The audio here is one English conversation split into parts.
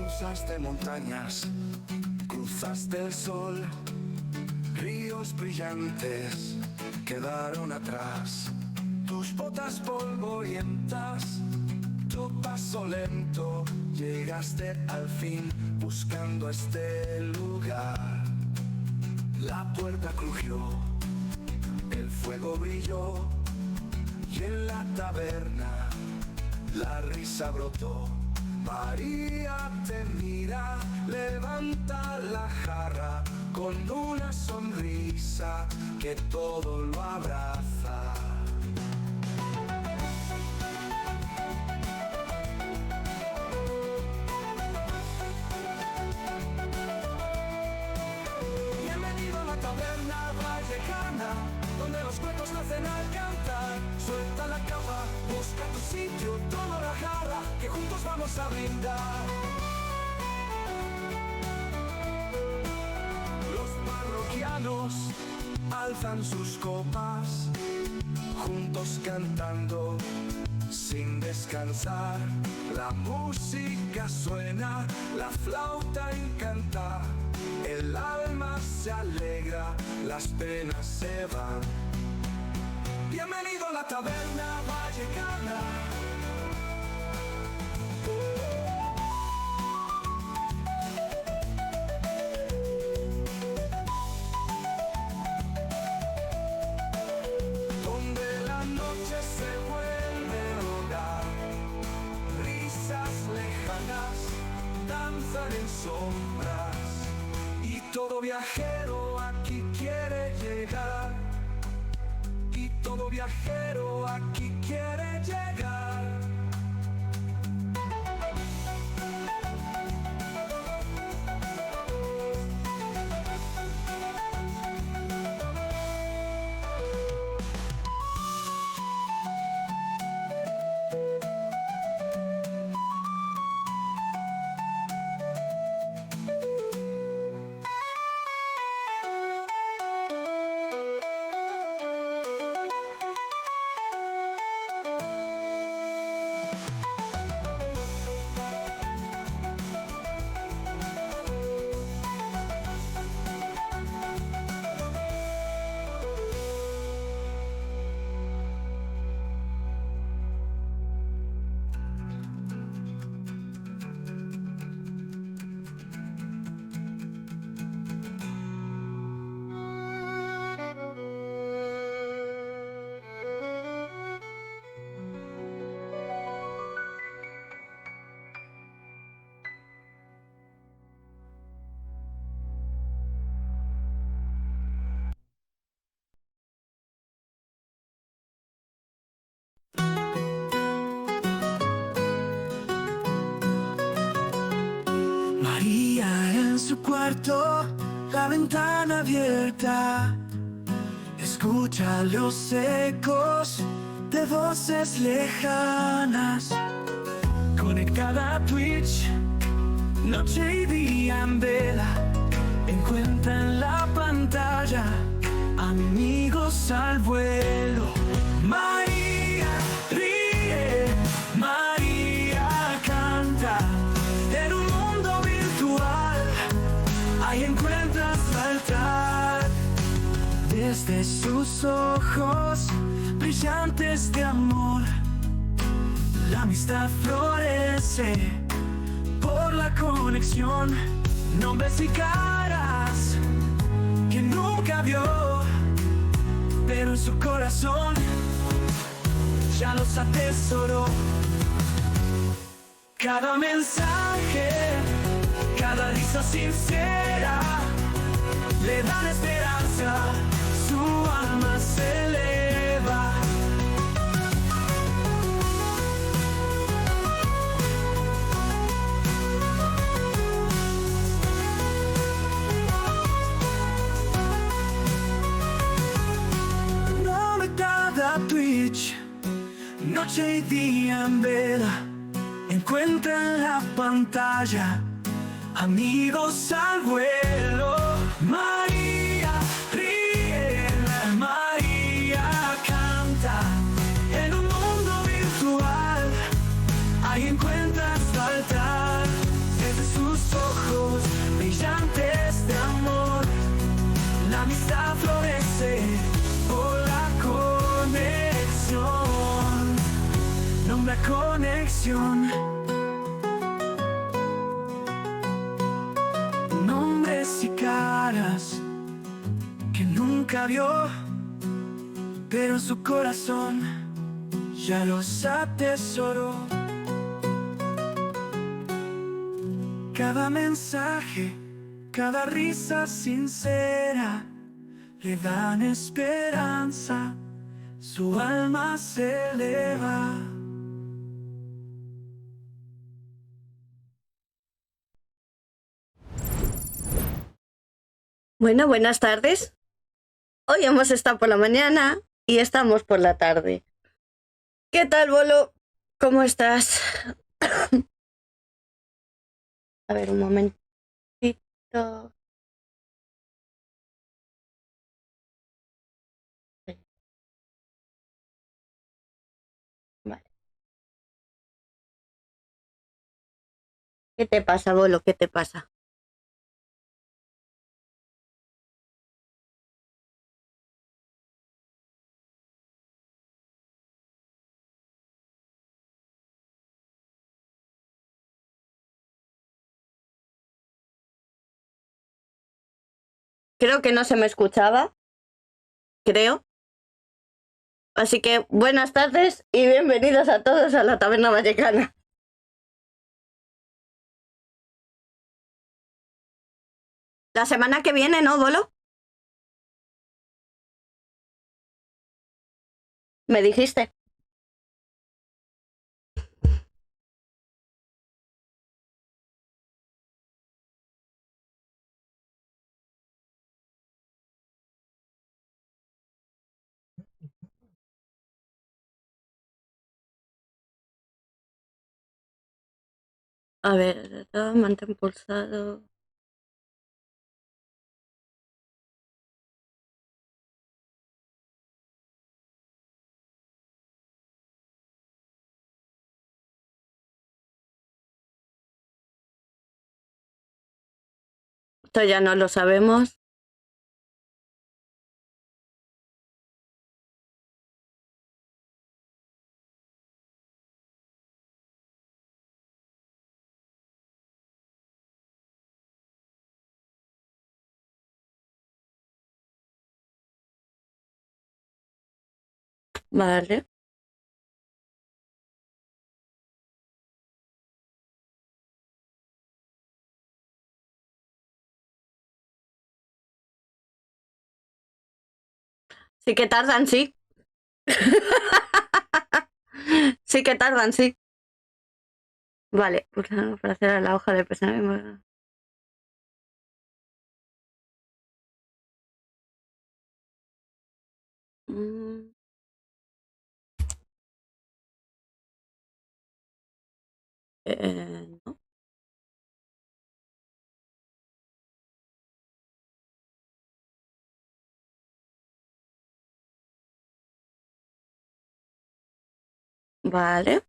Cruzaste montañas, cruzaste el sol, ríos brillantes quedaron atrás. Tus botas polvorientas, tu paso lento, llegaste al fin buscando este lugar. La puerta crujió, el fuego brilló, y en la taberna la risa brotó. María te mira, levanta la jarra con una sonrisa que todo lo abraza. Bienvenido a la taberna vallecana, donde los cuentos nacen al cantar. Suelta la capa, busca tu sitio, toma la jarra, que juntos vamos a brindar. Los parroquianos alzan sus copas, juntos cantando sin descansar. La música suena, la flauta encanta, el alma se alegra, las penas se van. Bienvenido a la taberna vallecana. Donde la noche se vuelve hogar, risas lejanas danzan en sombras, y todo viajero aquí quiere llegar. Y todo viajero aquí quiere llegar. María en su cuarto, la ventana abierta, escucha los ecos de voces lejanas. Conectada a Twitch, noche y día en vela, encuentra en la pantalla amigos al vuelo. María ríe, María canta, en un mundo virtual, ahí encuentras faltar. Desde sus ojos brillantes de amor, la amistad florece por la conexión. Nombres y caras que nunca vio, pero en su corazón ya los atesoró. Cada mensaje, cada risa sincera le dan esperanza, su alma se eleva. Conectada a Twitch, noche y día en vela, encuentra en la pantalla amigos al vuelo. María ríe, María canta, en un mundo virtual, ahí encuentras faltar. Desde su conexión. Nombres y caras que nunca vio, pero su corazón ya los atesoró. Cada mensaje, cada risa sincera le dan esperanza, su alma se eleva. Bueno, buenas tardes. Hoy hemos estado por la mañana y estamos por la tarde. ¿Qué tal, Bolo? ¿Cómo estás? A ver, un momentito. Vale. ¿Qué te pasa, Bolo? ¿Qué te pasa? Creo que no se me escuchaba. Creo. Así que buenas tardes y bienvenidos a todos a la Taberna Vallecana. La semana que viene, ¿no, Bolo? Me dijiste. A ver, mantén pulsado. Esto ya no lo sabemos. Vale. Sí que tardan, sí. Sí que tardan, sí. Vale, pues para hacer la hoja de personal. No. Vale.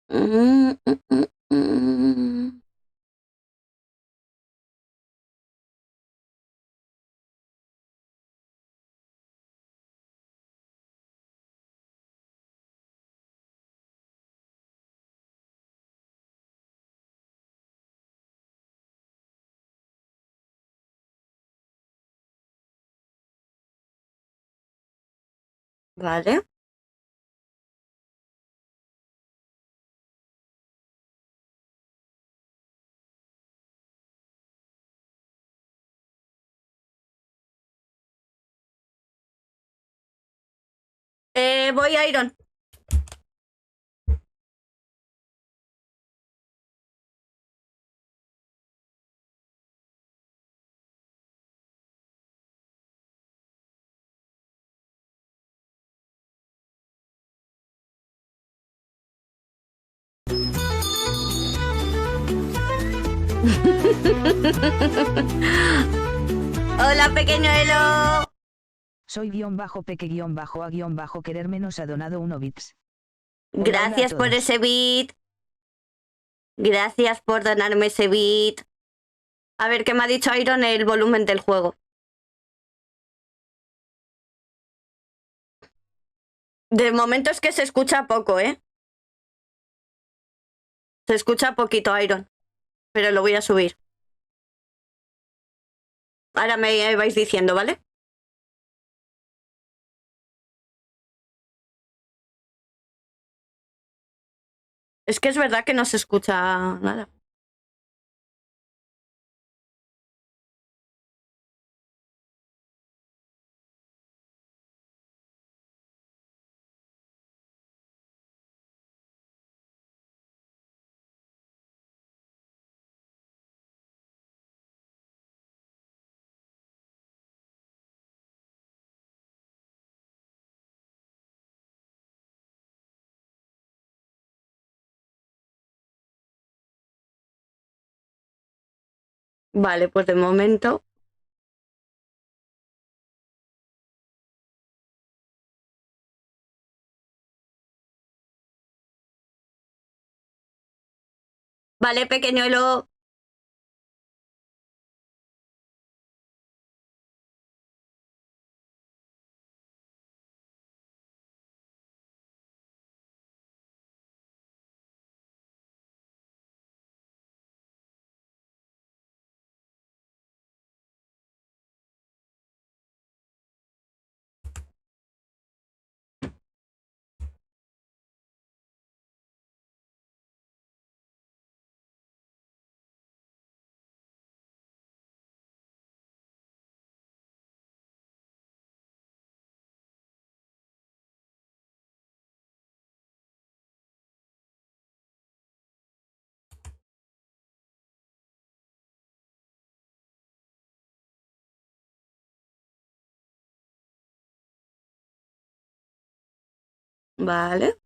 Mm, mm, mm, mm. Vale. Voy a Iron. Hola, pequeño Elo. Soy _peque_ a quererme nos ha donado 1 bits. Hola, Gracias hola a por todos. ese beat. Gracias por donarme ese beat. A ver, ¿qué me ha dicho Iron el volumen del juego? De momento es que se escucha poco, ¿eh? Se escucha poquito, Iron. Pero lo voy a subir. Ahora me vais diciendo, ¿vale? Es que es verdad que no se escucha nada. Vale, pues de momento. Vale, pequeño Elo. Vale.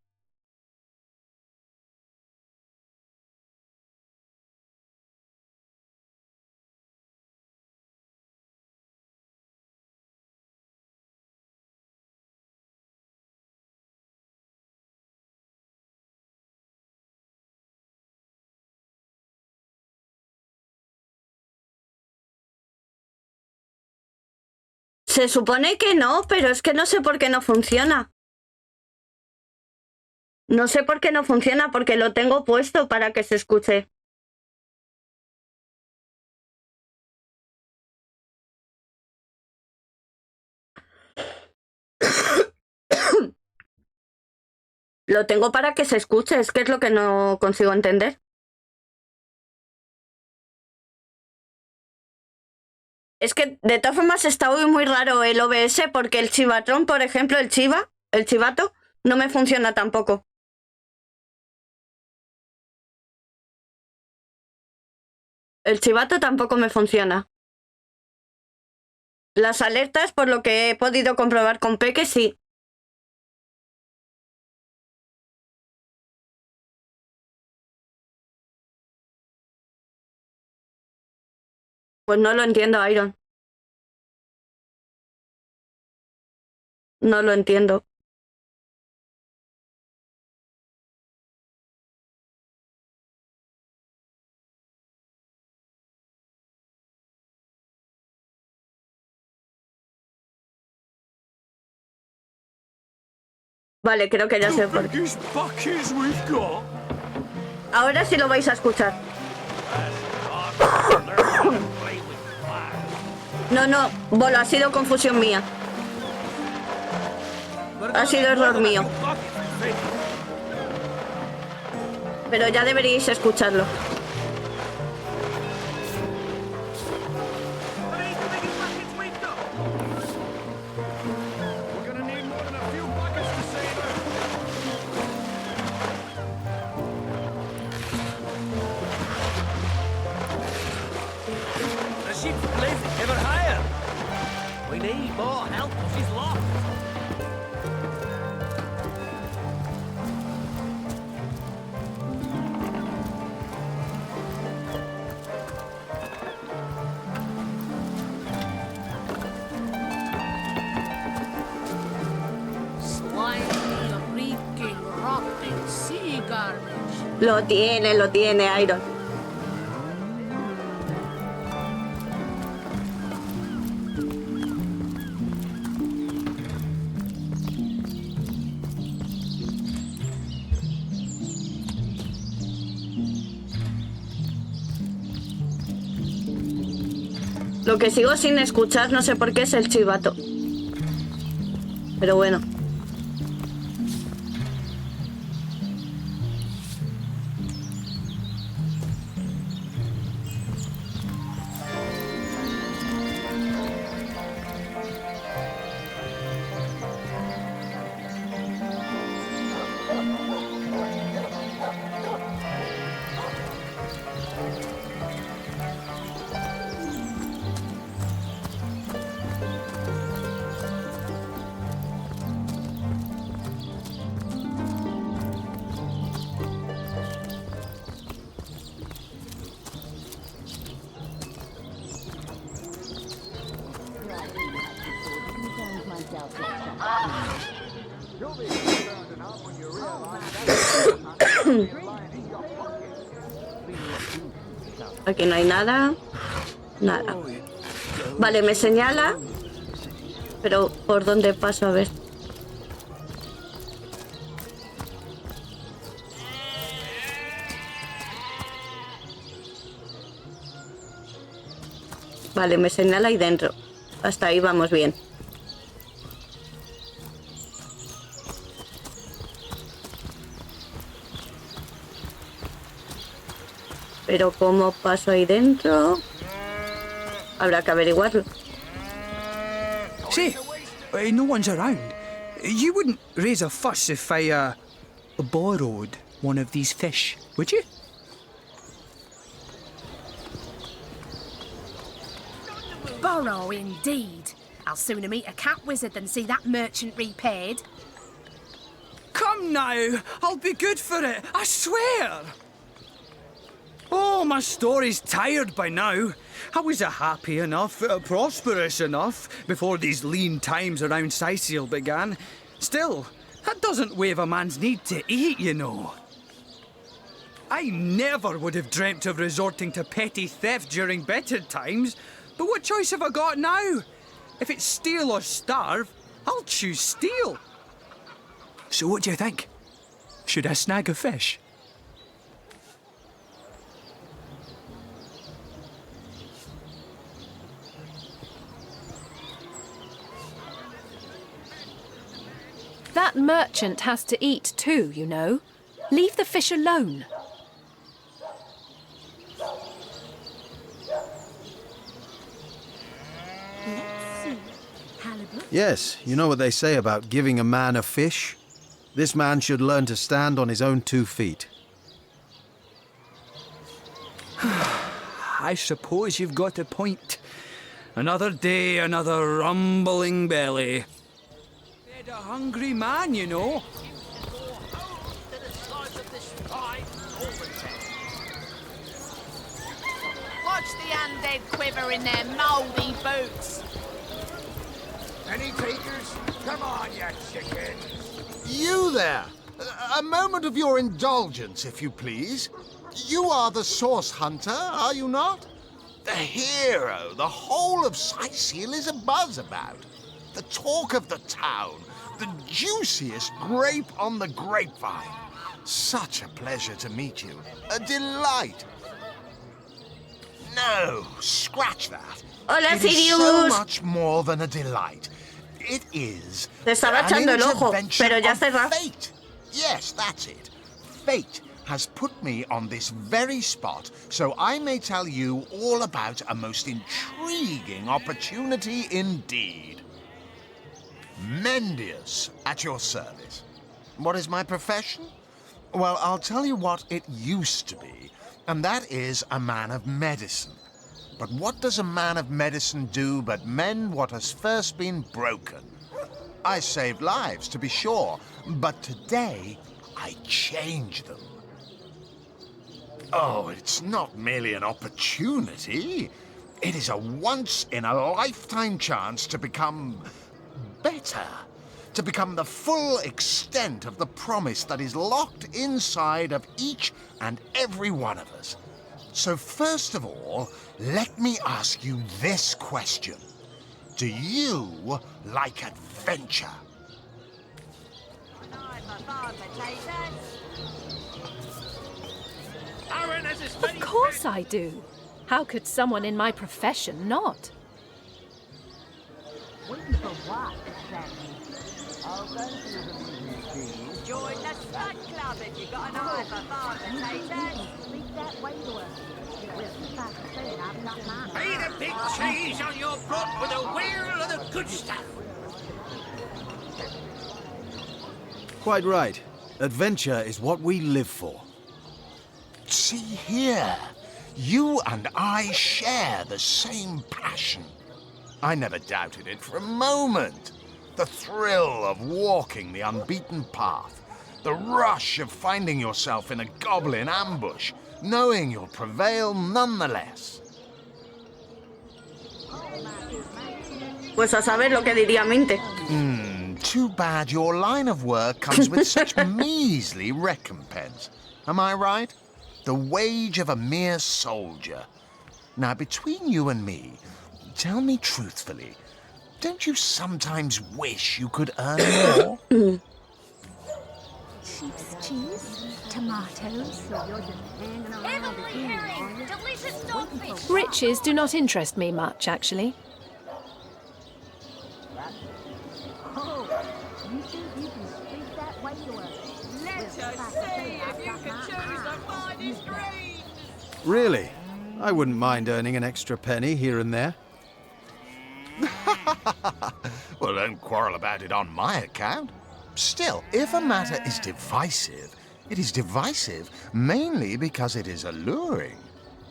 Se supone que no, pero es que no sé por qué no funciona. No sé por qué no funciona, porque lo tengo puesto para que se escuche. Lo tengo para que se escuche, es que es lo que no consigo entender. Es que de todas formas está hoy muy raro el OBS porque el chivatrón, por ejemplo, el chivato, no me funciona tampoco. El chivato tampoco me funciona. Las alertas, por lo que he podido comprobar con Peque, sí. Pues no lo entiendo, Iron. No lo entiendo. Vale, creo que ya sé por qué. Ahora sí lo vais a escuchar. No, Bolo, ha sido confusión mía. Ha sido error mío. Pero ya deberíais escucharlo. Lo tiene, Iron. Lo que sigo sin escuchar, no sé por qué, es el chivato. Pero bueno. Aquí no hay nada. Nada. Vale, me señala. Pero ¿por dónde paso? A ver. Vale, me señala ahí dentro. Hasta ahí vamos bien. Pero ¿cómo paso ahí dentro? Habrá que averiguarlo. Say, no one's around. You wouldn't raise a fuss if I borrowed one of these fish, would you? Borrow, indeed. I'll sooner meet a cat wizard than see that merchant repaid. Come now, I'll be good for it, I swear. Oh, my story's tired by now. I was happy enough, prosperous enough, before these lean times around Sicil began. Still, that doesn't waive a man's need to eat, you know. I never would have dreamt of resorting to petty theft during better times, but what choice have I got now? If it's steal or starve, I'll choose steal. So what do you think? Should I snag a fish? That merchant has to eat too, you know. Leave the fish alone. Yes, you know what they say about giving a man a fish? This man should learn to stand on his own 2 feet. I suppose you've got a point. Another day, another rumbling belly. Fed a hungry man, you know. Watch the undead quiver in their mouldy boots. Any takers? Come on, you chickens! You there! A moment of your indulgence, if you please. You are the source hunter, are you not? The hero the whole of Sicil is abuzz about. The talk of the town. The juiciest grape on the grapevine. Such a pleasure to meet you. A delight. No, scratch that. Hola, It is so Sirius. much more than a delight. It is Te estaba an echando el ojo, intervention pero ya of cerrá. fate. Yes, that's it. Fate has put me on this very spot so I may tell you all about a most intriguing opportunity indeed. Mendius, at your service. What is my profession? Well, I'll tell you what it used to be, and that is a man of medicine. But what does a man of medicine do but mend what has first been broken? I saved lives, to be sure, but today I change them. Oh, it's not merely an opportunity. It is a once-in-a-lifetime chance to become better, to become the full extent of the promise that is locked inside of each and every one of us. So first of all, let me ask you this question. Do you like adventure? Of course I do. How could someone in my profession not? Join the Stud Club if you got an eye for farm potatoes. Eat a big cheese on your block with a wheel of the good stuff. Quite right. Adventure is what we live for. See here, you and I share the same passion. I never doubted it for a moment. The thrill of walking the unbeaten path, the rush of finding yourself in a goblin ambush, knowing you'll prevail nonetheless. Pues a saber lo que diría Minte. Too bad your line of work comes with such measly recompense. Am I right? The wage of a mere soldier. Now, between you and me, tell me truthfully, don't you sometimes wish you could earn more? Sheep's cheese, tomatoes. Heavenly herring, delicious dogfish. Riches do not interest me much, actually. You think you can speak that way to us? Let us see if you can choose the finest greens. Really? I wouldn't mind earning an extra penny here and there. Well, don't quarrel about it on my account. Still, if a matter is divisive, it is divisive mainly because it is alluring.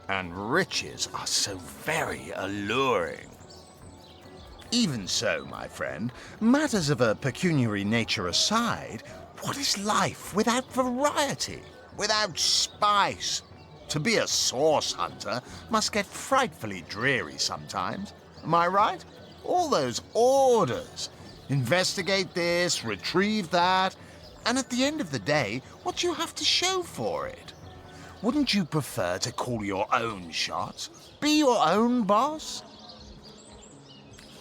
And riches are so very alluring. Even so, my friend, matters of a pecuniary nature aside, what is life without variety, without spice? To be a source hunter must get frightfully dreary sometimes. Am I right? All those orders. Investigate this, retrieve that, and at the end of the day, what do you have to show for it? Wouldn't you prefer to call your own shots? Be your own boss?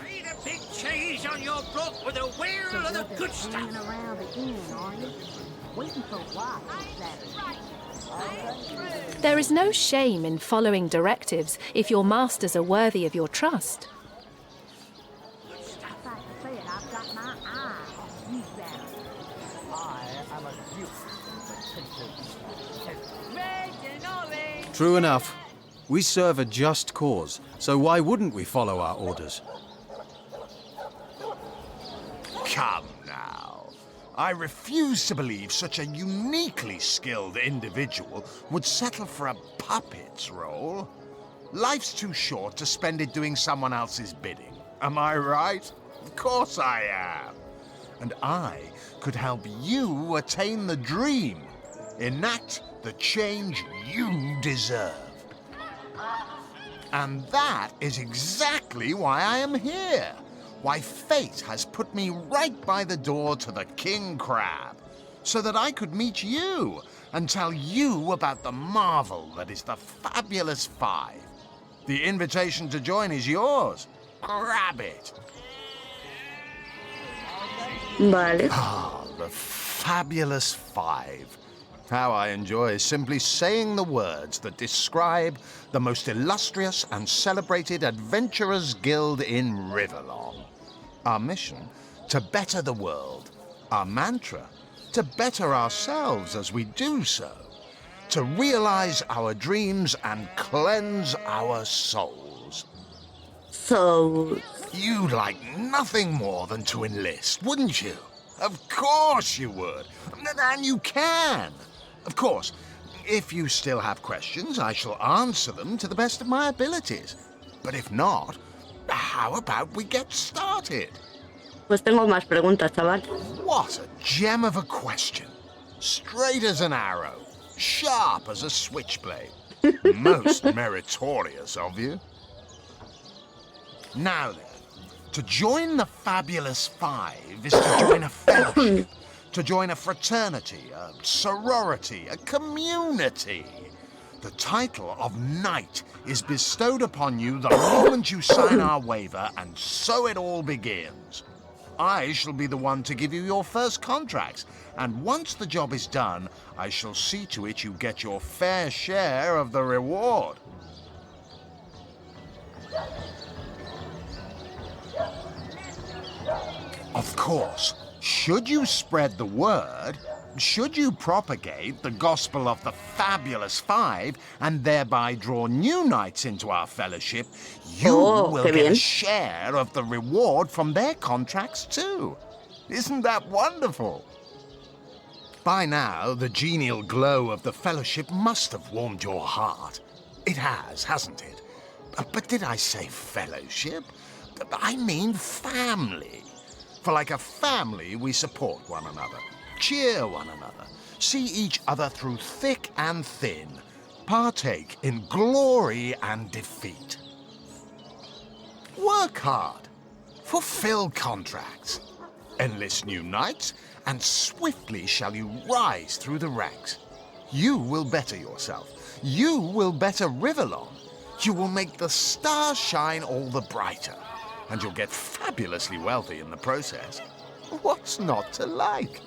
Eat a big cheese on your block with a wheel of the good stuff. Hanging around the inn, are you? Waiting for what, exactly? There is no shame in following directives if your masters are worthy of your trust. Like I said, I've got my eye on you, Santa. True enough. We serve a just cause, so why wouldn't we follow our orders? Come now. I refuse to believe such a uniquely skilled individual would settle for a puppet's role. Life's too short to spend it doing someone else's bidding. Am I right? Of course I am. And I could help you attain the dream, enact the change you deserve. And that is exactly why I am here. Why fate has put me right by the door to the King Crab, so that I could meet you and tell you about the marvel that is the Fabulous Five. The invitation to join is yours. Grab it. Vale. Ah, the Fabulous Five. How I enjoy simply saying the words that describe the most illustrious and celebrated adventurers' guild in Riverlong. Our mission, to better the world. Our mantra, to better ourselves as we do so. To realize our dreams and cleanse our souls. So, You'd like nothing more than to enlist, wouldn't you? Of course you would. And you can. Of course, if you still have questions, I shall answer them to the best of my abilities. But if not, how about we get started? pues tengo más preguntas, chaval. What a gem of a question. Straight as an arrow, sharp as a switchblade. Most meritorious of you. Now then, To join the Fabulous Five is to join a fellowship, to join a fraternity, a sorority, a community. The title of Knight is bestowed upon you the moment you sign our waiver, and so it all begins. I shall be the one to give you your first contracts, and once the job is done, I shall see to it you get your fair share of the reward. Of course, should you spread the word, should you propagate the gospel of the Fabulous Five and thereby draw new knights into our fellowship, you will get a share of the reward from their contracts too. Isn't that wonderful? By now, the genial glow of the fellowship must have warmed your heart. It has, hasn't it? But did I say fellowship? I mean family. For like a family, we support one another, cheer one another, see each other through thick and thin, partake in glory and defeat. Work hard, fulfill contracts, enlist new knights, and swiftly shall you rise through the ranks. You will better yourself. You will better Rivellon. You will make the stars shine all the brighter, and you'll get fabulously wealthy in the process. What's not to like?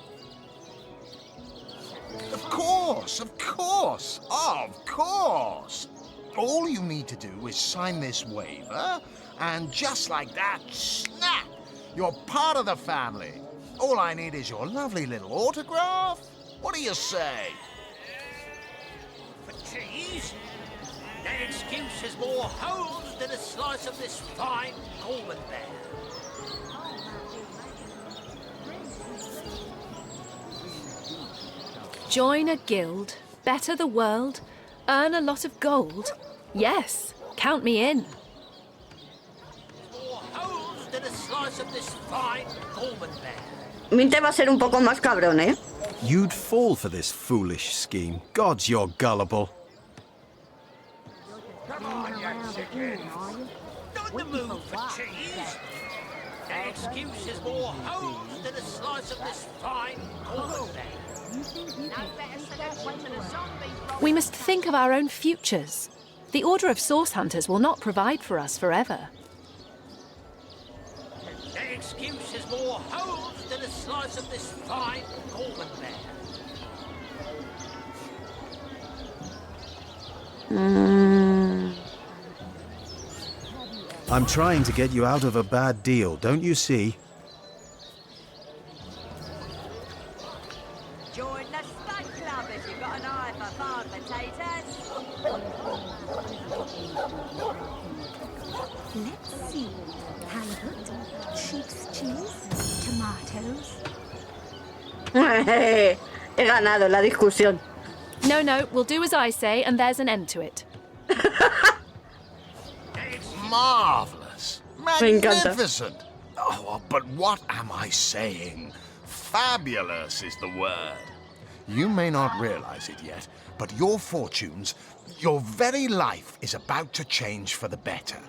Of course, of course, of course. All you need to do is sign this waiver, and just like that, snap, you're part of the family. All I need is your lovely little autograph. What do you say? For cheese? That excuse has more holes than a slice of this fine almond there. Join a guild, better the world, earn a lot of gold. Yes, count me in. More holes than a slice of this fine almond there. Minte va a ser un poco más cabrón, ¿eh? You'd fall for this foolish scheme. Gods, you're gullible. Come on, you chicken. Not the move for cheese. That excuse is more holes than a slice of this fine almond there. We must think of our own futures. The Order of Source Hunters will not provide for us forever. That excuse is more holes than a slice of this fine almond there. I'm trying to get you out of a bad deal, don't you see? Join the Spud Club if you've got an eye for farm potatoes. Let's see. Halibut, sheep's cheese, tomatoes. He ganado la discusión. No, no, we'll do as I say, and there's an end to it. Marvelous. Magnificent. Oh, but what am I saying? Fabulous is the word. You may not realize it yet, but your fortunes, your very life is about to change for the better.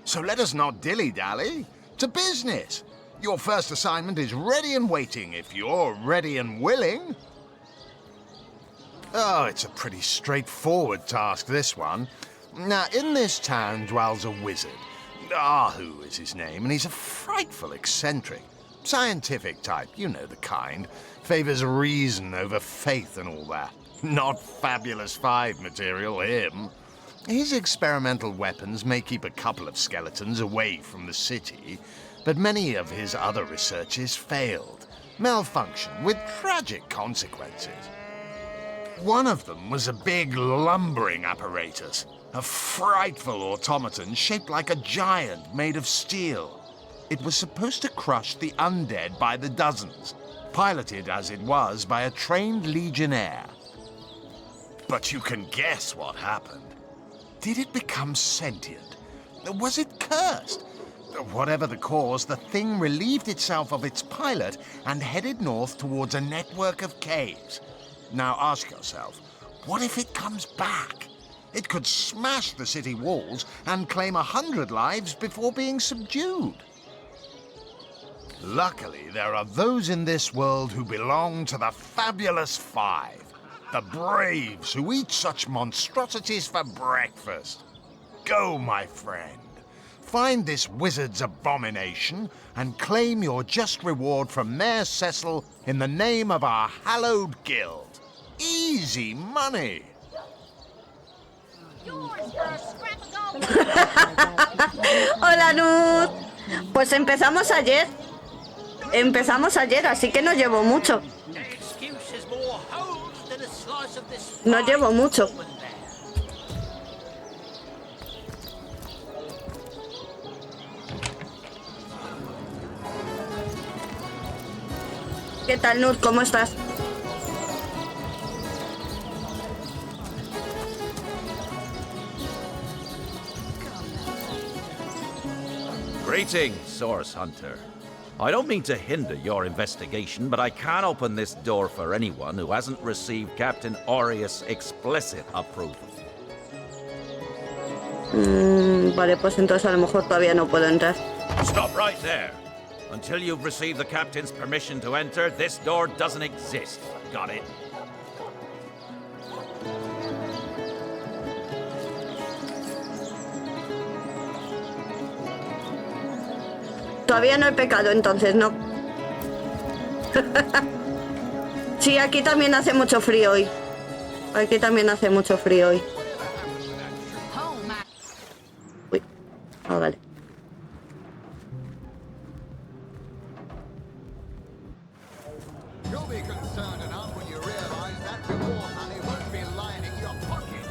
So let us not dilly-dally. To business. Your first assignment is ready and waiting if you're ready and willing. Oh, it's a pretty straightforward task, this one. Now, in this town dwells a wizard. Ahu is his name, and he's a frightful eccentric. Scientific type, you know the kind. Favors reason over faith and all that. Not Fabulous Five material, him. His experimental weapons may keep a couple of skeletons away from the city, but many of his other researches failed, malfunctioned with tragic consequences. One of them was a big lumbering apparatus, a frightful automaton shaped like a giant made of steel. It was supposed to crush the undead by the dozens, piloted as it was by a trained legionnaire. But you can guess what happened. Did it become sentient? Was it cursed? Whatever the cause, the thing relieved itself of its pilot and headed north towards a network of caves. Now ask yourself, what if it comes back? It could smash the city walls and claim 100 lives before being subdued. Luckily, there are those in this world who belong to the fabulous five. The braves who eat such monstrosities for breakfast. Go, my friend. Find this wizard's abomination and claim your just reward from Mayor Cecil in the name of our hallowed guild. Easy money. Hola, Nud. Pues empezamos ayer. Así que no llevo mucho. No llevo mucho. ¿Qué tal, Nud? ¿Cómo estás? Greetings, Source Hunter. I don't mean to hinder your investigation, but I can't open this door for anyone who hasn't received Captain Aureus' explicit approval. Vale, pues entonces a lo mejor todavía no puedo entrar. Stop right there. Until you've received the Captain's permission to enter, this door doesn't exist. Got it? Todavía no he pecado, entonces no. Sí, aquí también hace mucho frío hoy. Uy, vale. You'll be concerned enough when you realize that reward money won't be lining your pockets.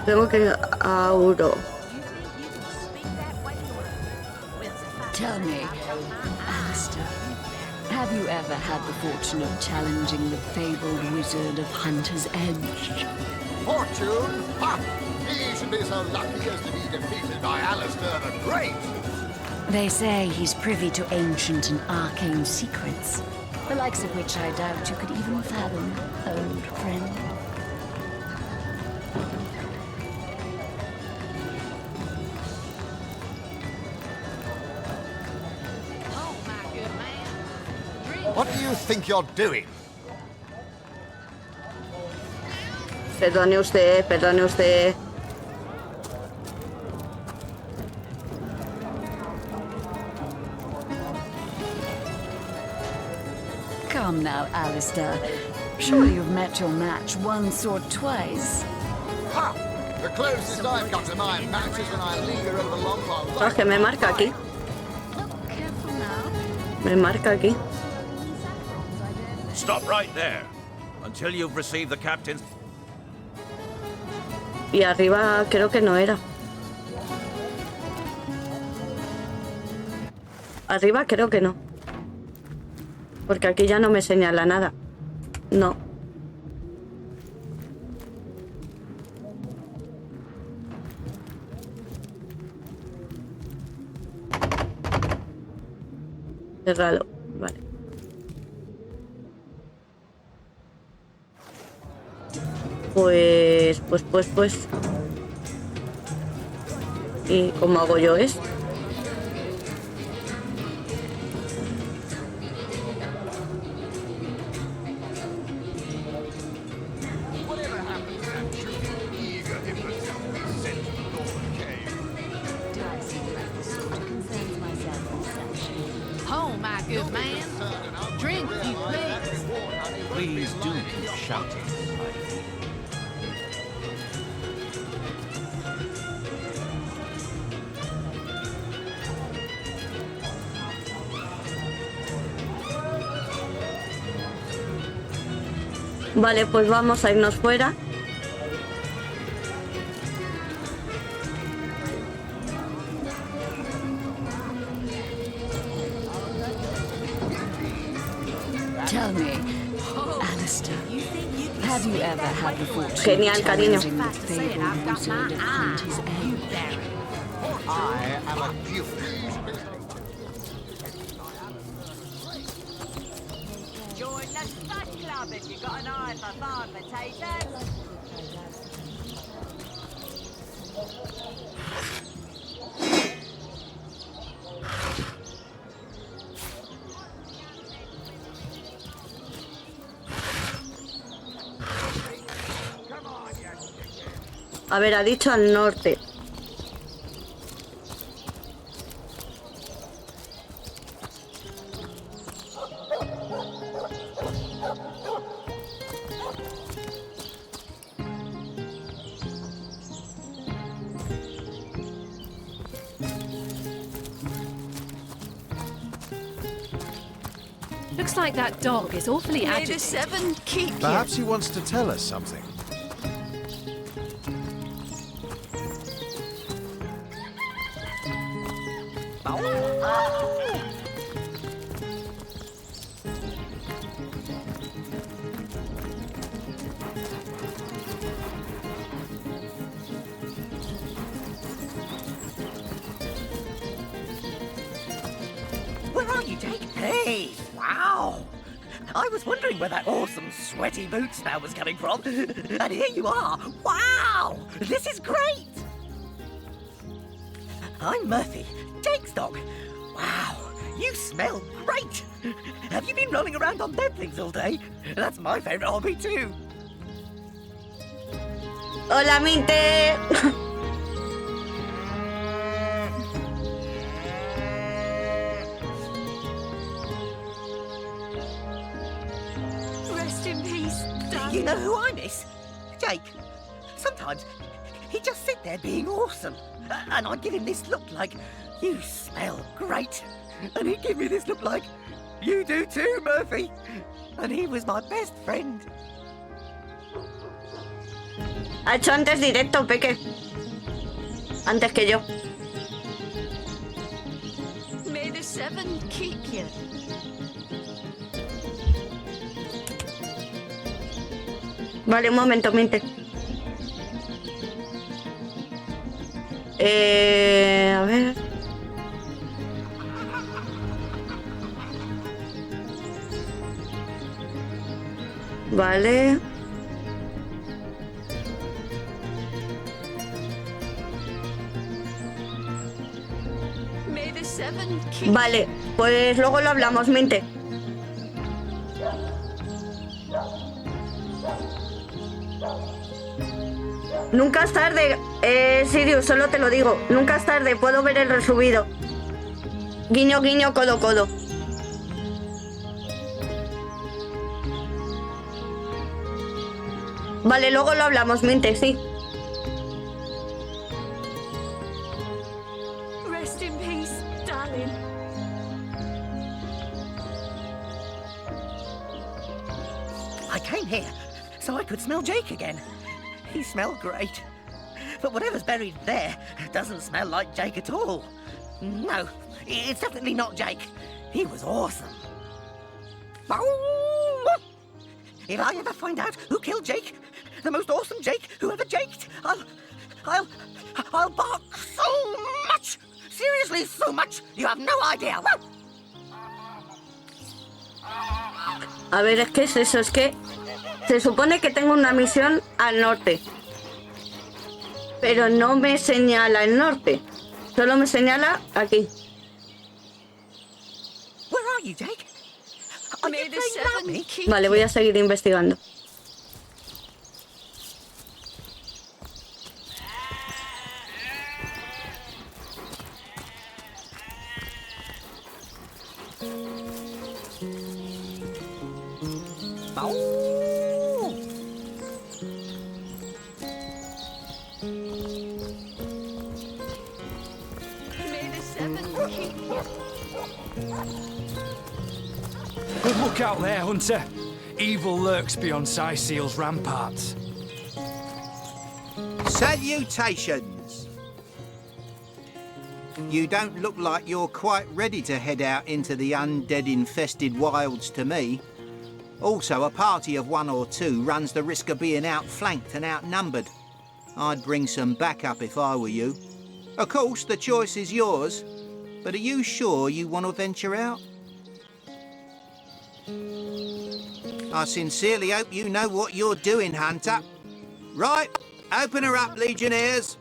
Tengo que ir a Auro. Tell me, Alistair, have you ever had the fortune of challenging the fabled wizard of Hunter's Edge? Fortune? Ha! He should be so lucky as to be defeated by Alistair the Great. They say he's privy to ancient and arcane secrets, the likes of which I doubt you could even fathom, old friend. What do you think you're doing? Perdone usted. Come now, Alistair. Surely you've met your match once or twice. Ha! The closest I've got to my match is when I linger over Longbow. Ah, que me marca aquí. Stop right there. Until you've received the Captain's... Y arriba creo que no era. Arriba creo que no. Porque aquí ya no me señala nada. No. Cerralo. Vale. Pues. ¿Y cómo hago yo esto? Oh, my good man. Drink, you please. Please do keep shouting. Vale, pues vamos a irnos fuera. Tell me, Alistair, Have you ever had the fortune Genial, of cariño. challenging the fabled wizard of Hunter's Edge? I am a duke. Join the Spud Club if you've got an eye for farm potatoes. A ver, ha dicho al norte. Looks like that dog is awfully May the agitated. seven keep you. Perhaps he wants to tell us something. Where are you, Jake? Hey, wow. I was wondering where that awesome sweaty boot smell was coming from. And here you are. Wow, this is great. I'm Murphy, Jake's dog. Wow, you smell great. Have you been rolling around on dead things all day? That's my favorite hobby too. Hola, Minte. Rest in peace, darling. You know who I miss? Jake. Sometimes he'd just sit there being awesome. And I'd give him this look like, you smell great. And he'd give me this look like, you do too, Murphy. And he was my best friend. Ha hecho antes directo, Peque. Antes que yo. May the seven keep you. Vale, un momento, Minte. A ver. Vale. May the seven keep Vale, pues luego lo hablamos, Minte. Nunca es tarde, Sirius, solo te lo digo. Nunca es tarde, puedo ver el resubido. Guiño, guiño, codo, codo. Vale, luego lo hablamos, Minte, sí. Rest in peace, darling. I came here so I could smell Jake again. He smelled great. But whatever's buried there doesn't smell like Jake at all. No, it's definitely not Jake. He was awesome. If I ever find out who killed Jake, the most awesome Jake who ever jaked, I'll bark so much. Seriously, so much. You have no idea. A ver, es que es eso, es que se supone que tengo una misión al norte. Pero no me señala el norte. Solo me señala aquí. Where are you, Jake? Are you playing without me? Vale, voy a seguir investigando. Good look out there, Hunter. Evil lurks beyond Siseal's ramparts. Salutations! You don't look like you're quite ready to head out into the undead-infested wilds to me. Also, a party of 1 or 2 runs the risk of being outflanked and outnumbered. I'd bring some backup if I were you. Of course, the choice is yours, but are you sure you want to venture out? I sincerely hope you know what you're doing, Hunter. Right, open her up, Legionnaires.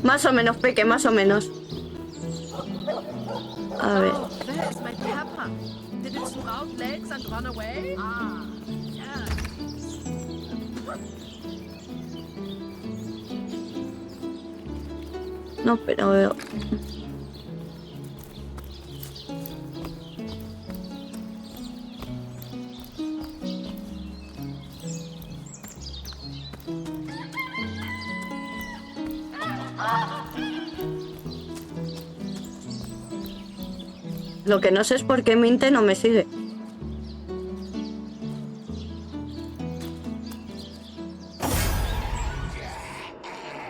Más o menos, Peque, más o menos. A ver. Oh, there's my pepper. Did it sprout legs and run away? Ah, yeah. No, pero veo. Lo que no sé es por qué Minte no me sigue.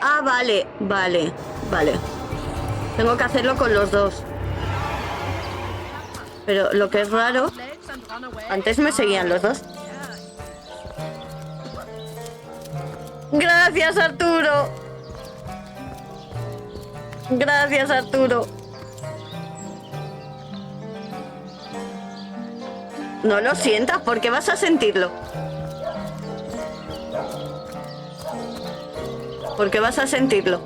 Ah, vale, vale, vale. Tengo que hacerlo con los dos. Pero lo que es raro, antes me seguían los dos. Gracias, Arturo. Gracias, Arturo. No lo sientas, porque vas a sentirlo. Porque vas a sentirlo.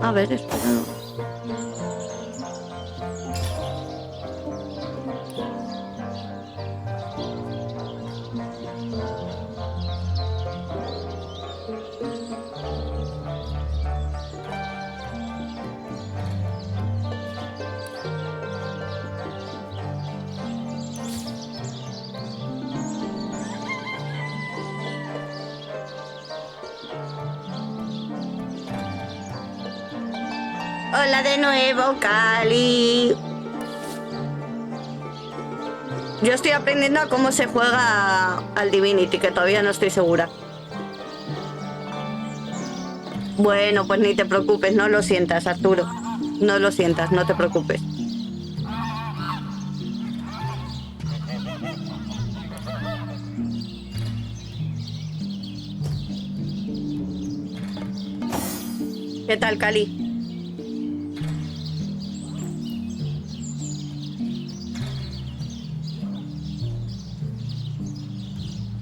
A ver, espera. Hola de nuevo, Cali. Yo estoy aprendiendo a cómo se juega al Divinity, que todavía no estoy segura. Bueno, pues ni te preocupes, no lo sientas, Arturo. No lo sientas, no te preocupes. ¿Qué tal, Cali?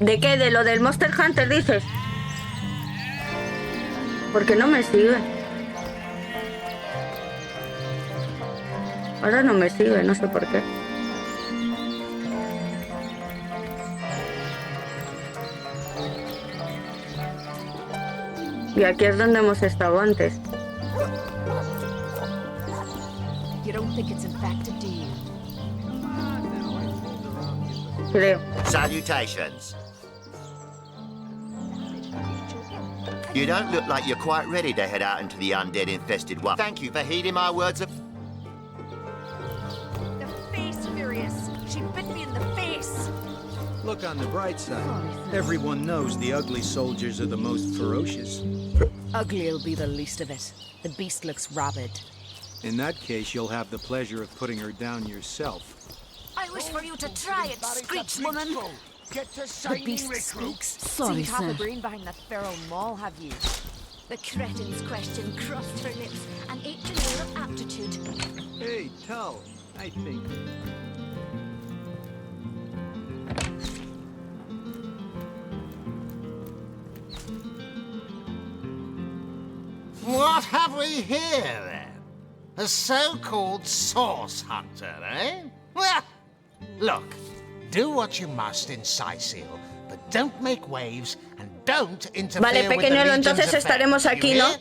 ¿De qué? ¿De lo del Monster Hunter dices? ¿Por qué no me sigue? Ahora no me sigue, no sé por qué. Y aquí es donde hemos estado antes. Creo. Salutations. You don't look like you're quite ready to head out into the undead-infested one. Thank you for heeding my words of... The face furious. She bit me in the face. Look on the bright side. Everyone knows the ugly soldiers are the most ferocious. Ugly'll be the least of it. The beast looks rabid. In that case, you'll have the pleasure of putting her down yourself. I wish for you to try it, Screech woman. The beast speaks. Sorry, Seen half a sir. brain behind that feral maul, have you? The cretin's question crossed her lips and ate your air of aptitude. Hey, Tull, I think. What have we here, then? A so-called source hunter, eh? Well, look, do what you must in Sicil, but don't make waves and don't interfere Vale, with the pequeñuelo, Legion's entonces estaremos affairs, aquí, you ¿no? hear?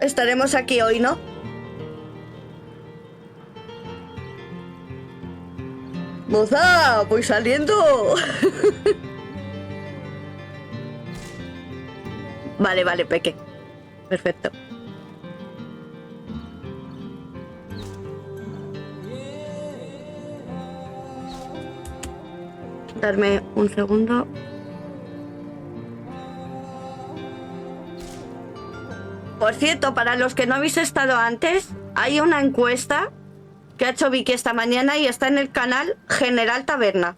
Estaremos aquí hoy, ¿no? ¡Moza! ¡Voy saliendo! Vale, vale, peque. Perfecto. Darme un segundo. Por cierto, para los que no habéis estado antes, hay una encuesta que ha hecho Vicky esta mañana y está en el canal General Taberna.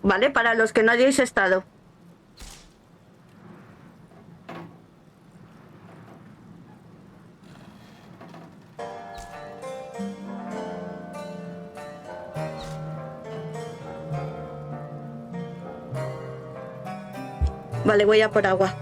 ¿Vale? Para los que no hayáis estado. Vale, voy a por agua.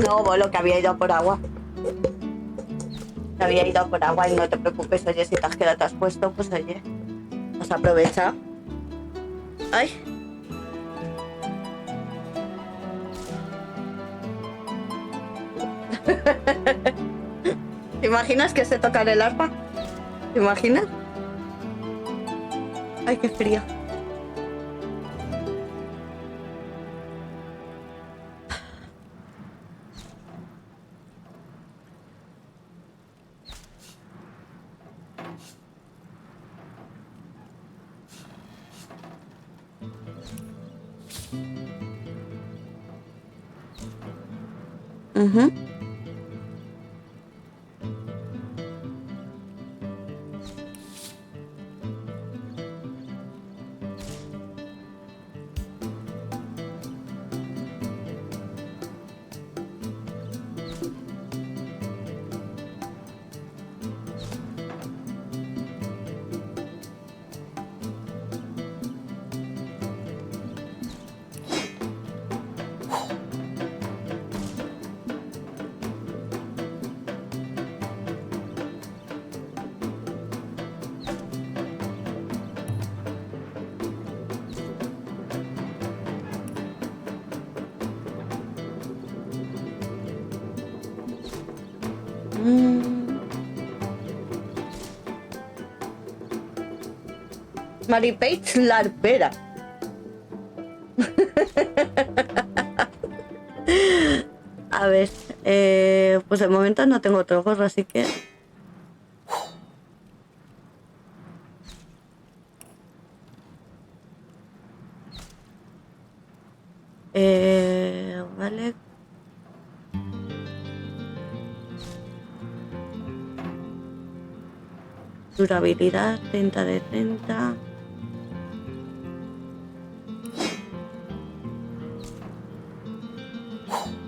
No, Bolo, que había ido por agua. Que había ido por agua y no te preocupes, oye, si te has quedado, te has puesto, pues oye, pues aprovecha. Ay. ¿Te imaginas que sé tocar el arpa? ¿Te imaginas? Ay, qué frío. Uh-huh. Mary Page la arpera. A ver, pues de momento no tengo otro gorro, así que... vale. Durabilidad, 30 de 30.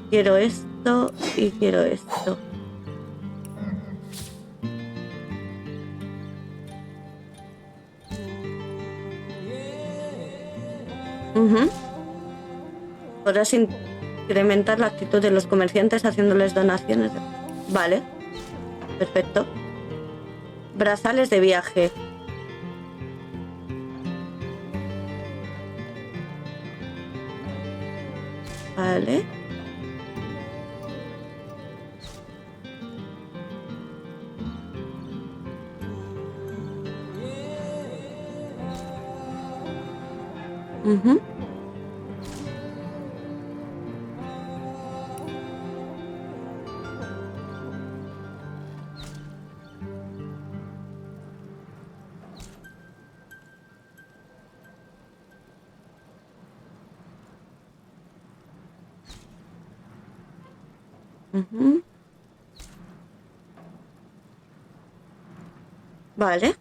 Quiero esto y quiero esto. Podrás incrementar la actitud de los comerciantes haciéndoles donaciones. Vale, perfecto. Brazales de viaje. Vale. Vale.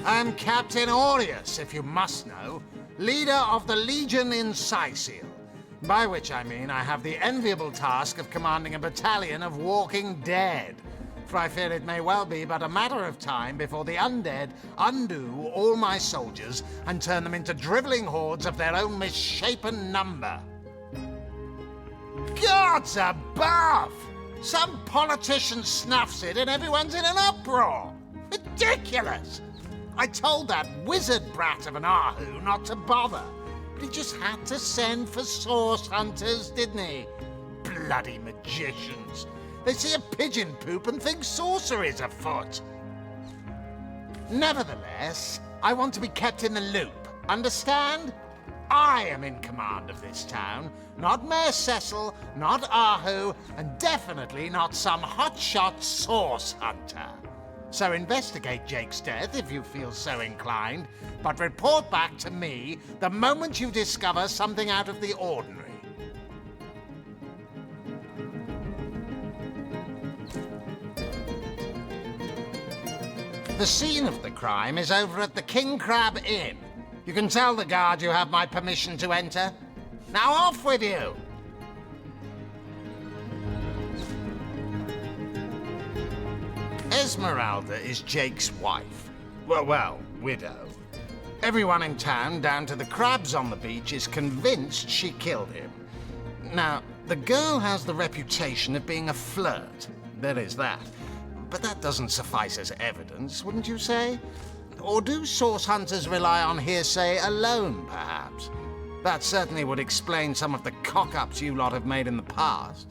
I'm Captain Aureus, if you must know, leader of the Legion in Sicil. By which I mean I have the enviable task of commanding a battalion of walking dead. For I fear it may well be but a matter of time before the undead undo all my soldiers and turn them into drivelling hordes of their own misshapen number. Gods above! Some politician snuffs it and everyone's in an uproar. Ridiculous! I told that wizard brat of an Ahu not to bother, but he just had to send for source hunters, didn't he? Bloody magicians. They see a pigeon poop and think sorcery's afoot. Nevertheless, I want to be kept in the loop, understand? I am in command of this town, not Mayor Cecil, not Ahu, and definitely not some hotshot source hunter. So investigate Jake's death if you feel so inclined, but report back to me the moment you discover something out of the ordinary. The scene of the crime is over at the King Crab Inn. You can tell the guard you have my permission to enter. Now off with you! Esmeralda is Jake's wife. Well, widow. Everyone in town, down to the crabs on the beach, is convinced she killed him. Now, the girl has the reputation of being a flirt. There is that. But that doesn't suffice as evidence, wouldn't you say? Or do source hunters rely on hearsay alone, perhaps? That certainly would explain some of the cock-ups you lot have made in the past.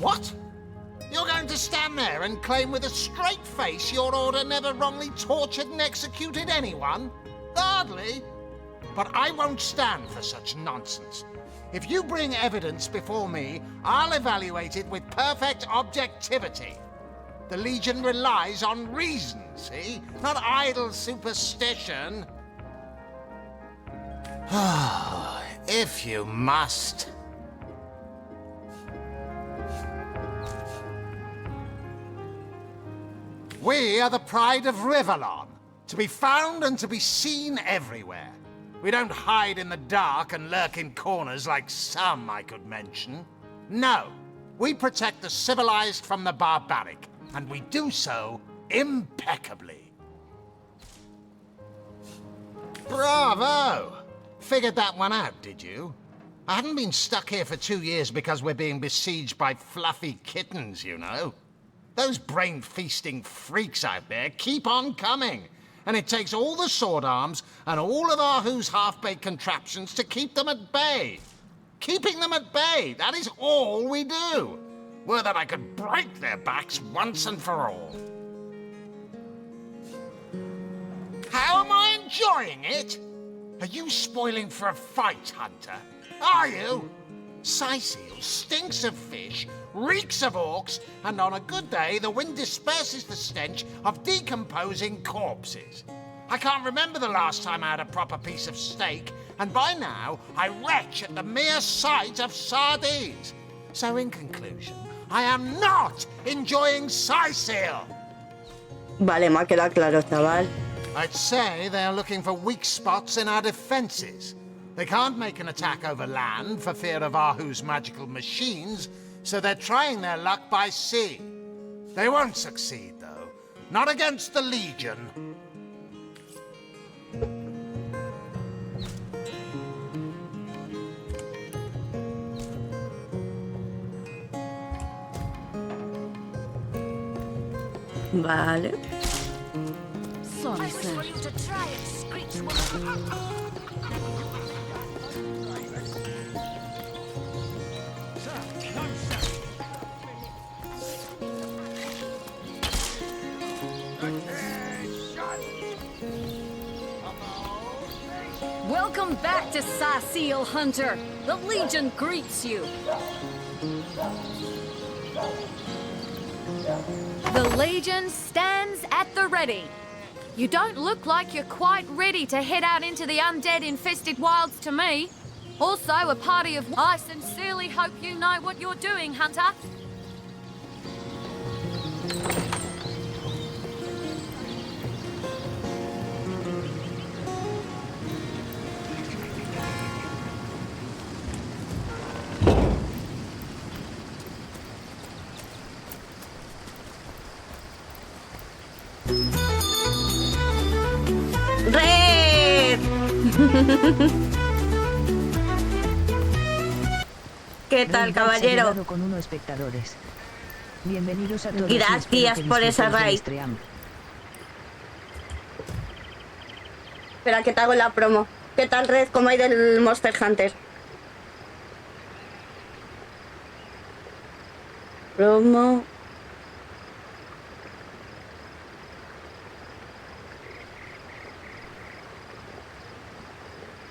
What? You're going to stand there and claim with a straight face your order never wrongly tortured and executed anyone? Hardly. But I won't stand for such nonsense. If you bring evidence before me, I'll evaluate it with perfect objectivity. The Legion relies on reason, see? Not idle superstition. If you must. We are the pride of Rivalon, to be found and to be seen everywhere. We don't hide in the dark and lurk in corners like some I could mention. No, we protect the civilized from the barbaric, and we do so impeccably. Bravo! Figured that one out, did you? I haven't been stuck here for 2 years because we're being besieged by fluffy kittens, you know. Those brain-feasting freaks out there keep on coming, and it takes all the sword arms and all of Ahu's half-baked contraptions to keep them at bay. Keeping them at bay, that is all we do. Were that I could break their backs once and for all. How am I enjoying it? Are you spoiling for a fight, Hunter? Are you? Sightseal stinks of fish, reeks of orcs, and on a good day, the wind disperses the stench of decomposing corpses. I can't remember the last time I had a proper piece of steak, and by now, I retch at the mere sight of sardines. So in conclusion, I am not enjoying Sightseal. Vale, me ha quedado claro, chaval. I'd say they're looking for weak spots in our defenses. They can't make an attack over land for fear of Ahu's magical machines, so they're trying their luck by sea. They won't succeed, though. Not against the Legion. Vale. Sorry, sir. Welcome back to Sightseal, Hunter. The Legion greets you. The Legion stands at the ready. You don't look like you're quite ready to head out into the undead-infested wilds to me. Also, a party of... I sincerely hope you know what you're doing, Hunter. ¡Red! ¿Qué tal, caballero? Con unos espectadores. Bienvenidos a todos. Gracias por esa raid. Espera, que te hago la promo. ¿Qué tal, Red? ¿Cómo ha ido el Monster Hunter? Promo.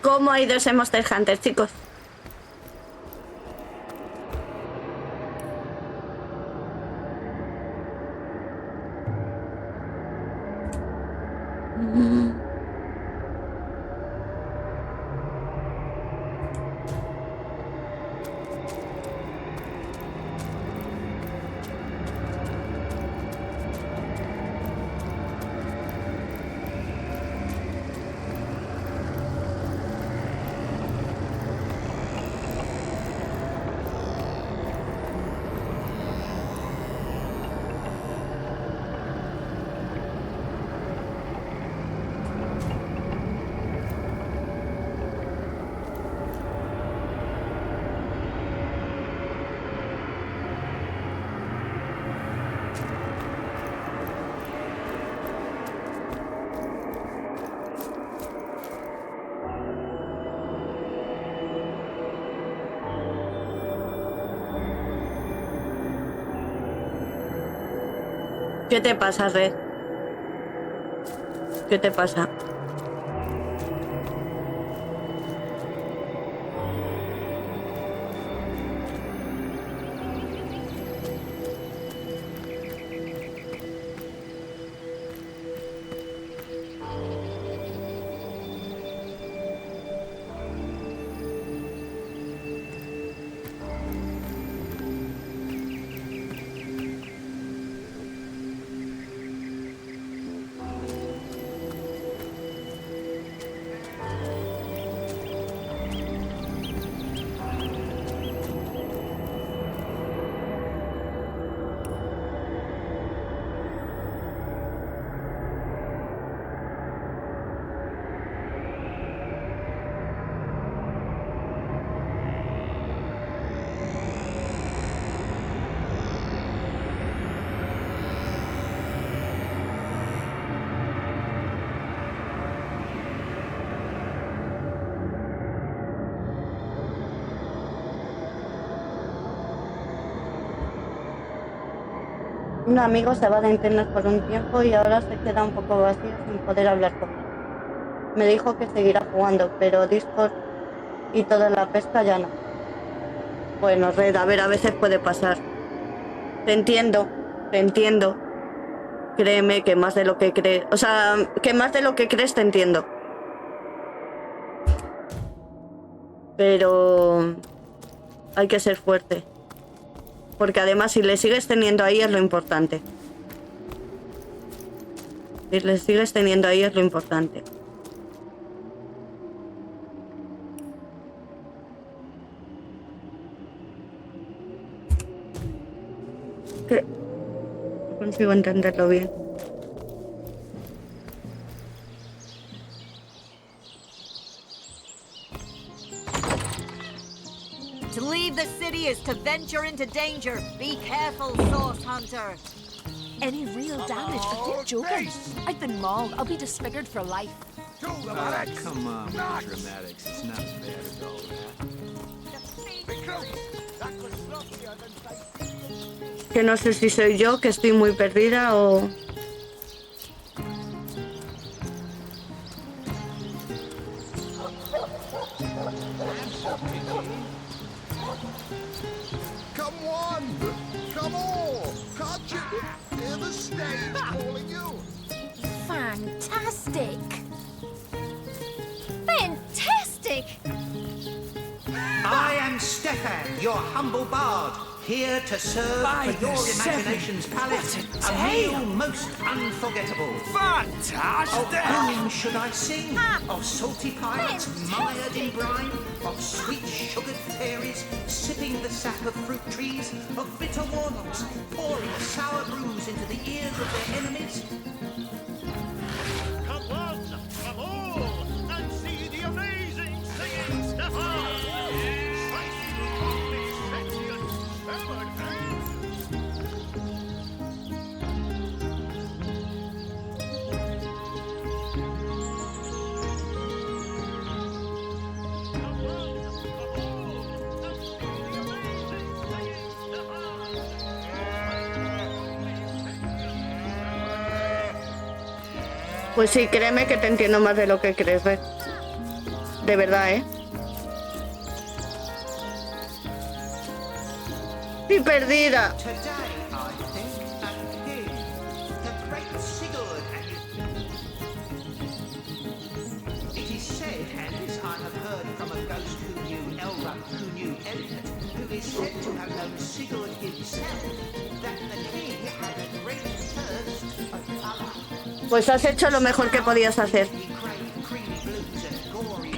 ¿Cómo ha ido ese Monster Hunter, chicos? ¿Qué te pasa, Red? ¿Qué te pasa? Un amigo se va de internet por un tiempo y ahora se queda un poco vacío sin poder hablar con él. Me dijo que seguirá jugando, pero Discord y toda la pesca ya no. Bueno, Red, a ver, a veces puede pasar. Te entiendo, te entiendo. Créeme que más de lo que crees... O sea, que más de lo que crees te entiendo. Pero... hay que ser fuerte. Porque además si le sigues teniendo ahí es lo importante. Si le sigues teniendo ahí es lo importante. ¿Qué? No consigo entenderlo bien. To leave the city is to venture into danger. Be careful, Source Hunter. Any real damage? Are you joking? I've been mauled. I'll be disfigured for life. Ah, come on with the dramatics. It's not as bad as all that. Que no sé si soy yo, que estoy muy perdida o... Come on! Come on! Can't you hear the stage calling you? Fantastic! Fantastic! I am Stefan, your humble bard, here to serve for your imagination's palette a meal most unforgettable. Fantastic! Of whom should I sing? Of salty pirates mired in brine? Of sweet sugared fairies sipping the sap of fruit trees? Of bitter warlocks pouring sour brews into the ears of their enemies? Come one, come all, and see the amazing singing Stefan! Pues sí, créeme que te entiendo más de lo que crees, Red. De verdad, ¿eh? Estoy perdida. It is said, and this I have heard from a ghost who knew Elra, who knew Elliot, who is said to have known Sigurd himself, that the king had a great thirst of colour. Pues has hecho lo mejor que podías hacer.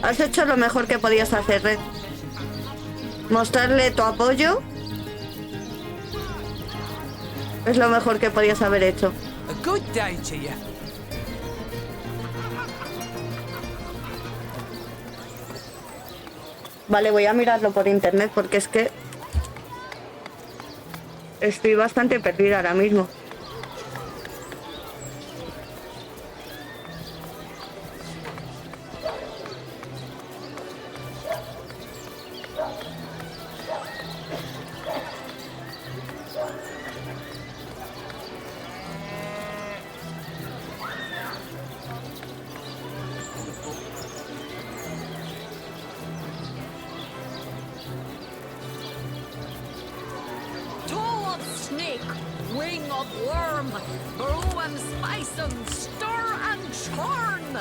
Has hecho lo mejor que podías hacer, Red. Mostrarle tu apoyo es lo mejor que podías haber hecho. A good day to you. Vale, voy a mirarlo por internet porque es que estoy bastante perdida ahora mismo. Snake, wing of worm, brew and spice and stir and churn.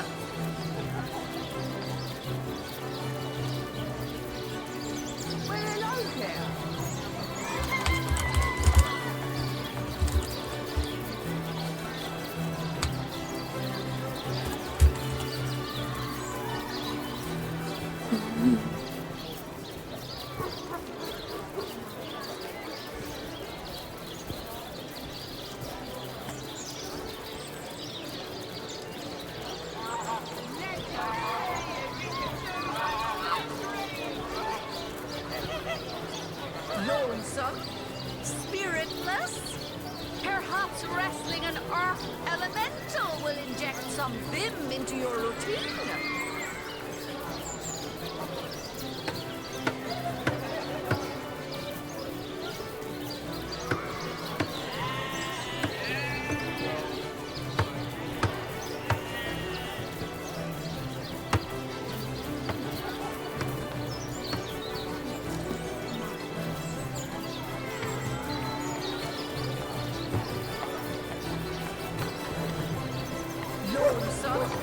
Well, hello there. Lonesome? Spiritless? Perhaps wrestling an earth elemental will inject some vim into your routine.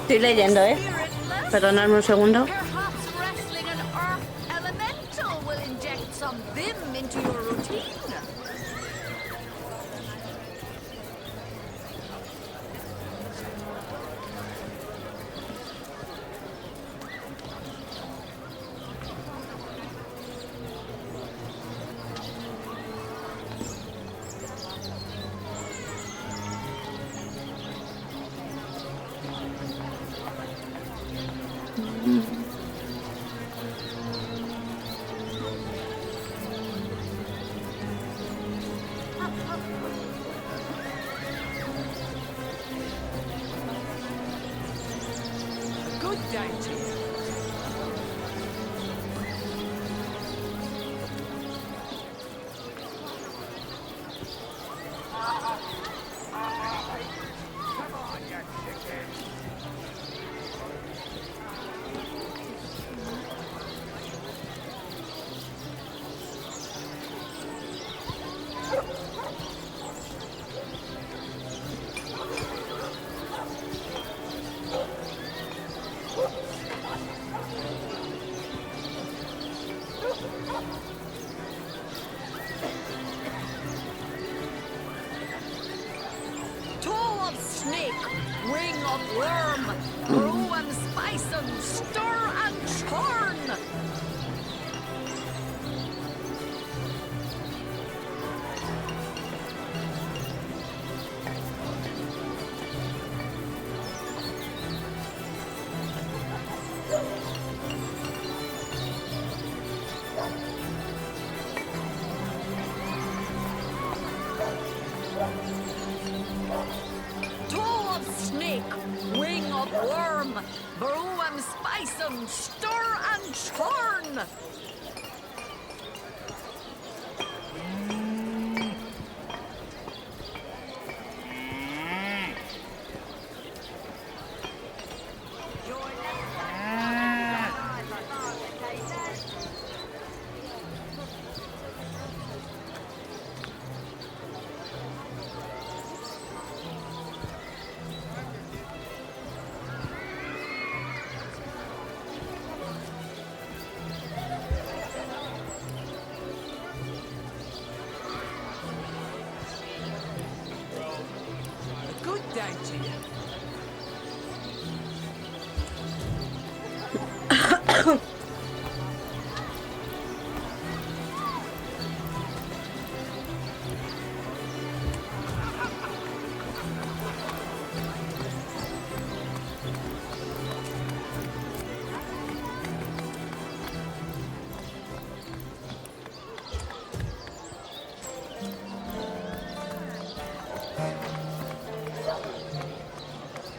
Estoy leyendo, ¿eh? Perdonadme un segundo. Perhaps wrestling an earth elemental will inject some vim into your routine. Good day to you. Toe of snake, wing of worm, brew and spice and stir and churn. Toe of snake, wing of worm, brew and spice and stir and churn. day to you.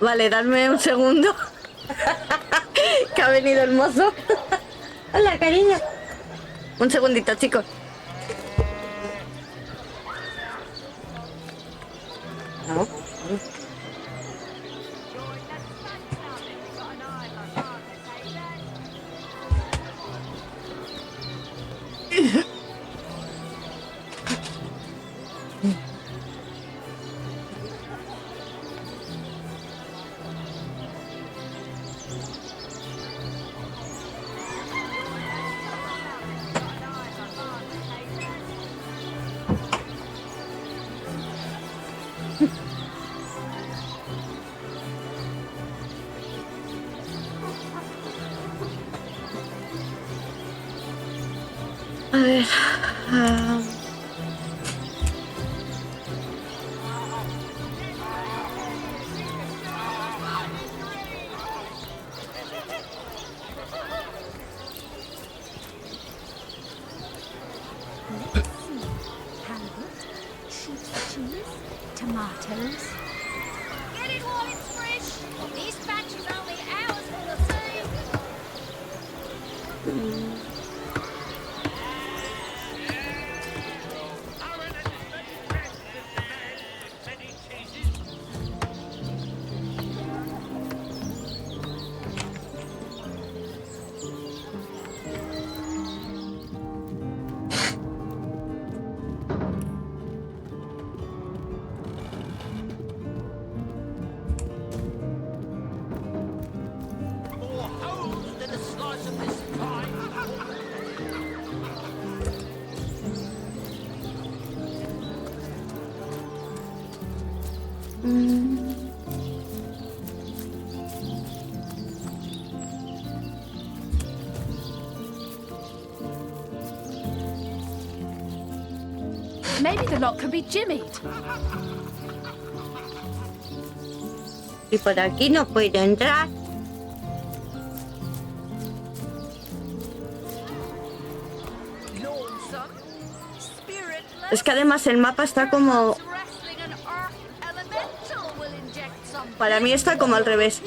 Vale, dadme un segundo. Que ha venido el mozo. Hola, cariño. Un segundito, chicos. No. A ver. Halibut, sheep's cheese, tomatoes. Get it while it's fresh. This batch is only ours for the tea. Maybe the lock could be jimmied. Y por aquí no puedo entrar. Es que además el mapa está como... Para mí está como al revés.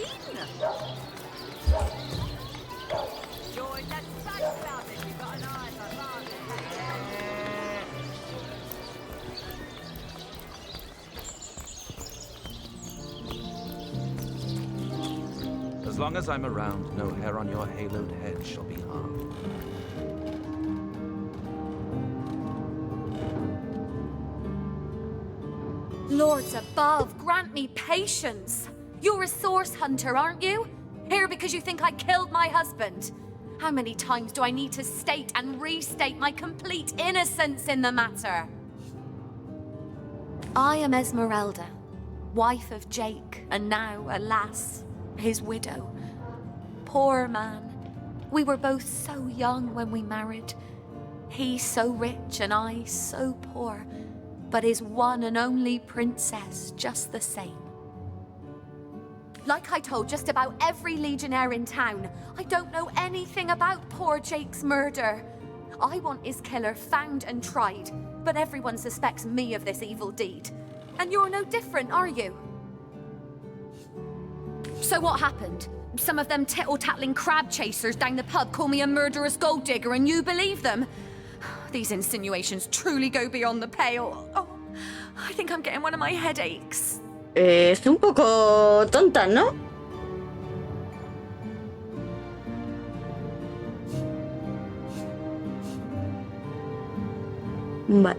As long as I'm around, no hair on your haloed head shall be harmed. Lords above, grant me patience. You're a source hunter, aren't you? Here because you think I killed my husband. How many times do I need to state and restate my complete innocence in the matter? I am Esmeralda, wife of Jake, and now, alas, his widow. Poor man. We were both so young when we married. He so rich and I so poor, but his one and only princess just the same. Like I told just about every legionnaire in town, I don't know anything about poor Jake's murder. I want his killer found and tried, but everyone suspects me of this evil deed. And you're no different, are you? So what happened? Some of them tittle-tattling crab chasers down the pub call me a murderous gold digger and you believe them? These insinuations truly go beyond the pale. Oh, I think I'm getting one of my headaches. Es un poco tonta, ¿no? Vale.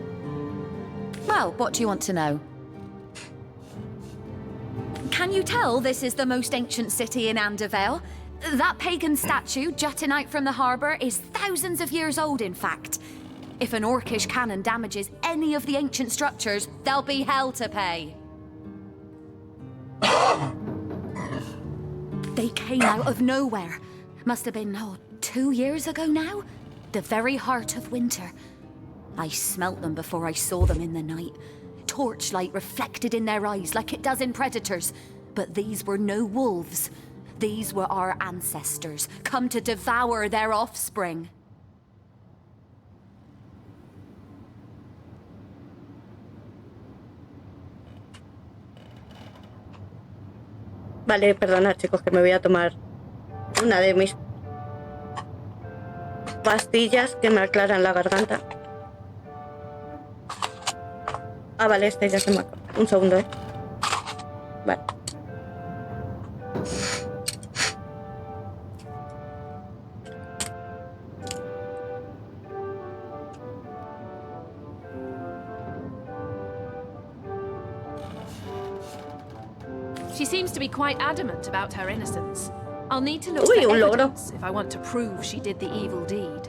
Well, what do you want to know? Can you tell this is the most ancient city in Andervale? That pagan statue jutting out from the harbour is thousands of years old, in fact. If an orcish cannon damages any of the ancient structures, there'll be hell to pay. They came out of nowhere. Must have been, 2 years ago now? The very heart of winter. I smelt them before I saw them in the night. Torchlight reflected in their eyes like it does in predators. But these were no wolves. These were our ancestors, come to devour their offspring. Vale, perdonad chicos, que me voy a tomar una de mis pastillas que me aclaran la garganta. Ah, vale, esta ya se me acaba. Un segundo, Vale. She seems to be quite adamant about her innocence. I'll need to look Uy, for un logro. evidence if I want to prove she did the evil deed.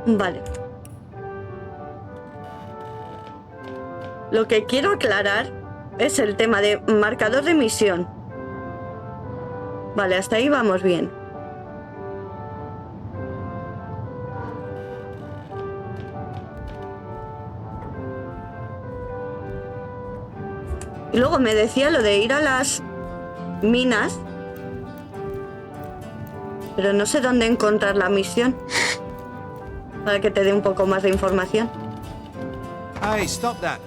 Vale. Lo que quiero aclarar es el tema de marcador de misión. Vale, hasta ahí vamos bien. Y luego me decía lo de ir a las minas, pero no sé dónde encontrar la misión para que te dé un poco más de información. Hey, stop that.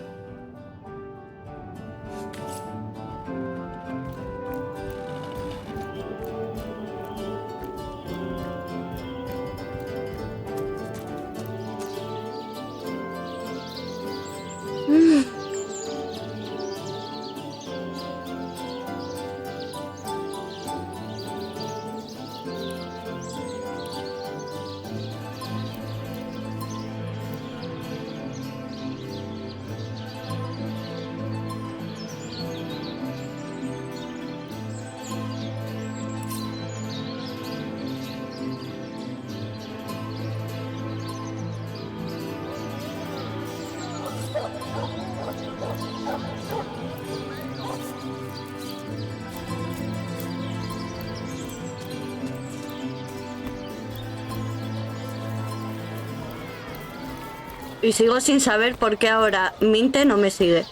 Y sigo sin saber por qué ahora Minte no me sigue.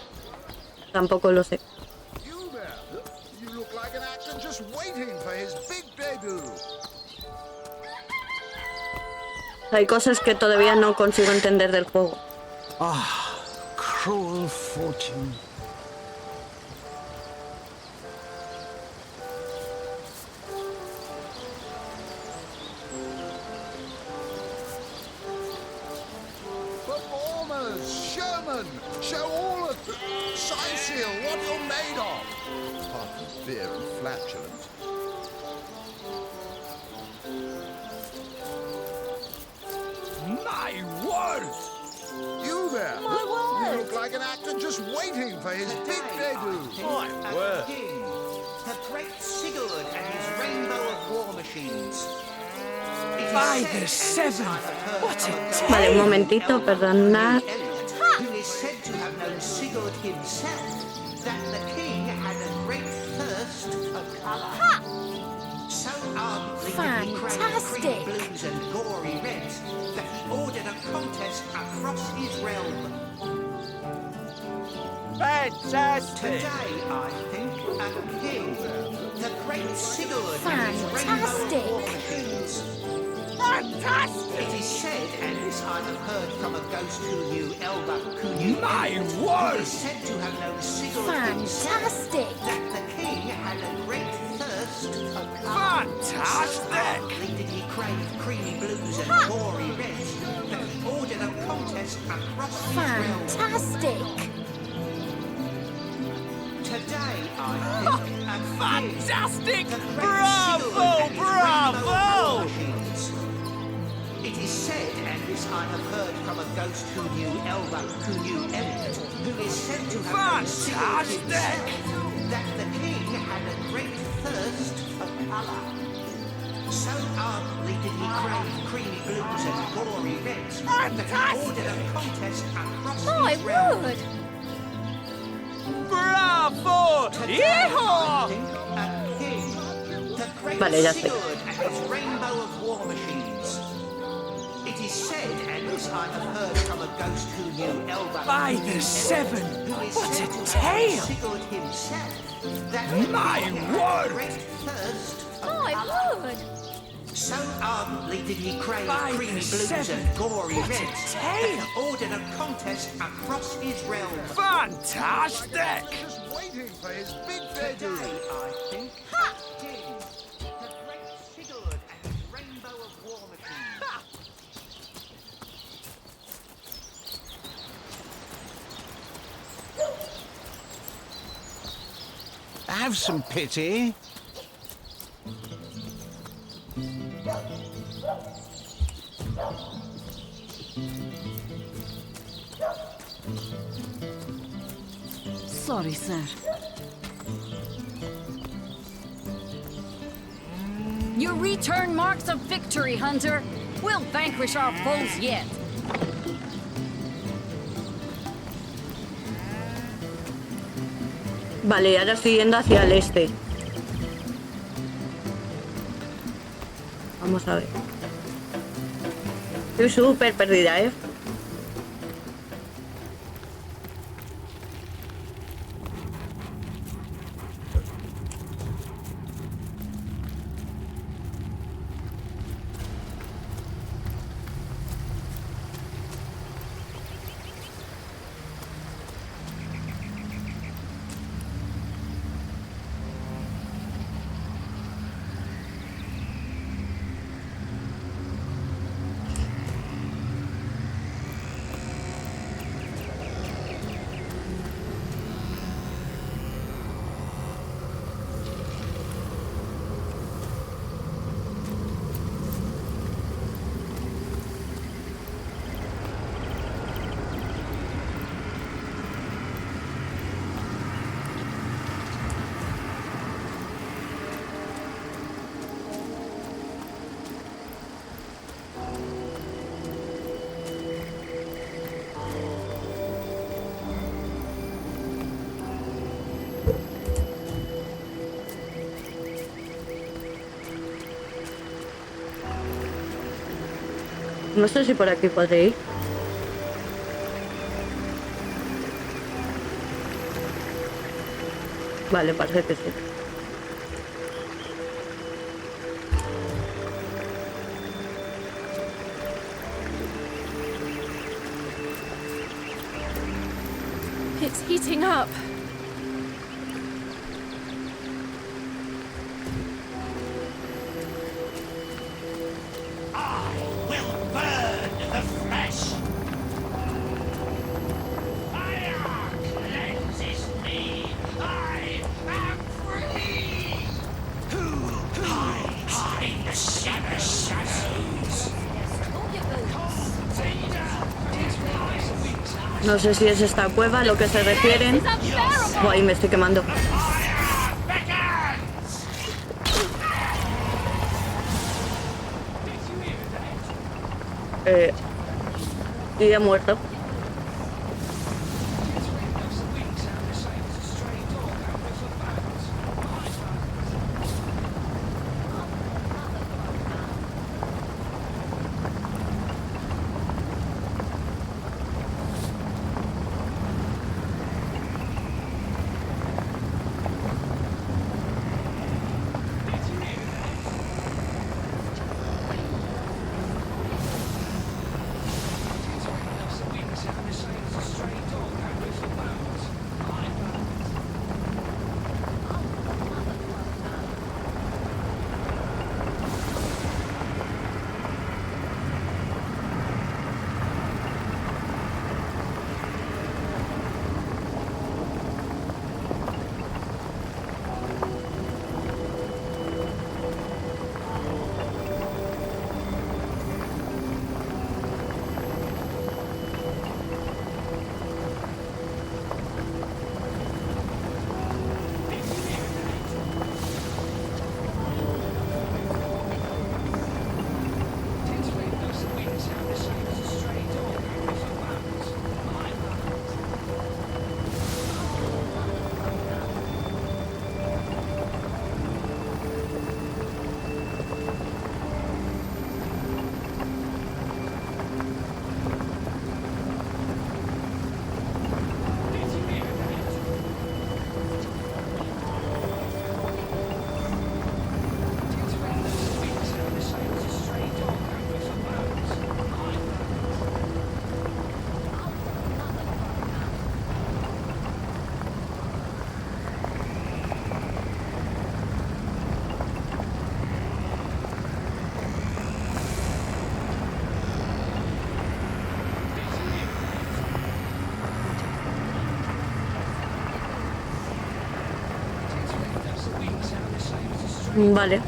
Tampoco lo sé. Hay cosas que todavía no consigo entender del juego. Ah, cruel fortune. Show all of Sightseer what you're made of. Apart from fear and flatulence. My word! You there! My word! You look like an actor just waiting for his big debut. My word! The great Sigurd and his rainbow of war machines. By the seven! What a Vale, un momentito, perdonad. Who is said to have known Sigurd himself, that the king had a great thirst for colour. So ardently did he crave creamy blues and gory reds that he ordered a contest across his realm. Fantastic! Today, I think, a king, the great Sigurd and his rainbow of war machines. Fantastic! It is said, and this I have heard from a ghost who knew Elba, who knew My Elba, word! who is said to have known Sigurd himself, that the king had a great thirst for colour. Fantastic! So ardently did he crave creamy blues and gory reds that he ordered a contest across his realm. Today, I think, a Fantastic! king, the great Bravo! Sigurd and his Bravo! rainbow war machines. It is said, and this I have heard from a ghost who knew Elba, who knew Elliot, who is said to have known Sigurd himself, that the king had a great thirst for colour. So ardently did he crave creamy blues and gory reds that he ordered a contest across his realm. Bravo! Yeehaw! Vale, ya sé. Rainbow of war machines. It is said, and I have heard from a ghost who knew Elba. By the seven! What a tale! Sigurd himself. That My word! My word! So ardently did he crave By the creamy blues seven! and gory What a reds tale! that he ordered a contest across his realm. Fantastic! Just waiting for his big Today, debut. I think. Ha! King, the great Sigurd and his rainbow of war machines. Have some pity. Sorry, sir. Your return marks a victory, Hunter. We'll vanquish our foes yet. Vale, ahora estoy yendo hacia el este. Vamos a ver. Estoy súper perdida, ¿eh? No sé si por aquí podré ir. Vale, parece que sí. It's heating up. No sé si es esta cueva a lo que se refieren. Ahí me estoy quemando. Y he muerto. Vale.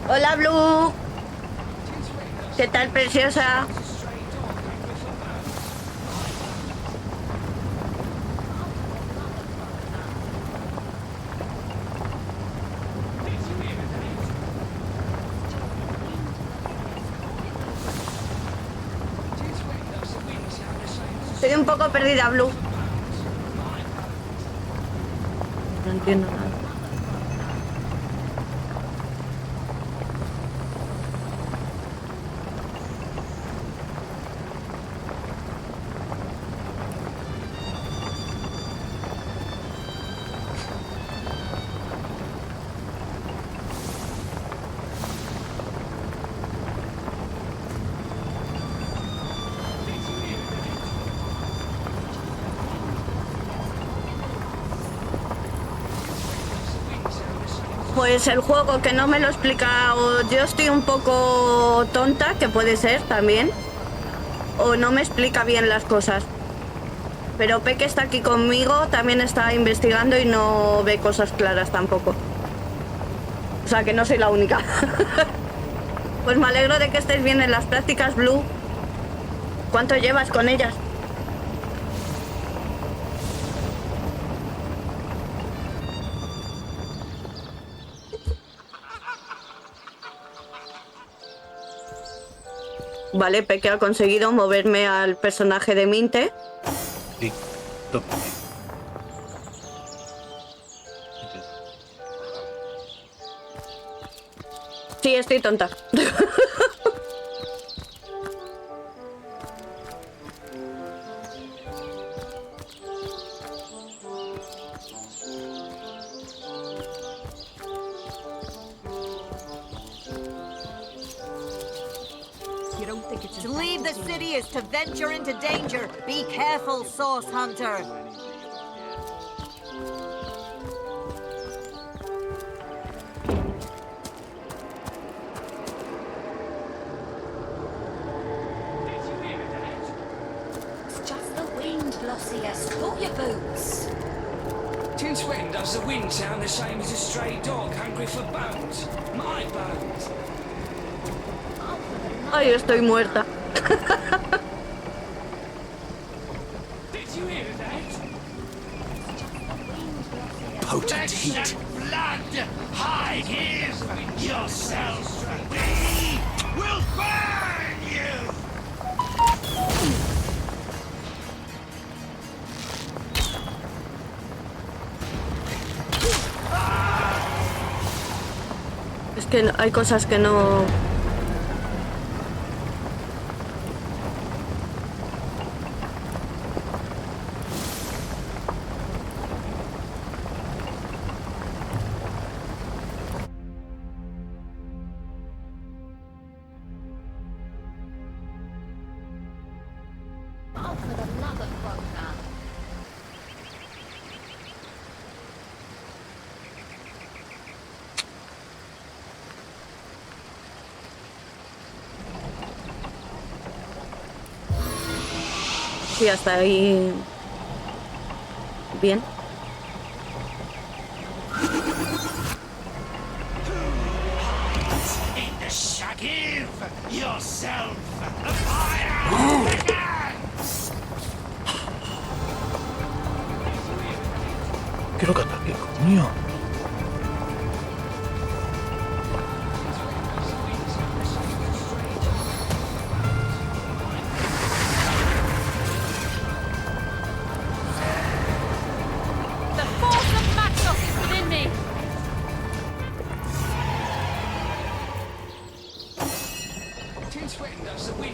Hola, Blue. ¿Qué tal, preciosa? Estoy un poco perdida, Blue. No entiendo nada. Pues el juego que no me lo explica, o yo estoy un poco tonta, que puede ser también, o no me explica bien las cosas. Pero Peque está aquí conmigo, también está investigando y no ve cosas claras tampoco. O sea que no soy la única. Pues me alegro de que estés bien en las prácticas, Blue. ¿Cuánto llevas con ellas? Vale, Peque ha conseguido moverme al personaje de Minte. Sí, Sí, estoy tonta. To leave the city is to venture into danger. Be careful, Source Hunter. It's just the wind, Glossius. Pull your boots. Since when does the wind sound the same as a stray dog hungry for bones? My bones. Ay, estoy muerta. Did you hear that? Potent heat. Blood, hide here yourself. We will burn you. Es que hay cosas que no... Sí, hasta ahí... Bien. In the shag, give yourself the fire begins. ¿Qué lo que ataque, coño? The force of Matlock is within me.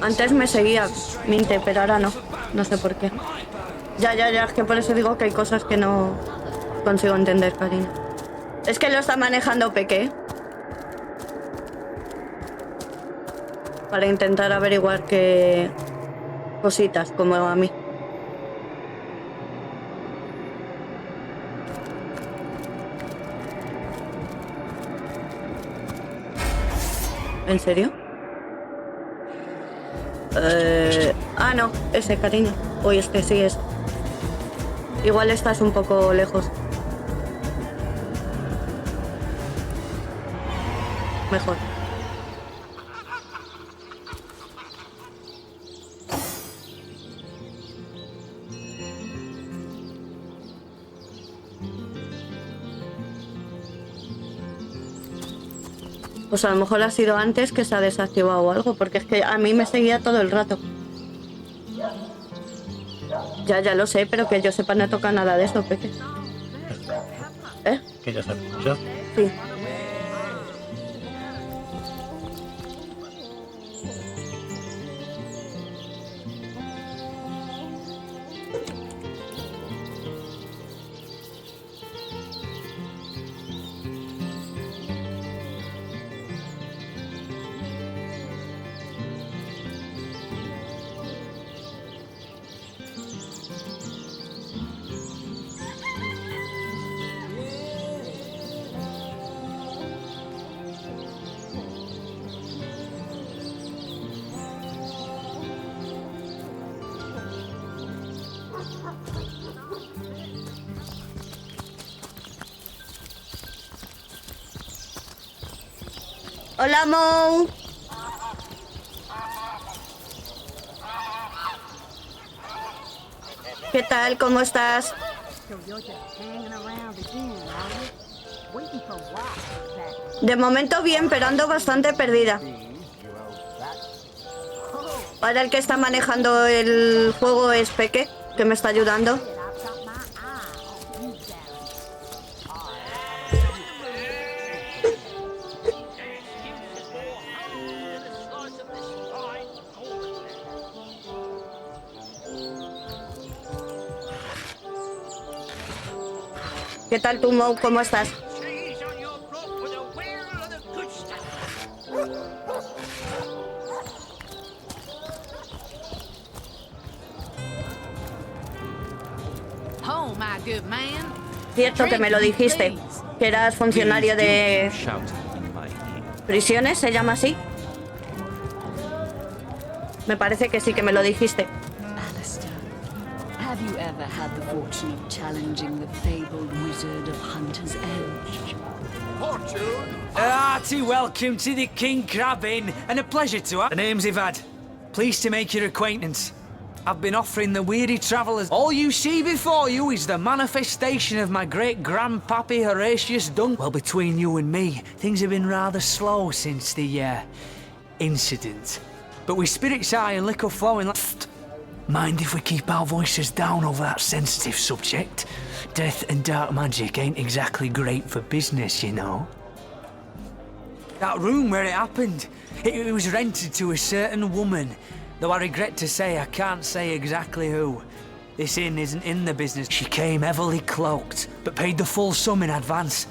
Antes me seguía Minte, pero ahora no. No sé por qué. Ya, es que por eso digo que hay cosas que no consigo entender, cariño. Es que lo está manejando Peque. Para intentar averiguar qué cositas, como a mí. ¿En serio? No, ese, cariño. Uy, este sí es. Igual estás un poco lejos. Mejor. Pues a lo mejor ha sido antes que se ha desactivado o algo, porque es que a mí me seguía todo el rato. Ya lo sé, pero que yo sepa no toca nada de eso, Peque. ¿Eh? Que ya se escucha. Sí. Hola, Mo. ¿Qué tal? ¿Cómo estás? De momento bien, pero ando bastante perdida. Ahora el que está manejando el juego es Peque, que me está ayudando. ¿Qué tal tú, Mo? ¿Cómo estás? Oh, my good man. Cierto que me lo dijiste, que eras funcionario de prisiones, ¿se llama así? Me parece que sí que me lo dijiste. Have you ever had the fortune of challenging the fabled wizard of Hunter's Edge? Hearty welcome to the King Crab Inn, and a pleasure to have. The name's Ivad. Pleased to make your acquaintance. I've been offering the weary travellers. All you see before you is the manifestation of my great-grandpappy Horatius Dunk. Well, between you and me, things have been rather slow since the, incident. But with spirits high and liquor flowing... Mind if we keep our voices down over that sensitive subject? Death and dark magic ain't exactly great for business, you know. That room where it happened, it was rented to a certain woman. Though I regret to say I can't say exactly who. This inn isn't in the business. She came heavily cloaked, but paid the full sum in advance.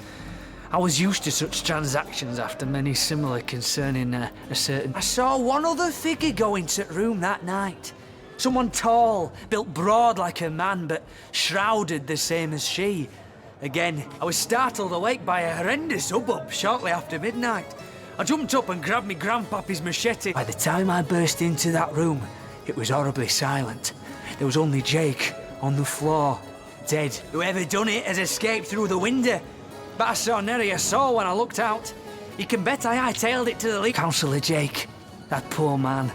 I was used to such transactions after many similar concerning a certain... I saw one other figure go into the room that night. Someone tall, built broad like a man, but shrouded the same as she. Again, I was startled awake by a horrendous hubbub shortly after midnight. I jumped up and grabbed me grandpappy's machete. By the time I burst into that room, it was horribly silent. There was only Jake on the floor, dead. Whoever done it has escaped through the window. But I saw nary a soul when I looked out. You can bet I hightailed it to the league. Councillor Jake, that poor man.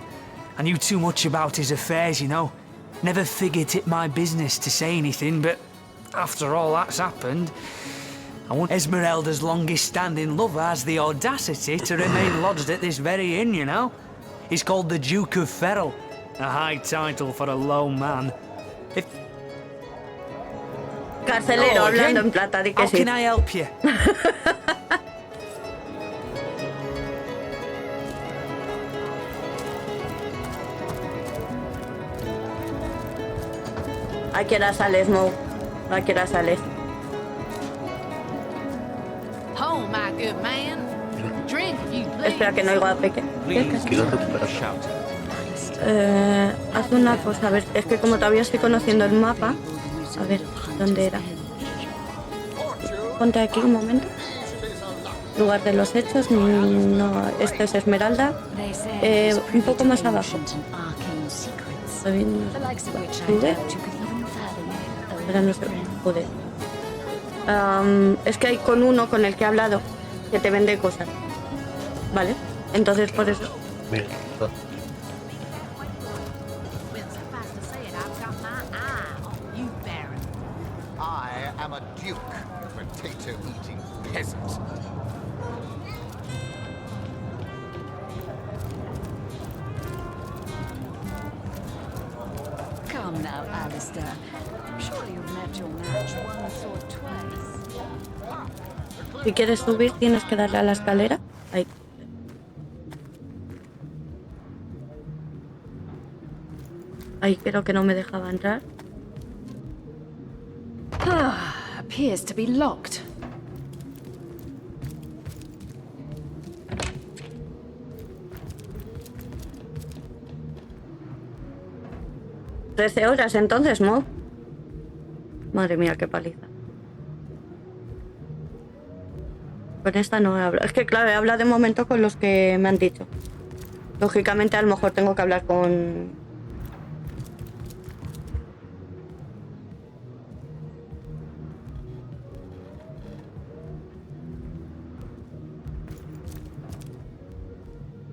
I knew too much about his affairs, you know. Never figured it my business to say anything, but after all that's happened, I want Esmeralda's longest-standing lover has the audacity to remain lodged at this very inn, you know. He's called the Duke of Ferrell, a high title for a low man. If... Carcelero, hablando en plata, di que How sí. can I help you? ¿A qué hora sales, Mo? ¿A qué hora sales? Oh, my good man. Drink if you please. Espera que no oigo a Peque. Haz una cosa, a ver, es que como todavía estoy conociendo el mapa, a ver, ¿dónde era? Ponte aquí un momento. Lugar de los hechos, no, este es Esmeralda. Un poco más abajo. ¿Pude? Ahora no sé, pude. Es que hay con uno con el que he hablado que te vende cosas. ¿Vale? Entonces por eso. I am a duke, potato-eating peasant. Come now, Alistair. Surely you've met your match once or twice. Si quieres subir tienes que darle a la escalera. Ahí. Ahí creo que no me dejaba entrar. Appears to be locked. ¿13 horas entonces, Mo? Madre mía, qué paliza. Con esta no he hablado. Es que claro, he hablado de momento con los que me han dicho. Lógicamente a lo mejor tengo que hablar con...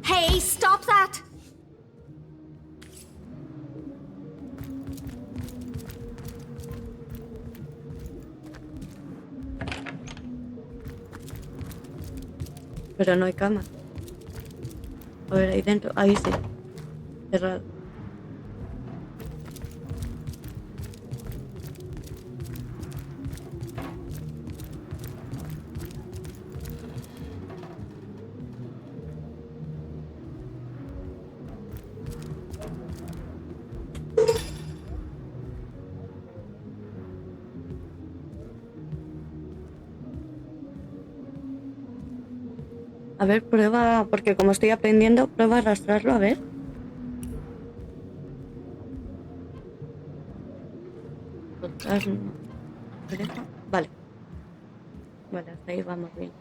Hey, stop that! Pero no hay cama. A ver, ahí dentro. Ahí sí. Cerrado. A ver, prueba, porque como estoy aprendiendo, prueba a arrastrarlo, a ver. Vale. Vale, hasta ahí vamos bien.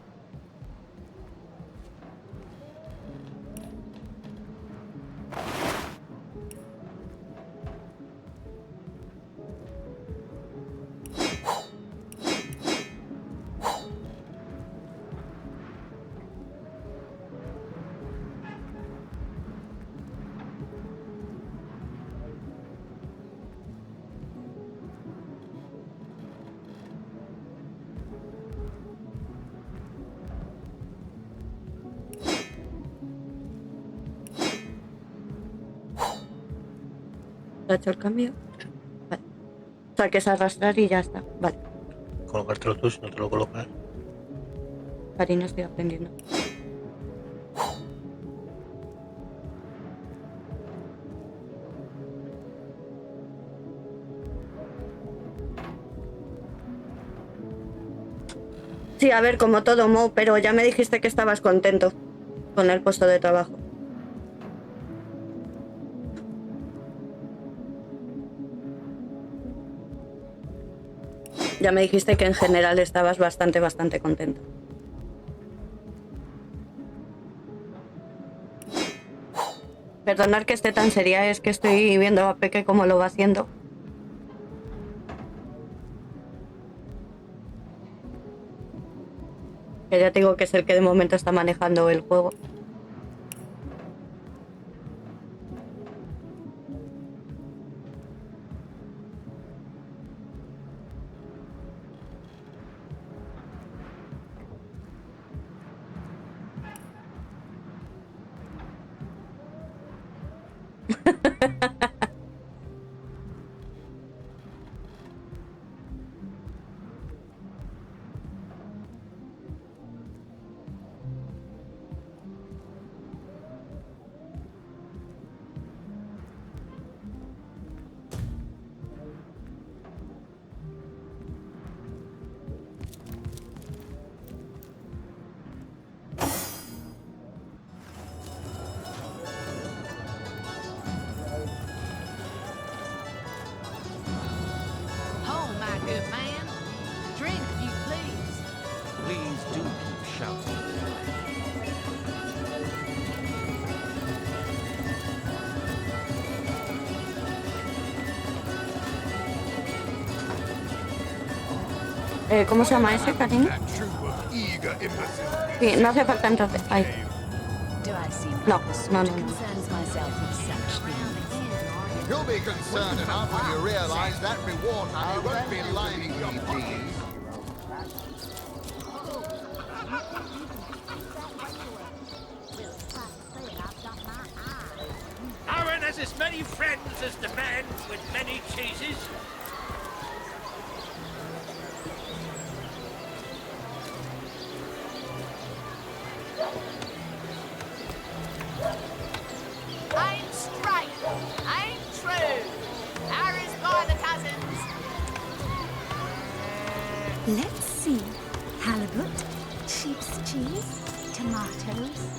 ¿Ha hecho el cambio? Vale. O sea, que es arrastrar y ya está. Vale. Colocártelo tú si no te lo colocas. Karina, estoy aprendiendo. Sí, a ver, como todo, Mo, pero ya me dijiste que estabas contento con el puesto de trabajo. Ya me dijiste que en general estabas bastante contento. Perdonad que esté tan seria, es que estoy viendo a Peque cómo lo va haciendo. Que ya te digo que es el que de momento está manejando el juego. ¿Cómo se llama ese, cariño? Sí, no hace falta entonces. Ahí. No. You'll be concerned enough when you realize that reward money won't be lining these. Aaron has as many friends as the man with many cheeses. Ain't straight, ain't true. Harry's by the cousins. Let's see. Halibut, sheep's cheese, tomatoes.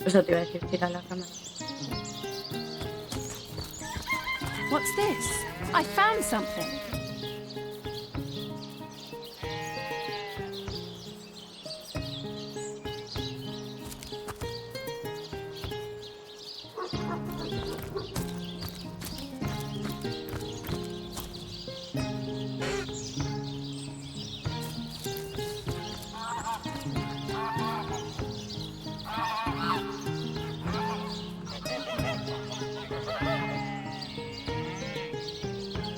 Eso te iba a decir, tira la cámara. What's this? I found something.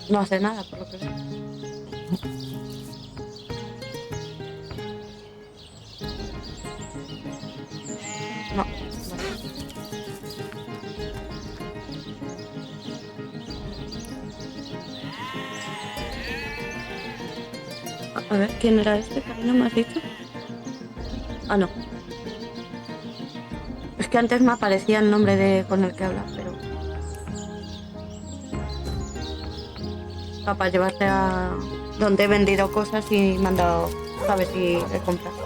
No hace nada, por lo que veo. No. A ver, ¿quién era este? ¿Cariño, me has dicho? Ah, no. Es que antes me aparecía el nombre de con el que hablas, pero... para llevarte a donde he vendido cosas y me han dado, sabes, si he comprado.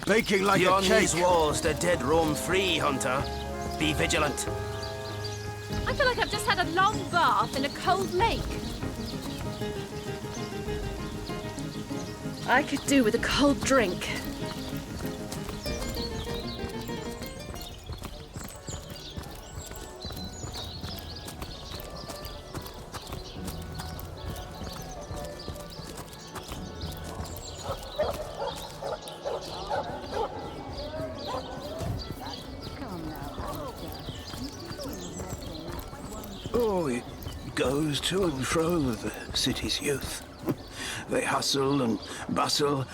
Baking like Beyond a cake. these walls, the dead roam free, Hunter. Be vigilant. I feel like I've just had a long bath in a cold lake. I could do with a cold drink. Oh, it goes to and fro with the city's youth. They hustle and bustle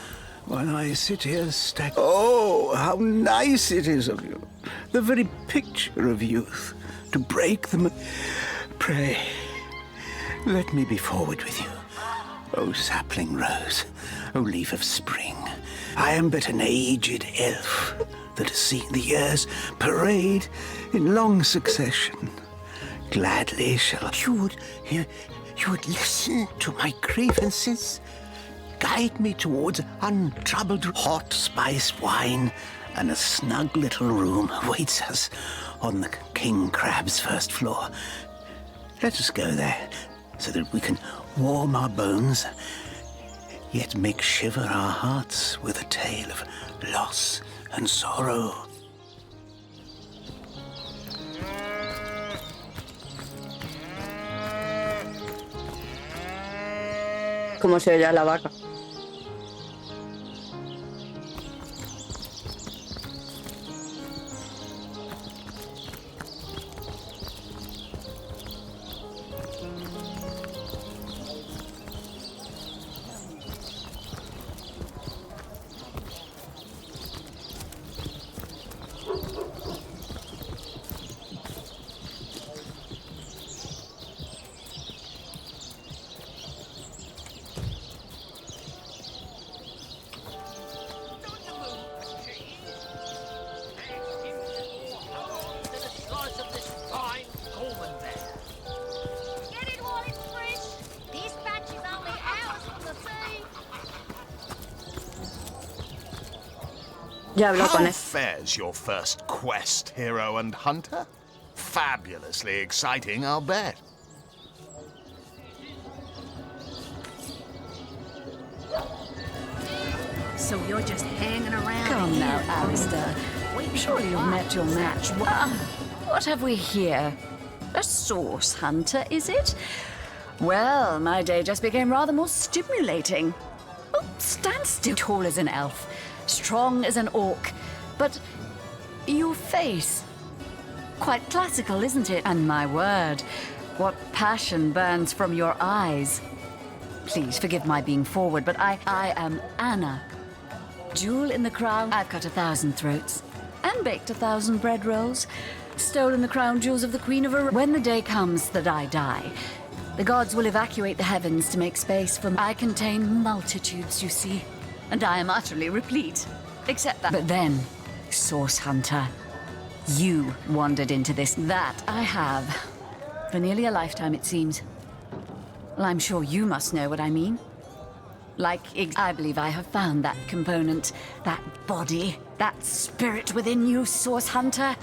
while I sit here Oh, how nice it is of you. The very picture of youth. To break them. Pray, let me be forward with you. Oh, sapling rose. Oh, leaf of spring. I am but an aged elf that has seen the years parade in long succession. Gladly shall you would listen to my grievances, guide me towards untroubled hot spiced wine, and a snug little room awaits us on the King Crab's first floor. Let us go there, so that we can warm our bones, yet make shiver our hearts with a tale of loss and sorrow. ¿Cómo se oye la vaca? Ya hablo con How él. fares your first quest, hero and hunter? Fabulously exciting, I'll bet. So you're just hanging around Come here? now, Alistair. Surely you've met your match. What have we here? A source hunter, is it? Well, my day just became rather more stimulating. Oh, stand still. Tall as an elf, strong as an orc, but your face... Quite classical, isn't it? And my word, what passion burns from your eyes. Please forgive my being forward, but I am Anna. Jewel in the crown, I've cut 1,000 throats. And baked 1,000 bread rolls. Stolen the crown jewels of the Queen of Ar... When the day comes that I die, the gods will evacuate the heavens to make space for... I contain multitudes, you see. And I am utterly replete. Except that... But then, Source Hunter, you wandered into this. That I have. For nearly a lifetime, it seems. Well, I'm sure you must know what I mean. I believe I have found that component, that body, that spirit within you, Source Hunter.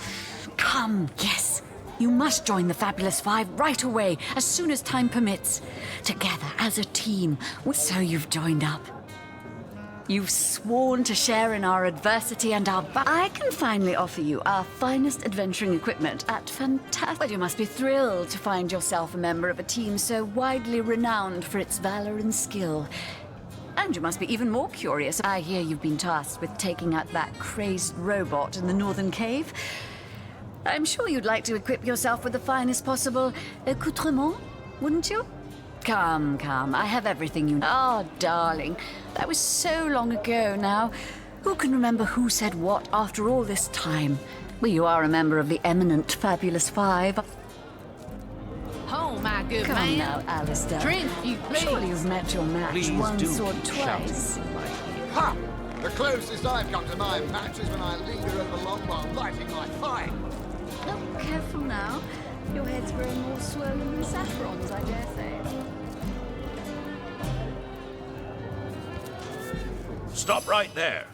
Come, yes. You must join the Fabulous Five right away, as soon as time permits. Together, as a team. So you've joined up. You've sworn to share in our adversity and our... I can finally offer you our finest adventuring equipment at fantastic... Well, you must be thrilled to find yourself a member of a team so widely renowned for its valor and skill. And you must be even more curious. I hear you've been tasked with taking out that crazed robot in the northern cave. I'm sure you'd like to equip yourself with the finest possible accoutrement, wouldn't you? Come, I have everything you need. Oh, darling, that was so long ago now. Who can remember who said what after all this time? Well, you are a member of the eminent Fabulous Five. Oh, my good Come man. now, Alistair. Drink, you please. Surely you've met your match Please once do or keep twice. Ha! The closest I've come to my match is when I linger at the long while lighting my fire. Oh, careful now. Your head's growing more swollen than saffrons, I dare say. Stop right there.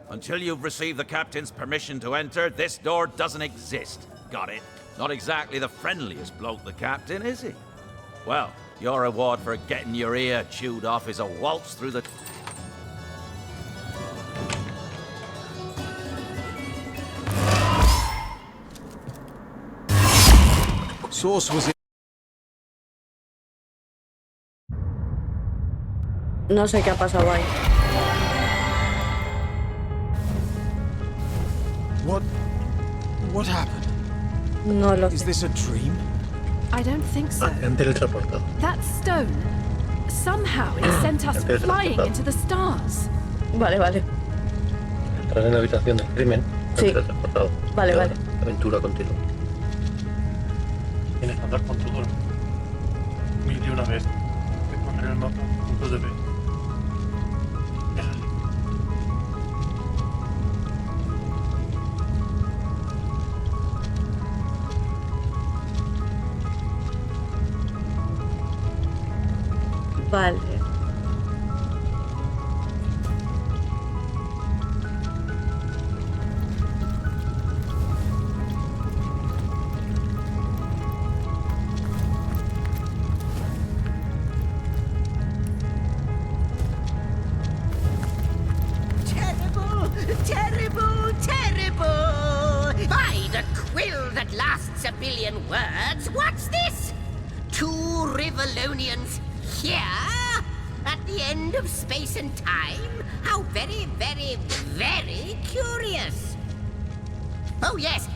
Until you've received the captain's permission to enter, this door doesn't exist. Got it? Not exactly the friendliest bloke, the captain, is he? Well, your reward for getting your ear chewed off is a waltz through the... Source was... No sé qué ha pasado ahí. What happened? No lo Is sé. this a dream? I don't think so. Han teletransportado. That stone, somehow it sent us flying into the stars. Vale. Entrar en la habitación del crimen. Sí. Teletransportado. Vale. La aventura continua. Tienes que andar con tu dolor. Mil y una vez. Te pondré en el mapa puntos de ver. Vale. Terrible! By the quill that lasts a billion words, what's this? Two Rivalonians here? At the end of space and time? How very, very, very curious. Oh, yes.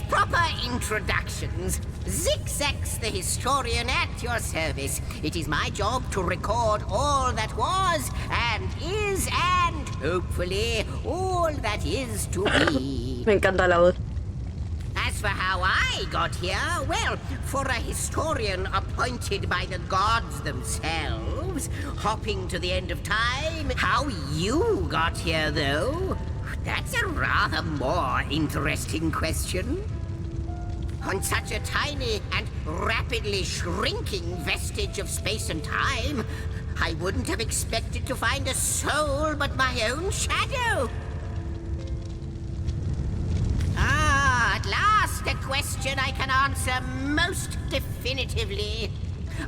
Proper introductions. Zigzags the historian at your service. It is my job to record all that was and is and, hopefully, all that is to be. Me encanta la voz. As for how I got here, well, for a historian appointed by the gods themselves, hopping to the end of time, how you got here, though, that's a rather more interesting question. On such a tiny and rapidly shrinking vestige of space and time, I wouldn't have expected to find a soul but my own shadow. at last a question I can answer most definitively.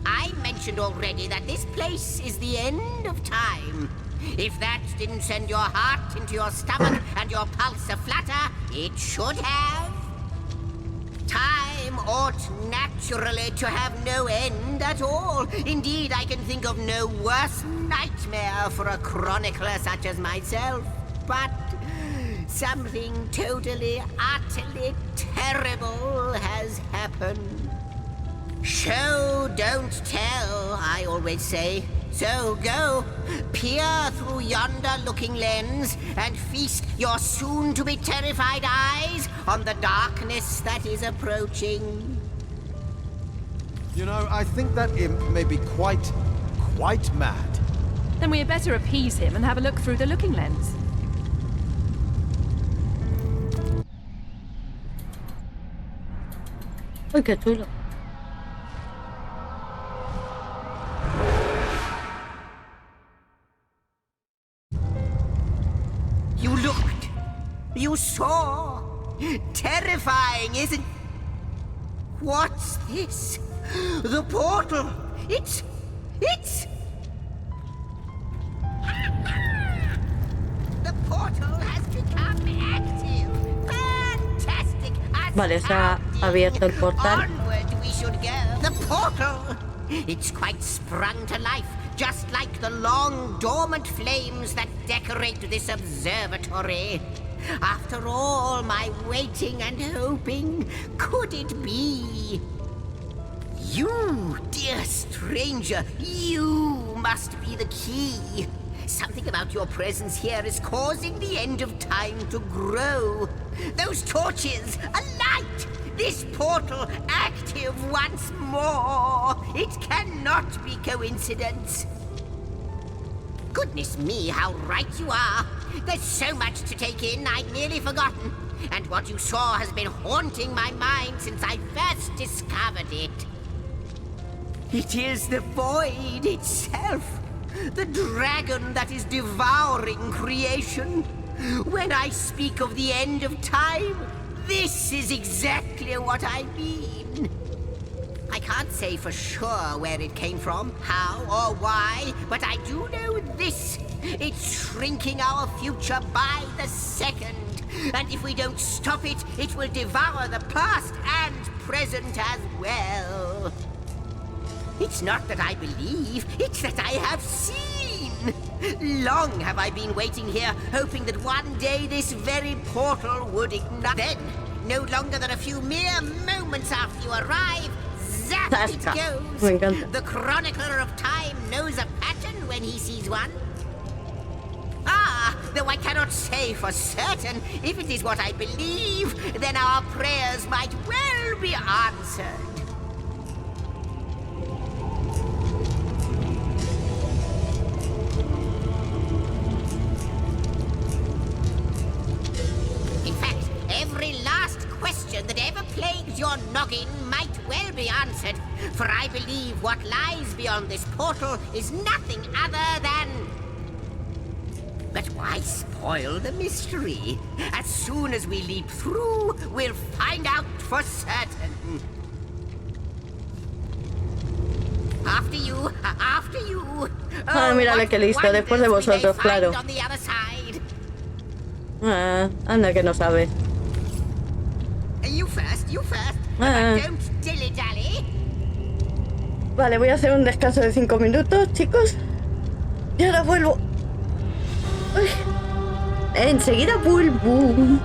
I mentioned already that this place is the end of time. If that didn't send your heart into your stomach and your pulse a-flutter, it should have. Time ought naturally to have no end at all. Indeed, I can think of no worse nightmare for a chronicler such as myself. But something totally, utterly terrible has happened. Show, don't tell, I always say. So go, peer through yonder looking lens and feast your soon-to-be terrified eyes on the darkness that is approaching. You know, I think that imp may be quite mad. Then we had better appease him and have a look through the looking lens. Uy, qué chulo. You looked. You saw. Terrifying, isn't... What's this? The portal. It's... The portal has become active. Fantastic. Vale, se ha abierto el portal. Onward we should go. The portal. It's quite sprung to life, just like the long dormant flames that decorate this observatory. After all my waiting and hoping, could it be? You, dear stranger, you must be the key. Something about your presence here is causing the end of time to grow. Those torches, alight! This portal active once more. It cannot be coincidence. Goodness me, how right you are. There's so much to take in, I'd nearly forgotten. And what you saw has been haunting my mind since I first discovered it. It is the void itself. The dragon that is devouring creation. When I speak of the end of time, this is exactly what I mean. I can't say for sure where it came from, how or why, but I do know this. It's shrinking our future by the second. And if we don't stop it, it will devour the past and present as well. It's not that I believe, it's that I have seen. Long have I been waiting here, hoping that one day this very portal would ignite. Then, no longer than a few mere moments after you arrive, zap it goes. The chronicler of time knows a pattern when he sees one. Ah, though I cannot say for certain, if it is what I believe, then our prayers might well be answered. That ever plagued your noggin might well be answered, for I believe what lies beyond this portal is nothing other than... But why spoil the mystery? As soon as we leap through, we'll find out for certain. After you, after you. Ah, mírale qué listo, después de vosotros, claro. Ah, anda que no sabe. You first. Don't dilly-dally. Vale, voy a hacer un descanso de 5 minutos, chicos. Y ahora vuelvo. Uy. Enseguida vuelvo.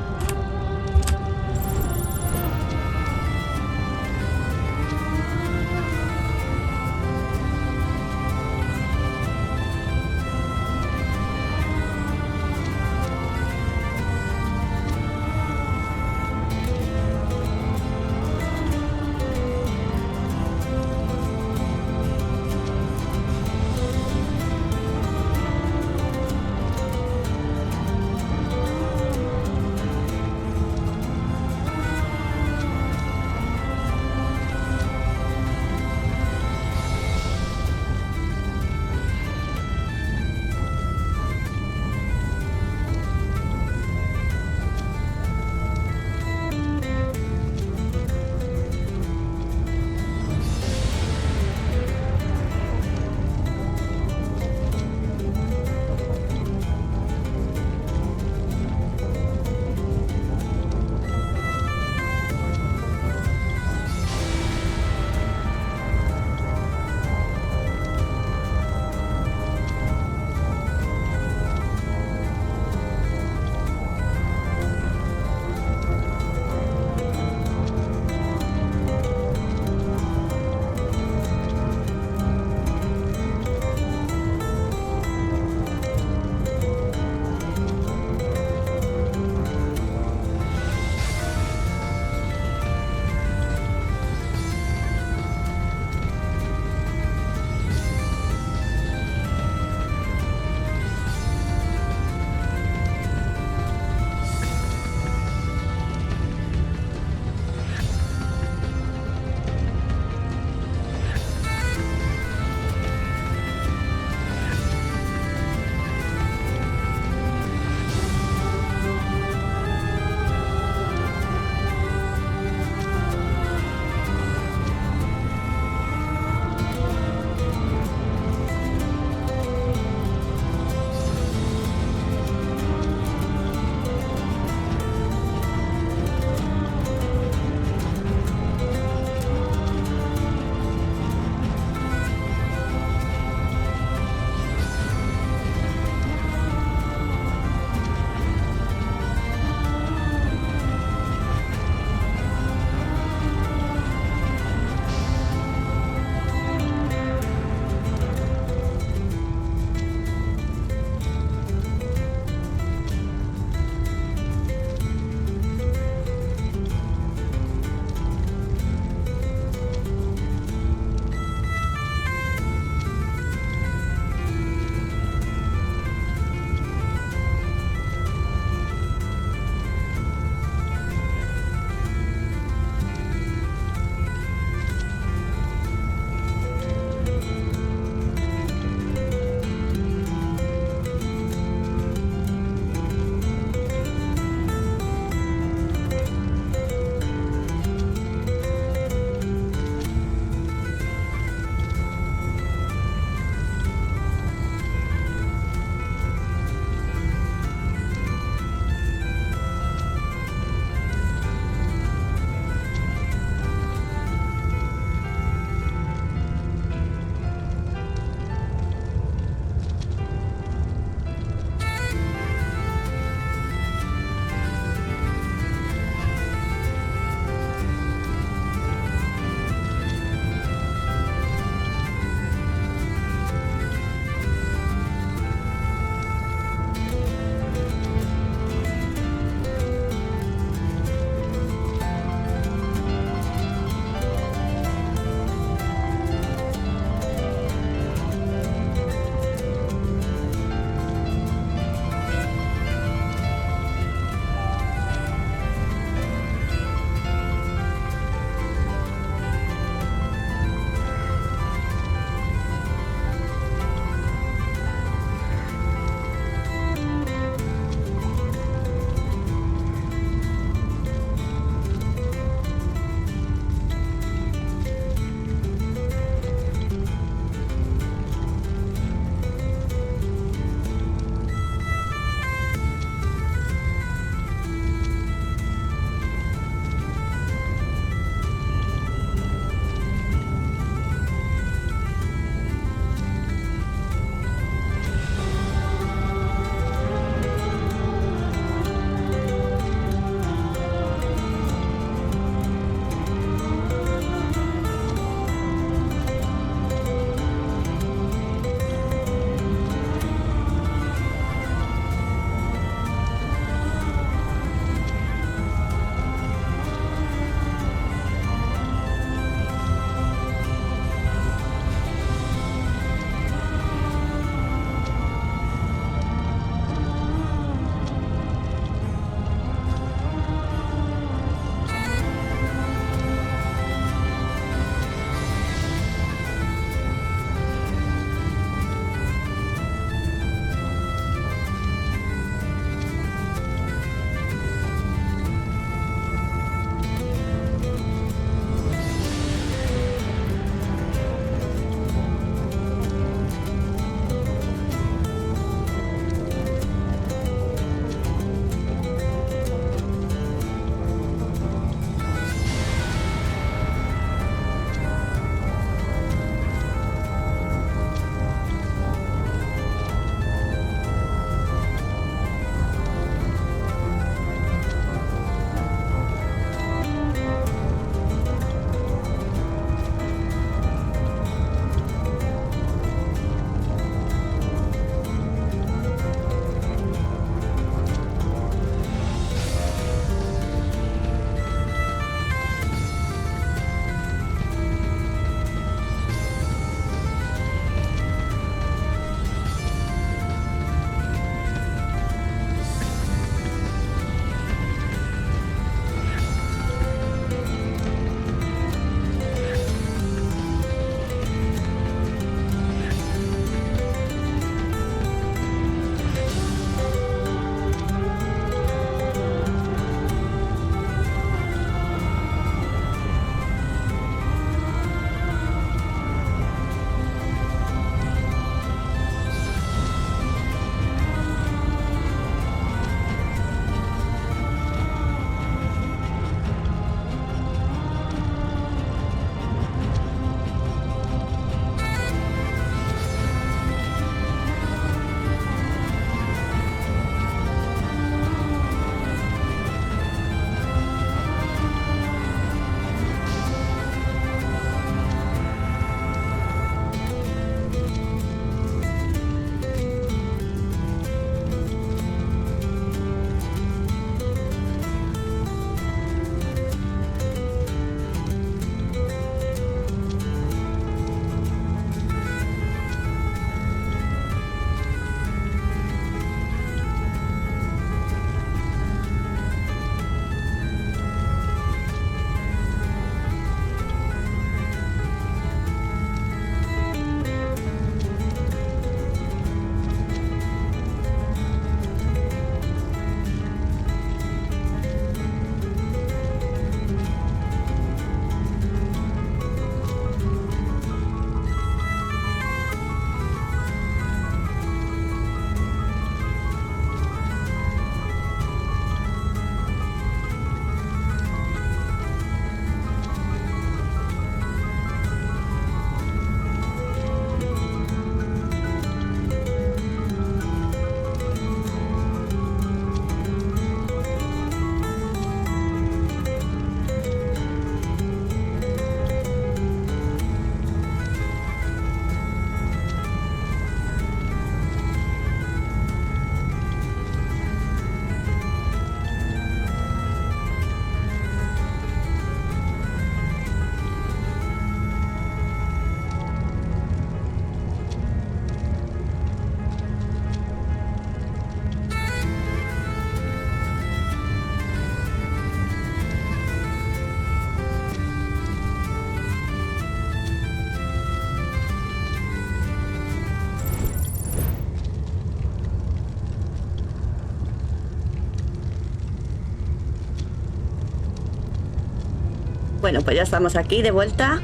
Bueno, pues ya estamos aquí de vuelta.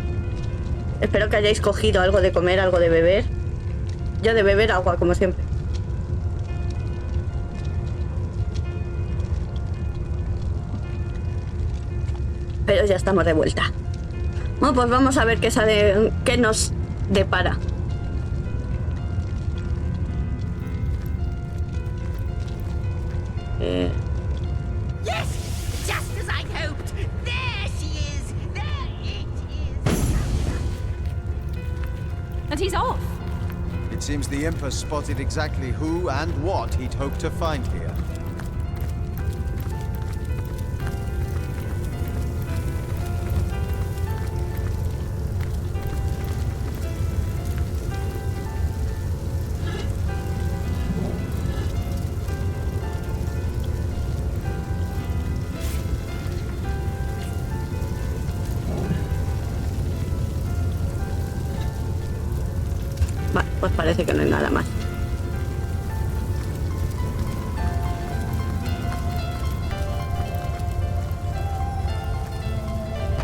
Espero que hayáis cogido algo de comer, algo de beber. Yo de beber agua, como siempre. Pero ya estamos de vuelta. Bueno, pues vamos a ver qué nos depara. Yes! Just as I hoped! There she is! There it is! And he's off. It seems the imp has spotted exactly who and what he'd hoped to find here. Vale, pues parece que no hay nada más.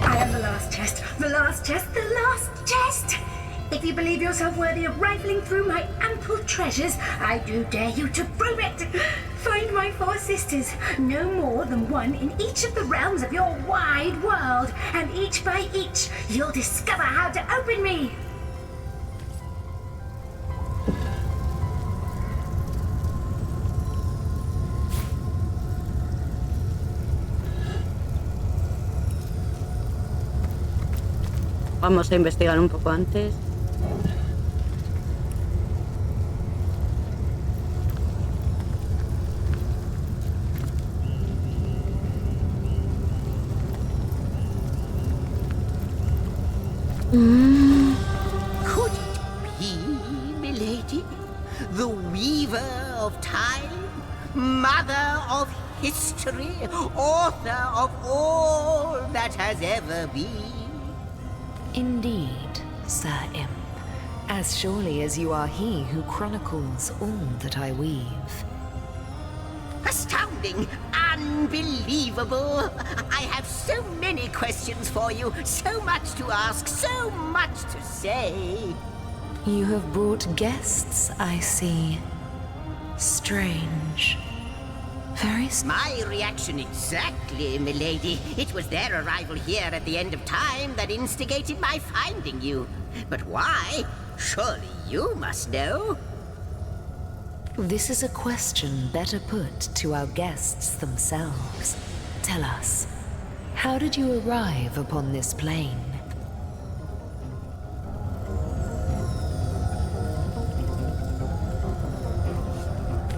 I am the last chest. The last chest. The last chest. If you believe yourself worthy of rifling through my ample treasures, I do dare you to prove it. Find my 4 sisters, no more than one in each of the realms of your wide world, and each by each, you'll discover how to open me. Vamos a investigar un poco antes. Could it be, milady? The weaver of time? Mother of history? Author of all that has ever been? Indeed, Sir Imp. As surely as you are he who chronicles all that I weave. Astounding! Unbelievable! I have so many questions for you, so much to ask, so much to say. You have brought guests, I see. Strange. Very My reaction exactly, milady. It was their arrival here at the end of time that instigated my finding you. But why? Surely you must know. This is a question better put to our guests themselves. Tell us, how did you arrive upon this plane?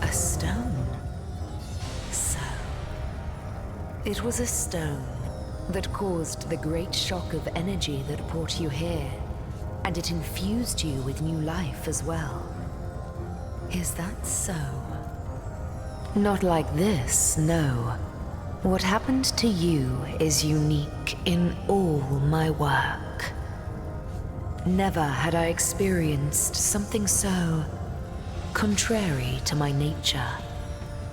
A stone. So, it was a stone that caused the great shock of energy that brought you here, and it infused you with new life as well. Is that so? Not like this, no. What happened to you is unique in all my work. Never had I experienced something so contrary to my nature.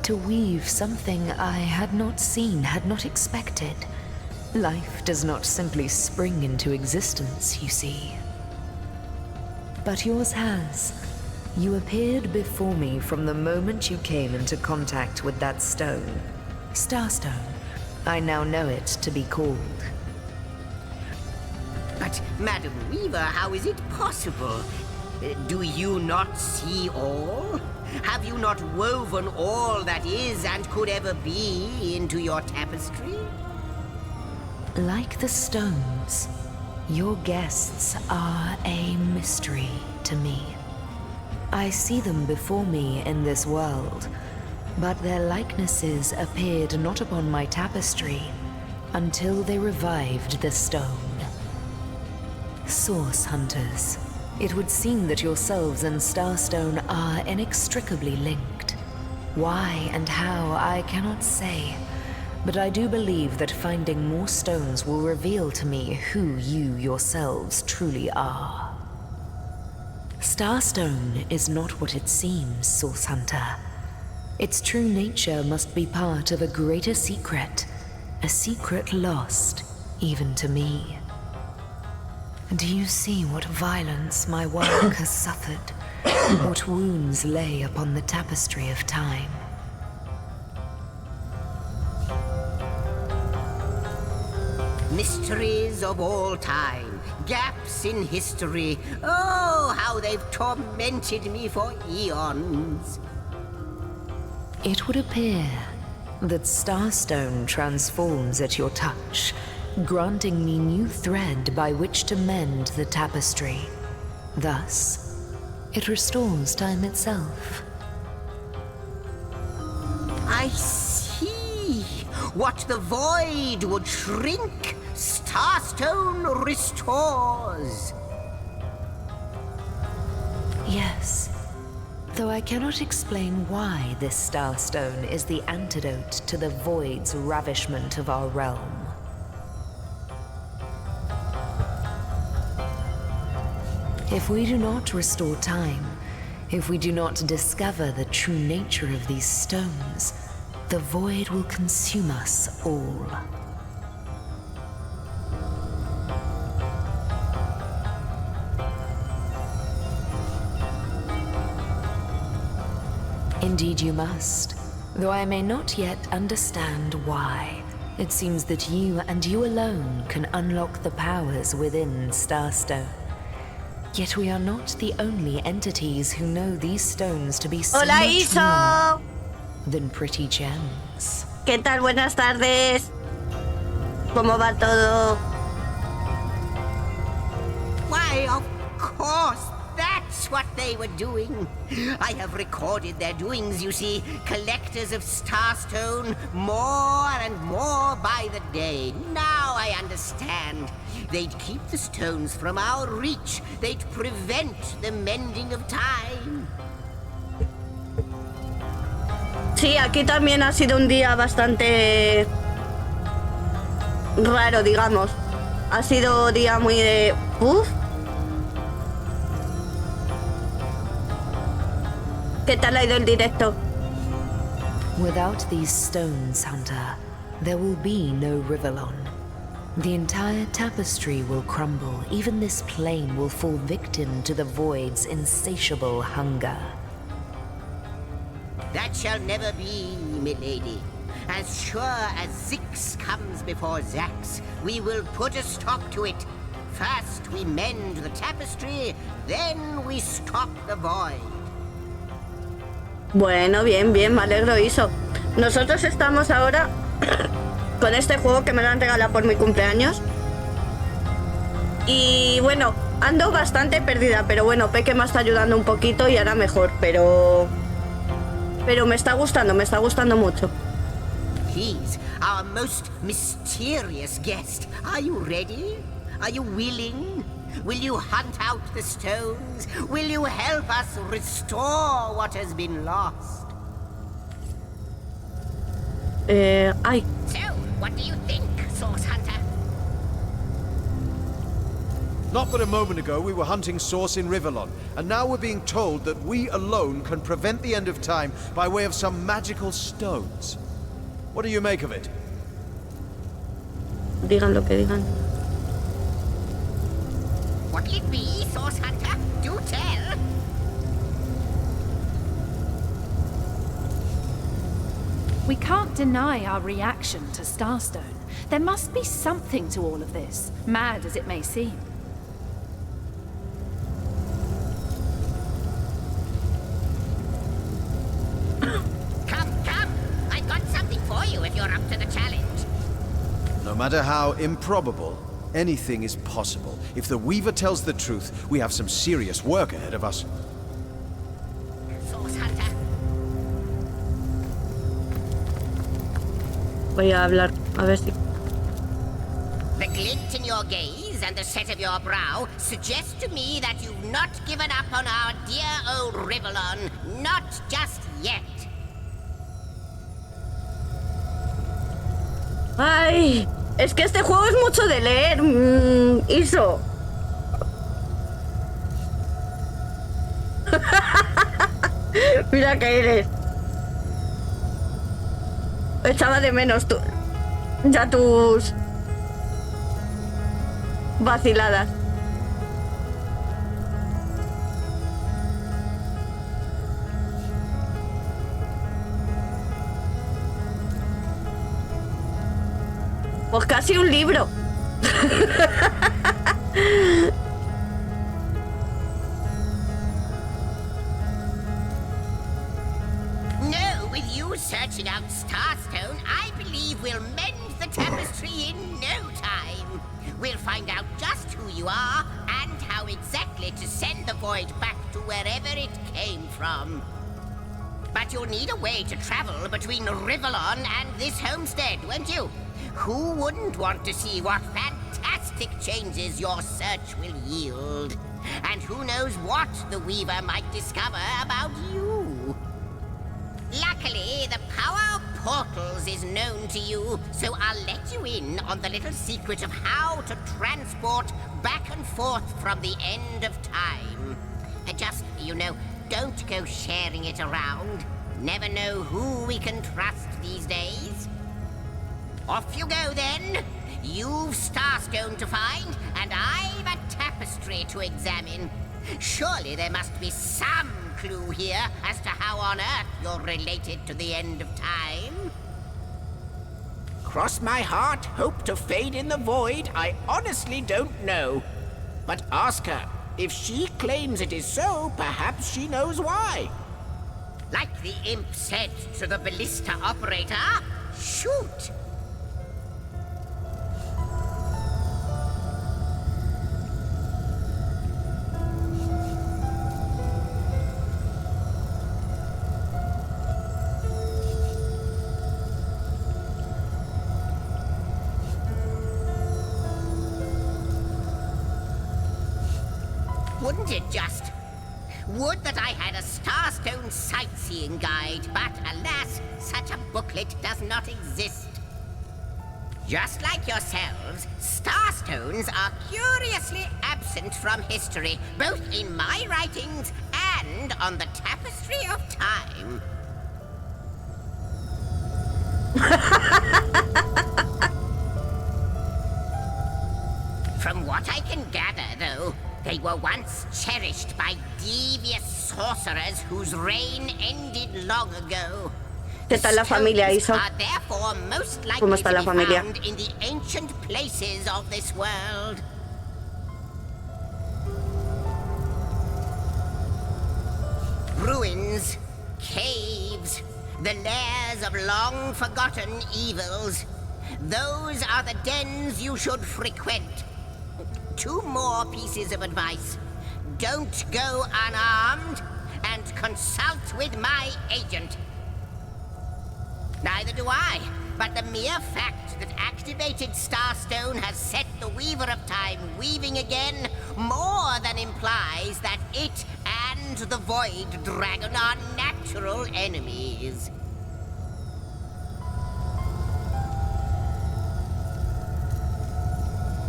To weave something I had not seen, had not expected. Life does not simply spring into existence, you see. But yours has. You appeared before me from the moment you came into contact with that stone. Starstone. I now know it to be called. But, Madam Weaver, how is it possible? Do you not see all? Have you not woven all that is and could ever be into your tapestry? Like the stones, your guests are a mystery to me. I see them before me in this world, but their likenesses appeared not upon my tapestry until they revived the stone. Source hunters, it would seem that yourselves and Starstone are inextricably linked. Why and how, I cannot say, but I do believe that finding more stones will reveal to me who you yourselves truly are. Starstone is not what it seems, Source Hunter. Its true nature must be part of a greater secret, a secret lost even to me. Do you see what violence my work has suffered? What wounds lay upon the tapestry of time? Mysteries of all time, gaps in history. Oh, how they've tormented me for eons. It would appear that Starstone transforms at your touch, granting me new thread by which to mend the tapestry. Thus, it restores time itself. I see. What the void would shrink, Starstone restores. Yes. Though I cannot explain why this Starstone is the antidote to the void's ravishment of our realm. If we do not restore time, if we do not discover the true nature of these stones, the void will consume us all. Indeed you must, though I may not yet understand why. It seems that you and you alone can unlock the powers within Starstone. Yet we are not the only entities who know these stones to be so Hola, much Iso. more than pretty gems. ¿Qué tal? Buenas tardes. ¿Cómo va todo? Why, of course, that's what they were doing. I have recorded their doings, you see. Collectors of Starstone, more and more by the day. Now I understand. They'd keep the stones from our reach. They'd prevent the mending of time. Sí, aquí también ha sido un día bastante raro, digamos. Ha sido día muy de... Uf. ¿Qué tal ha ido el directo? Without these stones, Hunter, there will be no Rivellon. The entire tapestry will crumble. Even this plane will fall victim to the void's insatiable hunger. That shall never be, milady. As sure as Zix comes before Zax, we will put a stop to it. First we mend the tapestry, then we stop the void. Bueno, bien, bien, me alegro, Iso. Nosotros estamos ahora con este juego que me lo han regalado por mi cumpleaños. Y bueno, ando bastante perdida, pero bueno, Peque me está ayudando un poquito y ahora mejor, pero me está gustando mucho. Please, our most mysterious guest, are you ready? Are you willing? Will you hunt out the stones? Will you help us restore what has been lost? Ay. So, what do you think, Source Hunter? Not but a moment ago we were hunting Source in Rivellon, and now we're being told that we alone can prevent the end of time by way of some magical stones. What do you make of it? Digan lo que digan. What'll it be, Source Hunter? Do tell! We can't deny our reaction to Starstone. There must be something to all of this, mad as it may seem. Come, I got something for you if you're up to the challenge. No matter how improbable, anything is possible. If the Weaver tells the truth, we have some serious work ahead of us. Source Hunter. Voy a hablar, a ver si... The glint in your gaze and the set of your brow suggest to me that you've not given up on our dear old Rivellon. Not just yet. Ay, es que este juego es mucho de leer, Iso. Mira que eres. Echaba de menos ya tus vaciladas. Pues casi un libro. No, with you searching out Starstone, I believe we'll mend the tapestry in no time. We'll find out just who you are and how exactly to send the void back to wherever it came from. But you'll need a way to travel between Rivellon and this homestead, won't you? Who wouldn't want to see what fantastic changes your search will yield? And who knows what the Weaver might discover about you? Luckily, the power of portals is known to you, so I'll let you in on the little secret of how to transport back and forth from the end of time. Just, you know, don't go sharing it around. Never know who we can trust these days. Off you go, then. You've Starstone to find, and I've a tapestry to examine. Surely there must be some clue here as to how on earth you're related to the end of time. Cross my heart, hope to fade in the void, I honestly don't know. But ask her. If she claims it is so, perhaps she knows why. Like the imp said to the ballista operator, shoot! Wouldn't it just? Would that I had a Starstone sightseeing guide, but alas, such a booklet does not exist. Just like yourselves, Starstones are curiously absent from history, both in my writings and on the tapestry of time. From what I can gather, though, they were once cherished by devious sorcerers whose reign ended long ago. ¿Qué tal la familia, Iso? Are therefore most likely ¿Cómo está la to be familia? found in the ancient places of this world. Ruins, caves, the lairs of long-forgotten evils. Those are the dens you should frequent. 2 more pieces of advice. Don't go unarmed, and consult with my agent. Neither do I, but the mere fact that activated Starstone has set the Weaver of Time weaving again more than implies that it and the Void Dragon are natural enemies.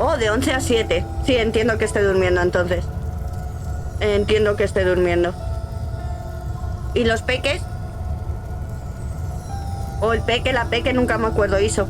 Oh, de 11 a 7. Sí, entiendo que esté durmiendo entonces. Entiendo que esté durmiendo. ¿Y los peques? O el peque, la peque, nunca me acuerdo, Iso.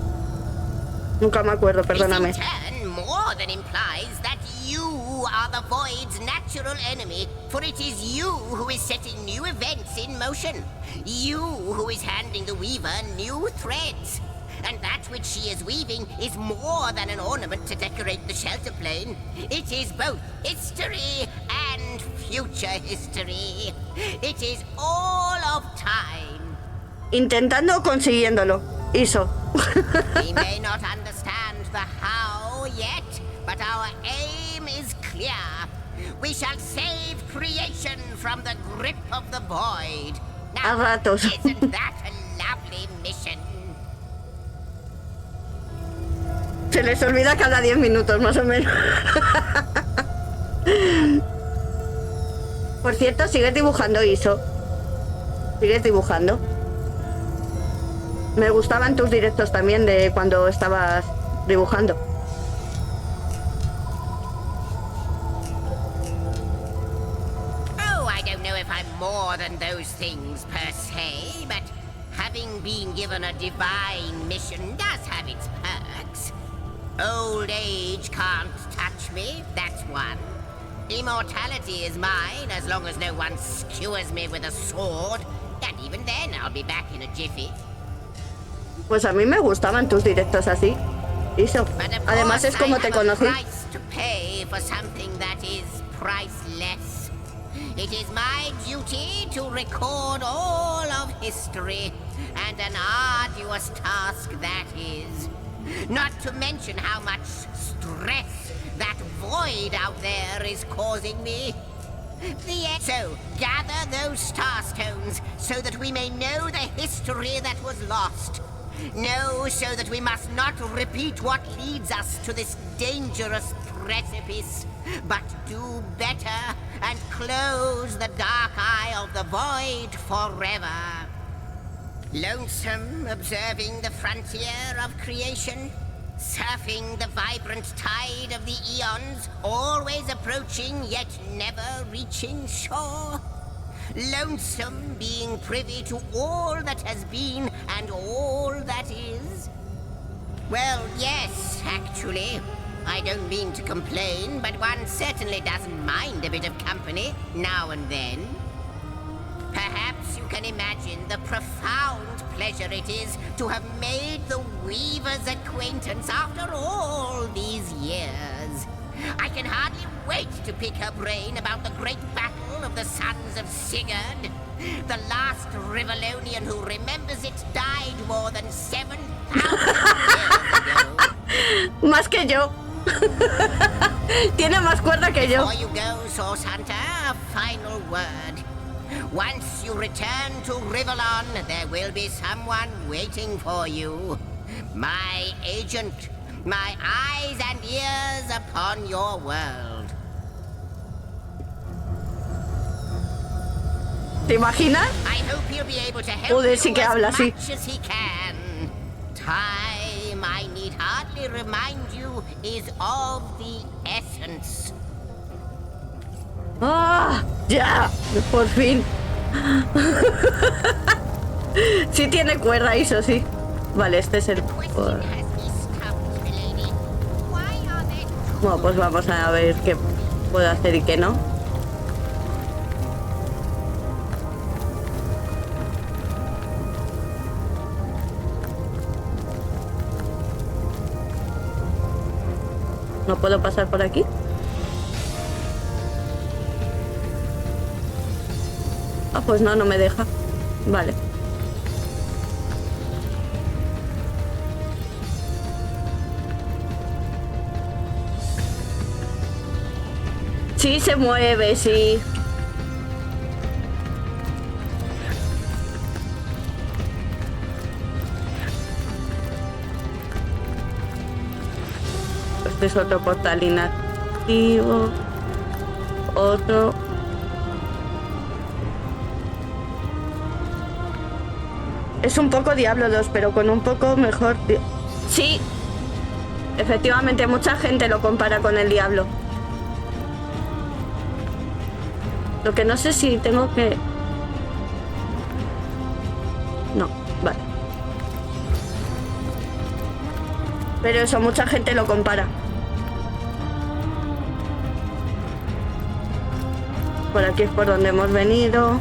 Nunca me acuerdo, perdóname. This in turn more than implies that you are the Void's natural enemy, for it is you who is setting new events in motion. You who is handing the Weaver new threads. And that which she is weaving is more than an ornament to decorate the shelter plane. It is both history and future history. It is all of time. Intentando o consiguiéndolo. Iso. We may not understand the how yet, but our aim is clear. We shall save creation from the grip of the void. A ratos. Isn't that a lovely mission? Se les olvida cada 10 minutos, más o menos. Por cierto, sigues dibujando, Iso. Sigues dibujando. Me gustaban tus directos también de cuando estabas dibujando. Oh, I don't know if I'm more than those things per se, but having been given a divine mission does have its perks. Old age can't touch touch me, that's one. Immortality is mine as long as no one skewers me with a sword. And even then, I'll be back in a jiffy. Pues a mí me gustaban tus directos así. Eso. Además es como te conocí. To pay for something that is priceless. It is my duty to record all of history, and an arduous task that is. Not to mention how much stress that void out there is causing me. So, gather those star stones so that we may know the history that was lost. Know so that we must not repeat what leads us to this dangerous precipice, but do better and close the dark eye of the void forever. Lonesome, observing the frontier of creation, surfing the vibrant tide of the eons, always approaching yet never reaching shore. Lonesome, being privy to all that has been and all that is. Well, yes, actually. I don't mean to complain, but one certainly doesn't mind a bit of company now and then. Perhaps you can imagine the profound pleasure it is to have made the Weaver's acquaintance after all these years. I can hardly wait to pick her brain about the great battle of the sons of Sigurd. The last Rivellonian who remembers it died more than 7,000 years ago. Más que yo. Tiene más cuerda que yo. Before you go, Source Hunter, a final word. Once you return to Rivellon, there will be someone waiting for you. My agent. My eyes and ears upon your world. ¿Te imaginas? I hope he'll be able to help Joder, sí que habla as así. much as he can. Time, I need hardly remind you, is of the essence. ¡Ah! ¡Ya! Por fin. Sí tiene cuerda, eso sí. Vale, este es el... Bueno, pues vamos a ver qué puedo hacer y qué no. ¿No puedo pasar por aquí? Ah, pues no, no me deja. Vale. Sí, se mueve, sí. Este es otro portal inactivo. Otro. Es un poco Diablo 2, pero con un poco mejor... Sí. Efectivamente, mucha gente lo compara con el Diablo. Lo que no sé si tengo que... No, vale. Pero eso, mucha gente lo compara. Por aquí es por donde hemos venido.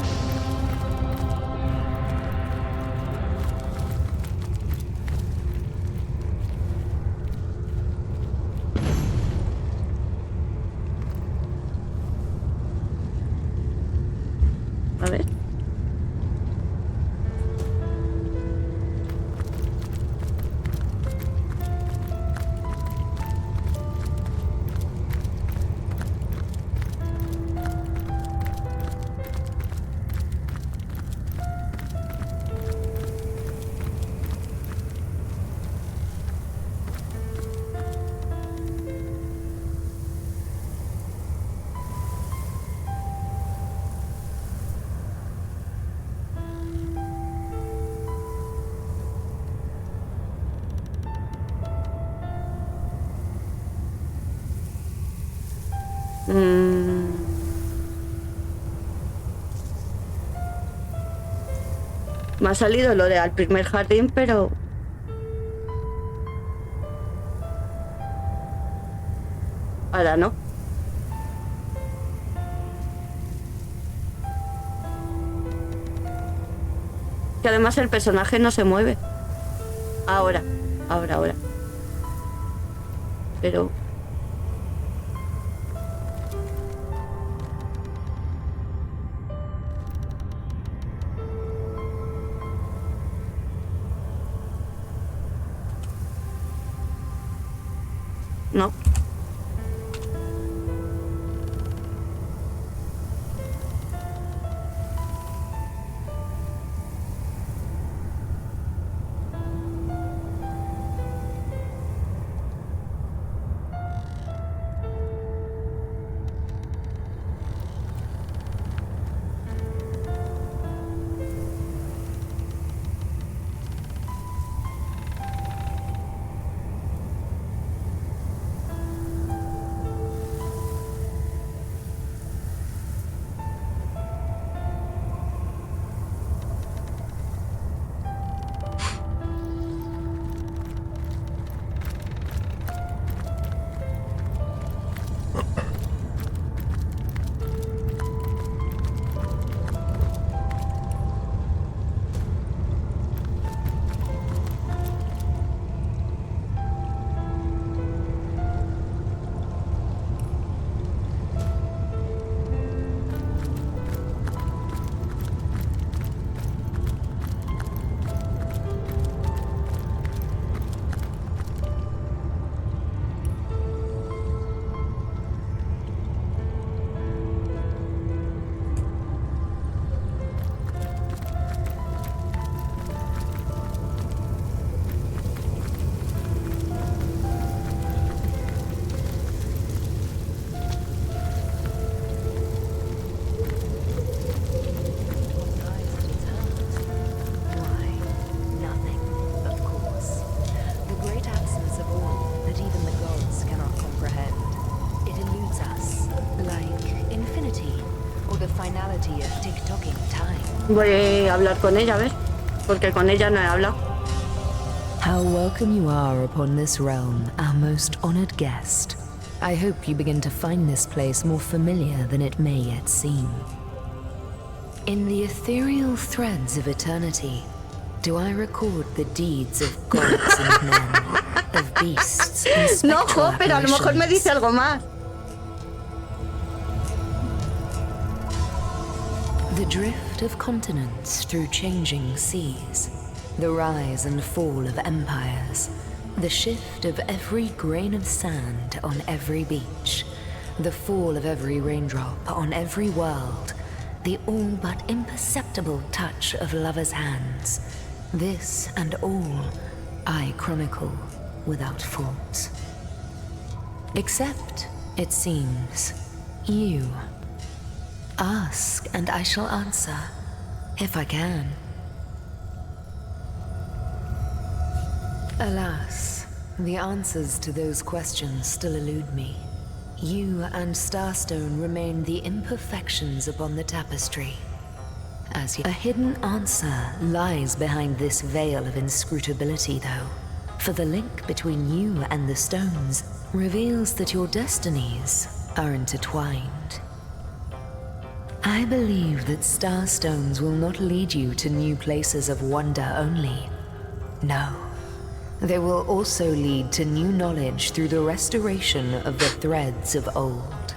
A ver. Me ha salido lo de al primer jardín, pero... Ahora no. Que además el personaje no se mueve. Ahora. Pero... no. Voy a hablar con ella, ¿ves? Porque con ella no he hablado. How welcome you are upon this realm, our most honored guest. I hope you begin to find this place more familiar than it may yet seem. In the ethereal threads of eternity, do I record the deeds of gods and men, of beasts and No, spectral pero a lo mejor me apparitions? dice algo más. The drift of continents through changing seas, the rise and fall of empires, the shift of every grain of sand on every beach, the fall of every raindrop on every world, the all but imperceptible touch of lovers' hands. This and all I chronicle without fault. Except, it seems, you. Ask, and I shall answer, if I can. Alas, the answers to those questions still elude me. You and Starstone remain the imperfections upon the tapestry. As yet, a hidden answer lies behind this veil of inscrutability, though. For the link between you and the stones reveals that your destinies are intertwined. I believe that starstones will not lead you to new places of wonder only. No. They will also lead to new knowledge through the restoration of the threads of old.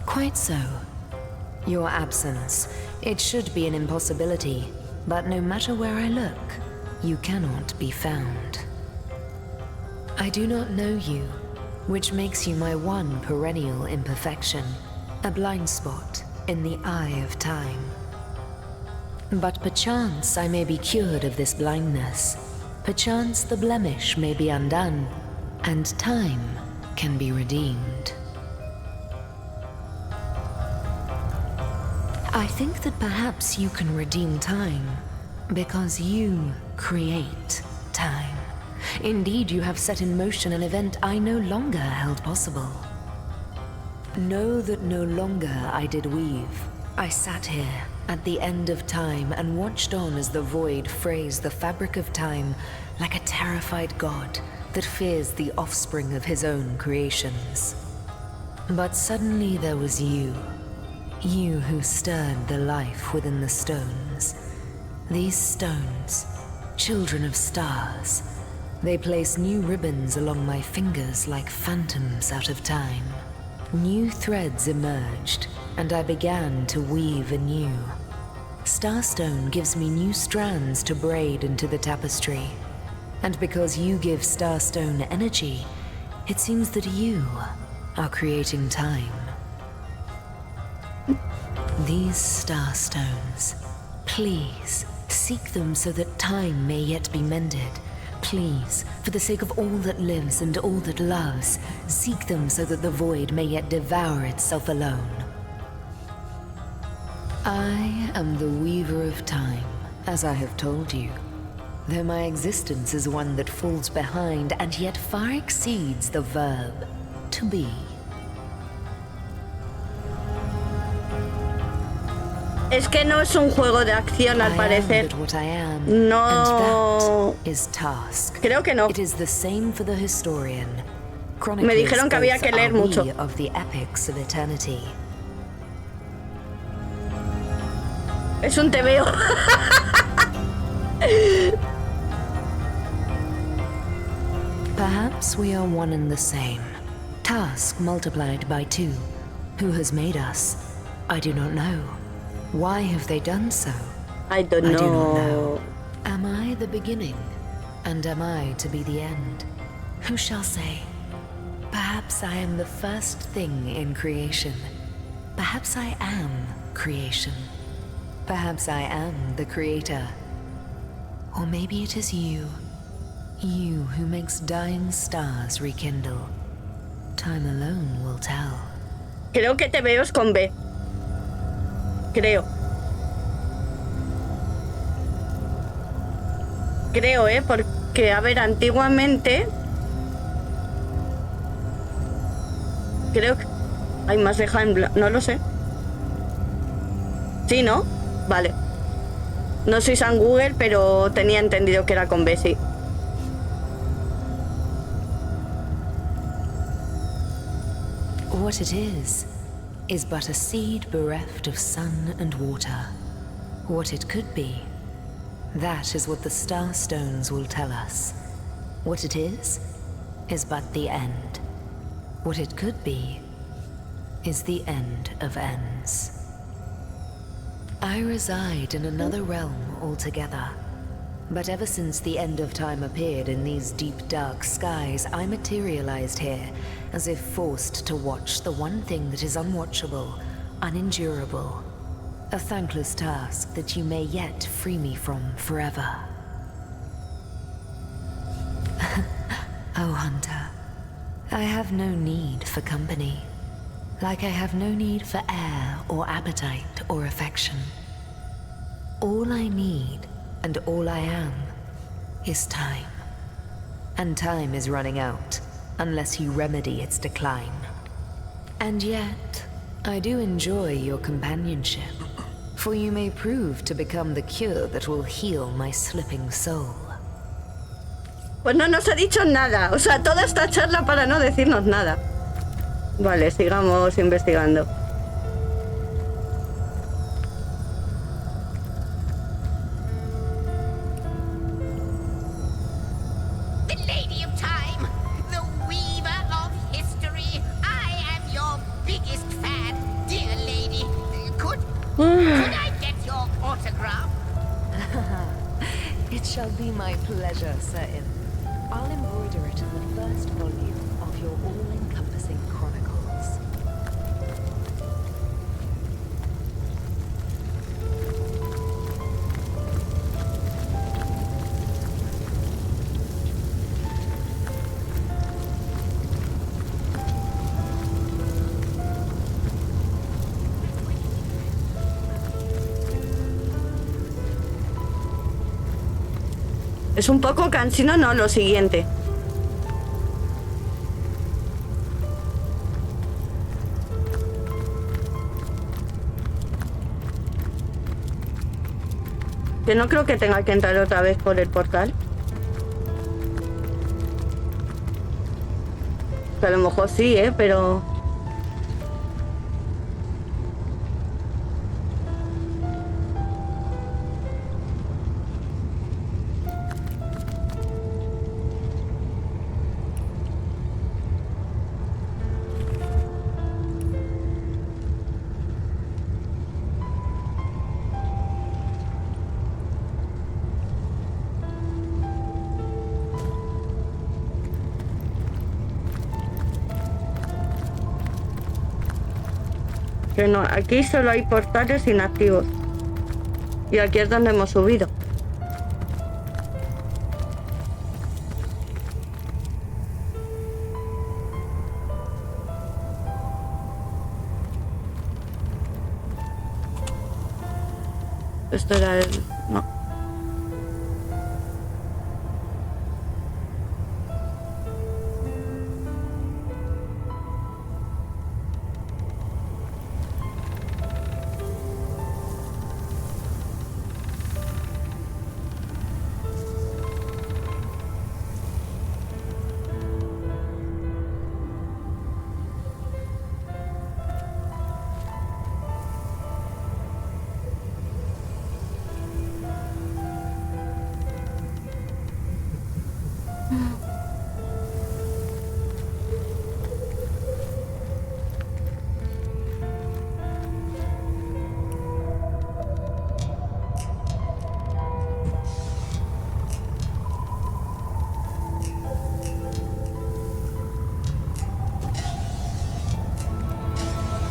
Quite so. Your absence, it should be an impossibility, but no matter where I look, you cannot be found. I do not know you, which makes you my one perennial imperfection. A blind spot in the eye of time. But perchance I may be cured of this blindness. Perchance the blemish may be undone, and time can be redeemed. I think that perhaps you can redeem time, because you create time. Indeed, you have set in motion an event I no longer held possible. Know that no longer I did weave. I sat here at the end of time and watched on as the void frays the fabric of time like a terrified god, that fears the offspring of his own creations. But suddenly there was you. You who stirred the life within the stones. These stones, children of stars, they place new ribbons along my fingers like phantoms out of time. New threads emerged, and I began to weave anew. Starstone gives me new strands to braid into the tapestry. And because you give Starstone energy, it seems that you are creating time. These Starstones, please, seek them so that time may yet be mended. Please, for the sake of all that lives and all that loves, seek them so that the void may yet devour itself alone. I am the weaver of time, as I have told you, though my existence is one that falls behind and yet far exceeds the verb to be. Es que no es un juego de acción, al parecer. No. Creo que no. It is the same for the historian. Me dijeron que había que leer mucho. Of the epics of eternity. Es un tebeo. Perhaps we are one and the same. Task multiplied by 2. Who has made us? I do not know. Why have they done so? I do not know. Am I the beginning? And am I to be the end? Who shall say? Perhaps I am the first thing in creation. Perhaps I am creation. Perhaps I am the creator. Or maybe it is you. You who makes dying stars rekindle. Time alone will tell. Creo que te veo con B. Creo, porque, a ver, antiguamente... Creo que... Hay más deja en blanco, no lo sé. Sí, ¿no? Vale. No soy San Google, pero tenía entendido que era con B, sí. What it is but a seed bereft of sun and water. What it could be, that is what the Starstones will tell us. What it is but the end. What it could be is the end of ends. I reside in another realm altogether. But ever since the end of time appeared in these deep dark skies, I materialized here, as if forced to watch the one thing that is unwatchable, unendurable. A thankless task that you may yet free me from forever. Oh, Hunter, I have no need for company. Like I have no need for air or appetite or affection. All I need and all I am is time. And time is running out, unless you remedy its decline. And yet, I do enjoy your companionship, for you may prove to become the cure that will heal my slipping soul. Pues no nos ha dicho nada, o sea, toda esta charla para no decirnos nada. Vale, sigamos investigando. Could I get your autograph? It shall be my pleasure, Sir Im. I'll embroider it in the first volume of your all-encompassing chronicles. Es un poco cansino, no, lo siguiente. Que no creo que tenga que entrar otra vez por el portal. Que a lo mejor sí, pero... Que no, aquí solo hay portales inactivos. Y aquí es donde hemos subido. Esto era el... no.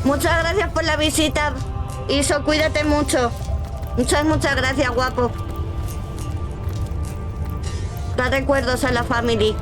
Muchas gracias por la visita, Iso, cuídate mucho. Muchas gracias, guapo. Da recuerdos a la family.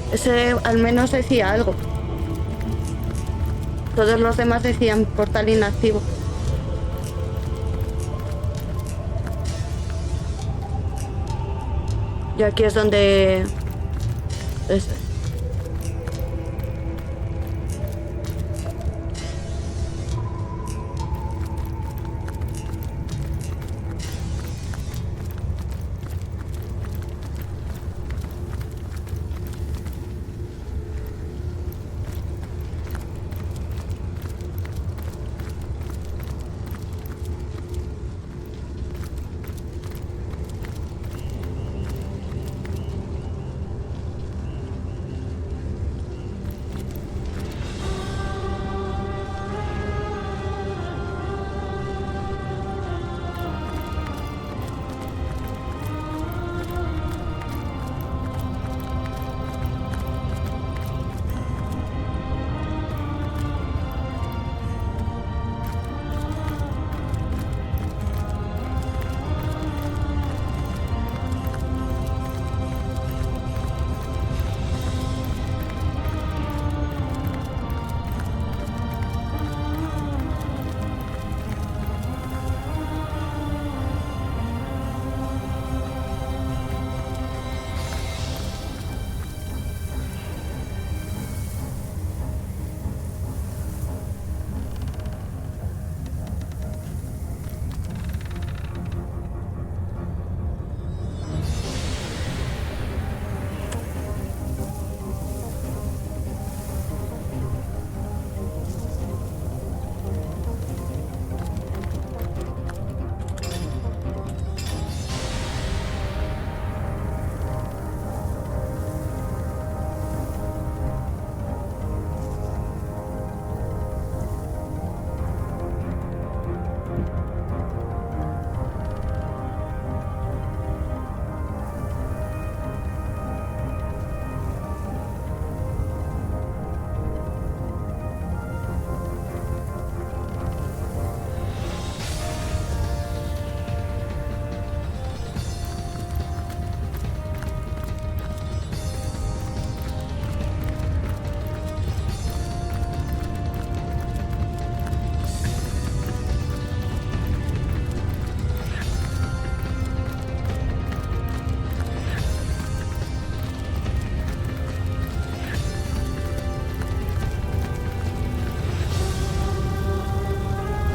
Ese al menos decía algo. Todos los demás decían portal inactivo. Y aquí es donde...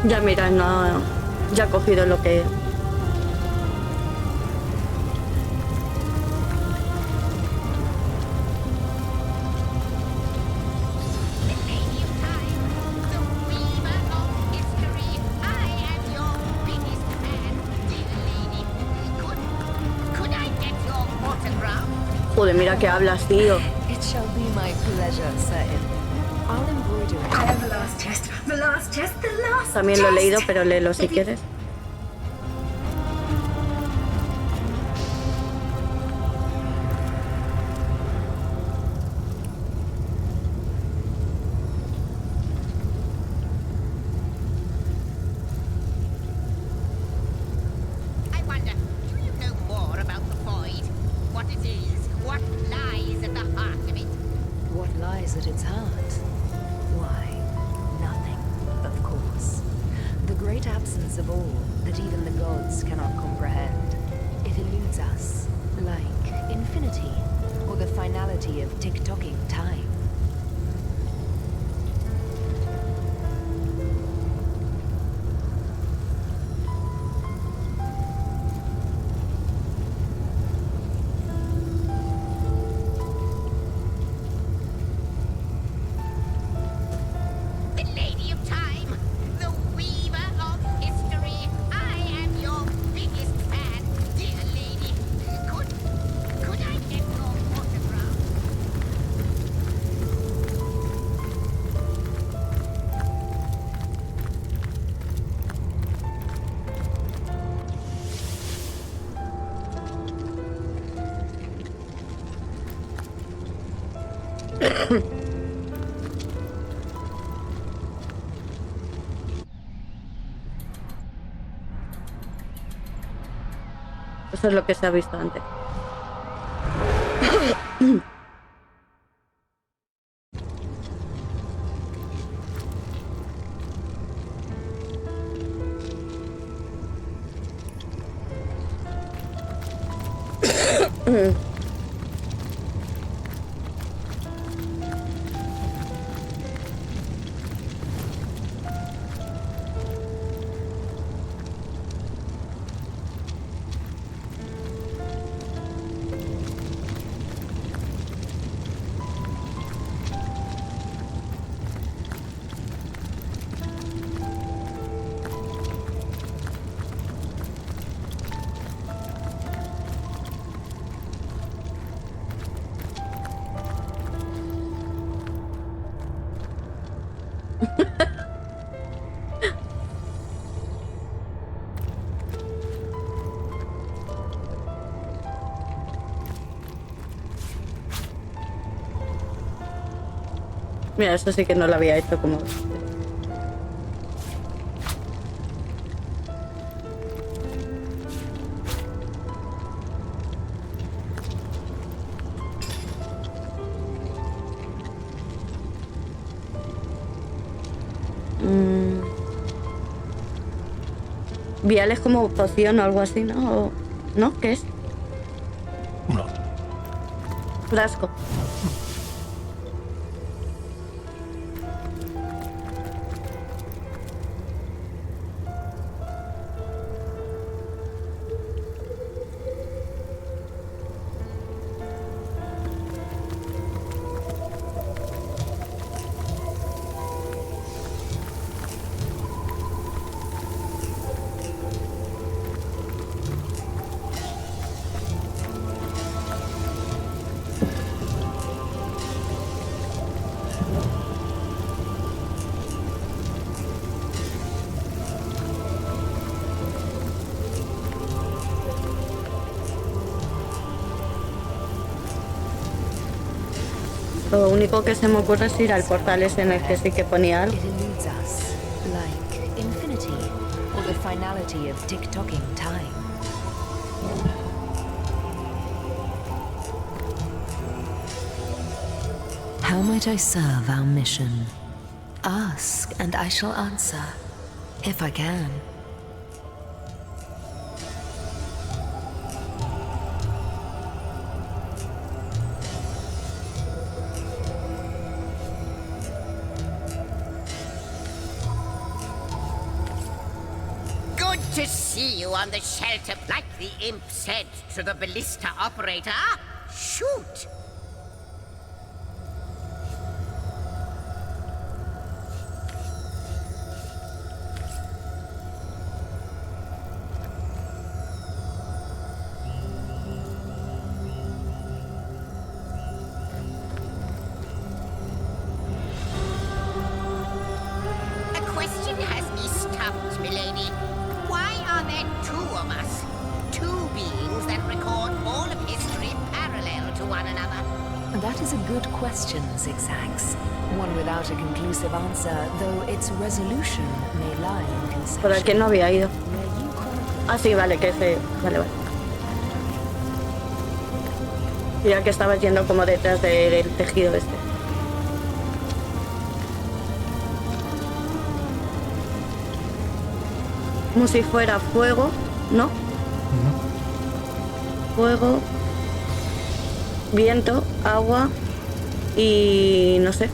Ya mira, no, ya ha cogido lo que... Joder, mira que hablas, tío. It shall be my pleasure, sir. I'll embroider it. I have the last chest, the last chest, the last También lo he chest. leído, pero léelo si quieres. I wonder, do you know more about the void? What it is? What lies at the heart of it? What lies at its heart? Why, nothing, of course. The great absence of all that even the gods cannot comprehend. It eludes us, like infinity, or the finality of tick-tocking time. The Lady of Time, the weaver of history. I am your biggest fan, dear lady. Could I get your autograph? Eso es lo que se ha visto antes. Mira, eso sí que no lo había hecho como... Vial es como poción o algo así, ¿no? ¿No? ¿Qué es? No. Frasco. Lo único que se me ocurre es ir al portal ese en el que sí que ponía algo. It eludes us, like infinity, or the finality of tick-tocking time. How might I serve our mission? Ask, and I shall answer, if I can. To see you on the shelter, like the imp said to the ballista operator. Shoot! A question has me stumped, milady. Why are there two of us? Two beings that record all of history parallel to one another. That is a good question, Zigzags. One without a conclusive answer, though its resolution may lie in conception. Por aquí no había ido. Ah, sí, vale, que ese... Vale, vale. Ya que estabas yendo como detrás del tejido este. Como si fuera fuego, ¿no? Fuego, viento, agua y no sé.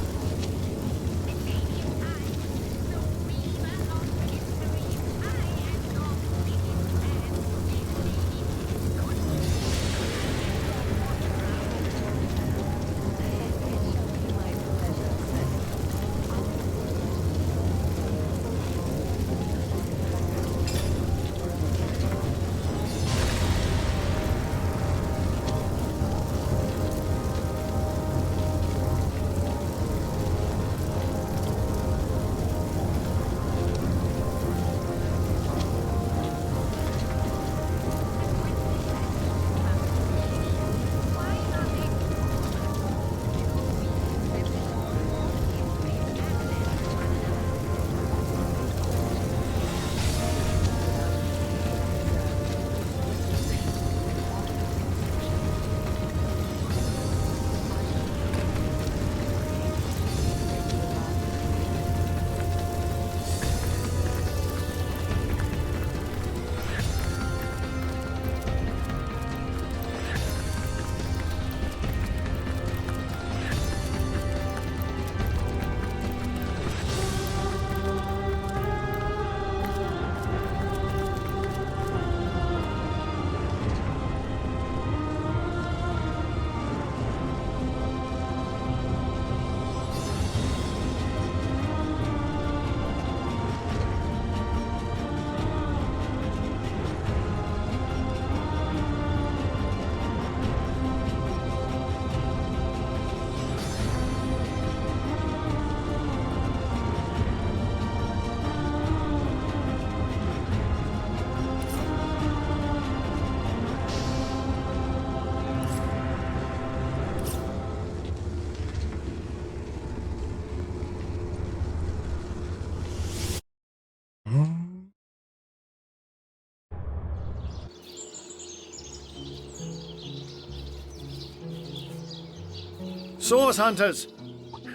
Source Hunters,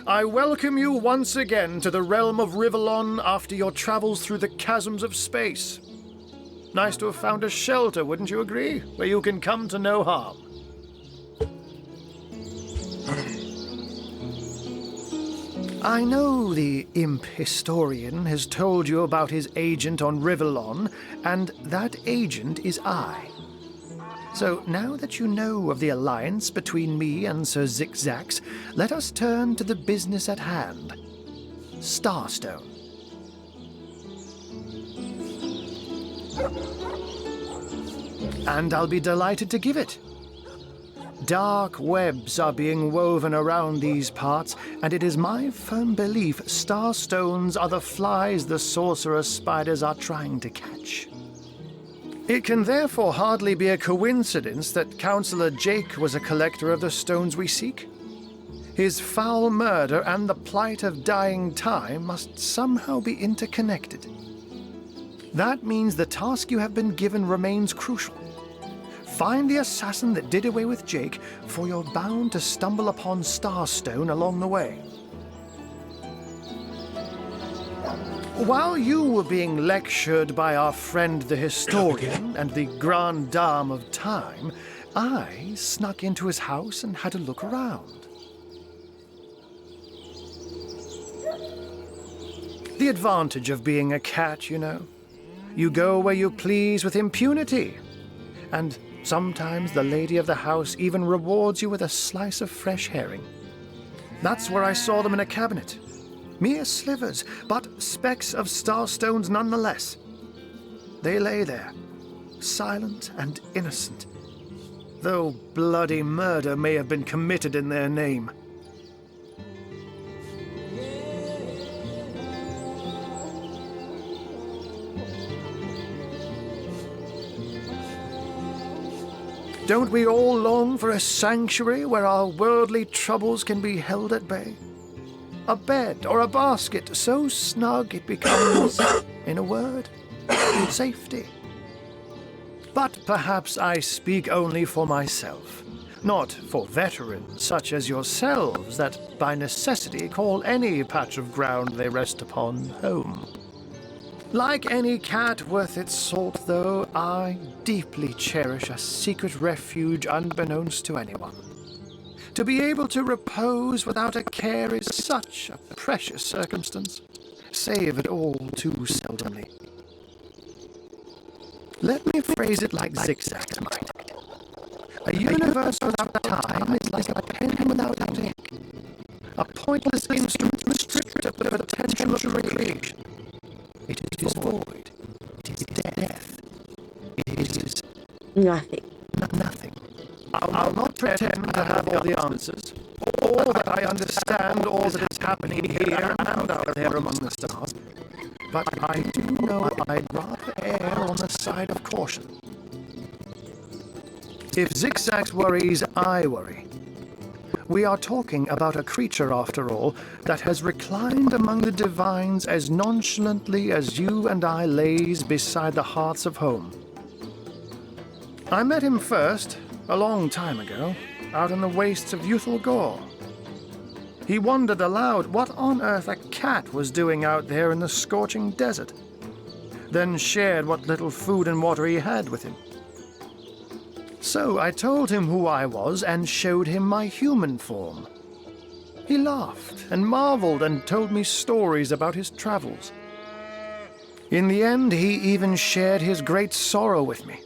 I welcome you once again to the realm of Rivellon after your travels through the chasms of space. Nice to have found a shelter, wouldn't you agree? Where you can come to no harm. I know the imp historian has told you about his agent on Rivellon, and that agent is I. So now that you know of the alliance between me and Sir Zigzags, let us turn to the business at hand. Starstone. And I'll be delighted to give it. Dark webs are being woven around these parts, and it is my firm belief starstones are the flies the sorcerer spiders are trying to catch. It can therefore hardly be a coincidence that Councillor Jake was a collector of the stones we seek. His foul murder and the plight of dying time must somehow be interconnected. That means the task you have been given remains crucial. Find the assassin that did away with Jake, for you're bound to stumble upon Starstone along the way. While you were being lectured by our friend the historian and the grande dame of time, I snuck into his house and had a look around. The advantage of being a cat, you know. You go where you please with impunity. And sometimes the lady of the house even rewards you with a slice of fresh herring. That's where I saw them in a cabinet. Mere slivers, but specks of starstones nonetheless. They lay there, silent and innocent, though bloody murder may have been committed in their name. Don't we all long for a sanctuary where our worldly troubles can be held at bay? A bed or a basket so snug it becomes, in a word, safety. But perhaps I speak only for myself, not for veterans such as yourselves that by necessity call any patch of ground they rest upon home. Like any cat worth its salt, though, I deeply cherish a secret refuge unbeknownst to anyone. To be able to repose without a care is such a precious circumstance, savoured all too seldomly. Let me phrase it like Zigzag's might. A universe without time is like a pen without ink, a pointless instrument stripped of the potential of recreation. It is void. It is death. It is nothing. Nothing. I'll not pretend to have all the answers, or that I understand all that is happening here and out there among the stars. But I do know I'd rather err on the side of caution. If Zigzag worries, I worry. We are talking about a creature, after all, that has reclined among the divines as nonchalantly as you and I laze beside the hearths of home. I met him first, a long time ago, out in the wastes of Youthful Gore. He wondered aloud what on earth a cat was doing out there in the scorching desert, then shared what little food and water he had with him. So I told him who I was and showed him my human form. He laughed and marveled and told me stories about his travels. In the end, he even shared his great sorrow with me.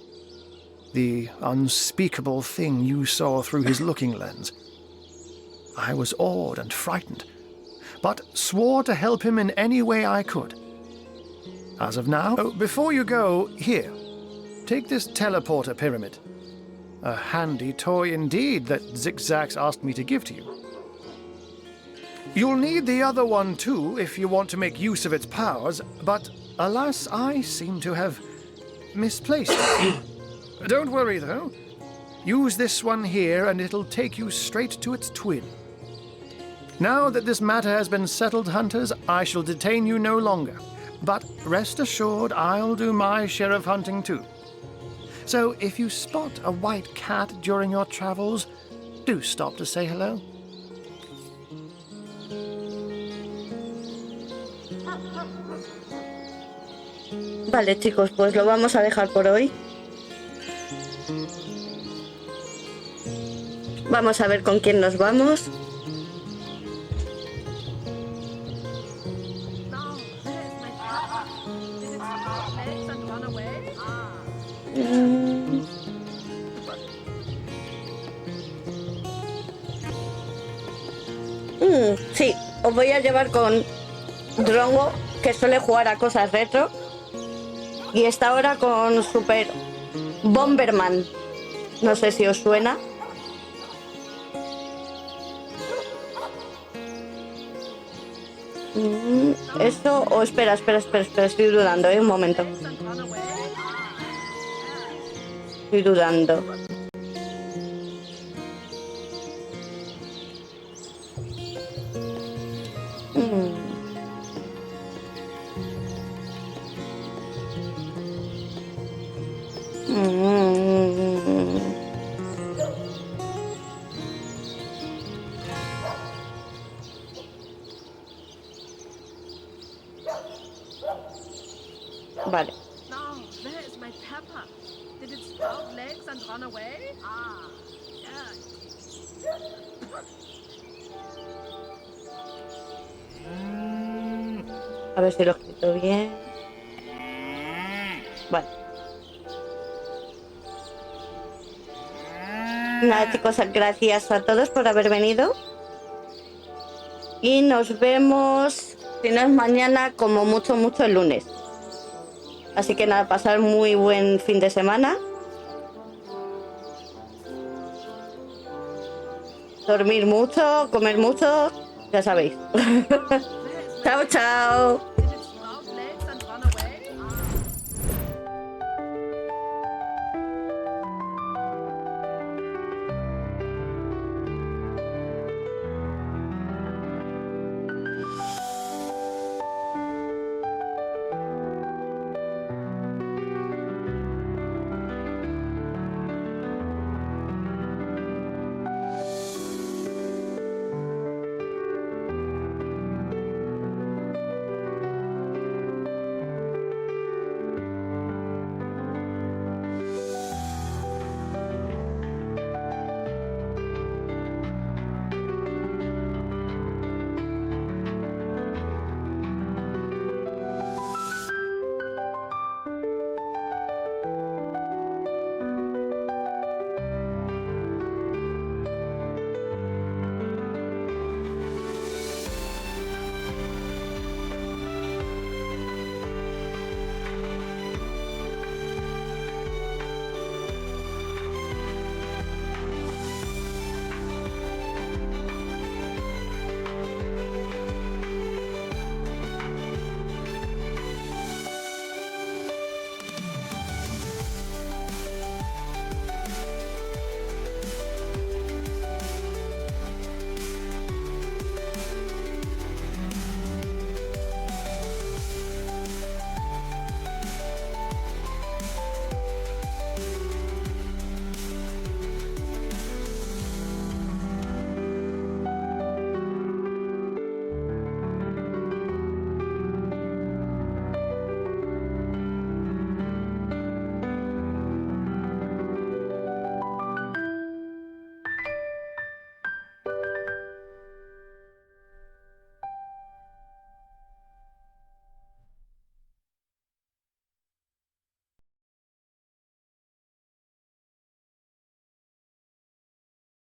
The unspeakable thing you saw through his looking lens. I was awed and frightened, but swore to help him in any way I could. As of now, before you go, here, take this teleporter pyramid. A handy toy indeed that Zigzag asked me to give to you. You'll need the other one too if you want to make use of its powers, but alas, I seem to have misplaced it. Don't worry though. Use this one here and it'll take you straight to its twin. Now that this matter has been settled, hunters, I shall detain you no longer. But rest assured, I'll do my share of hunting too. So if you spot a white cat during your travels, do stop to say hello. Vale, chicos, pues lo vamos a dejar por hoy. Vamos a ver con quién nos vamos. Sí, os voy a llevar con Drongo, que suele jugar a cosas retro, y está ahora con Super Bomberman. No sé si os suena. Eso, o espera, estoy dudando, un momento. Estoy dudando. Vale. Now, where is my pepper? Did it sprout legs and run away? Ah, yeah. A ver si lo he escrito bien. Nada, chicos, gracias a todos por haber venido. Y nos vemos, si no es mañana, como mucho el lunes. Así que nada, pasar muy buen fin de semana. Dormir mucho, comer mucho, ya sabéis. Chao, chao.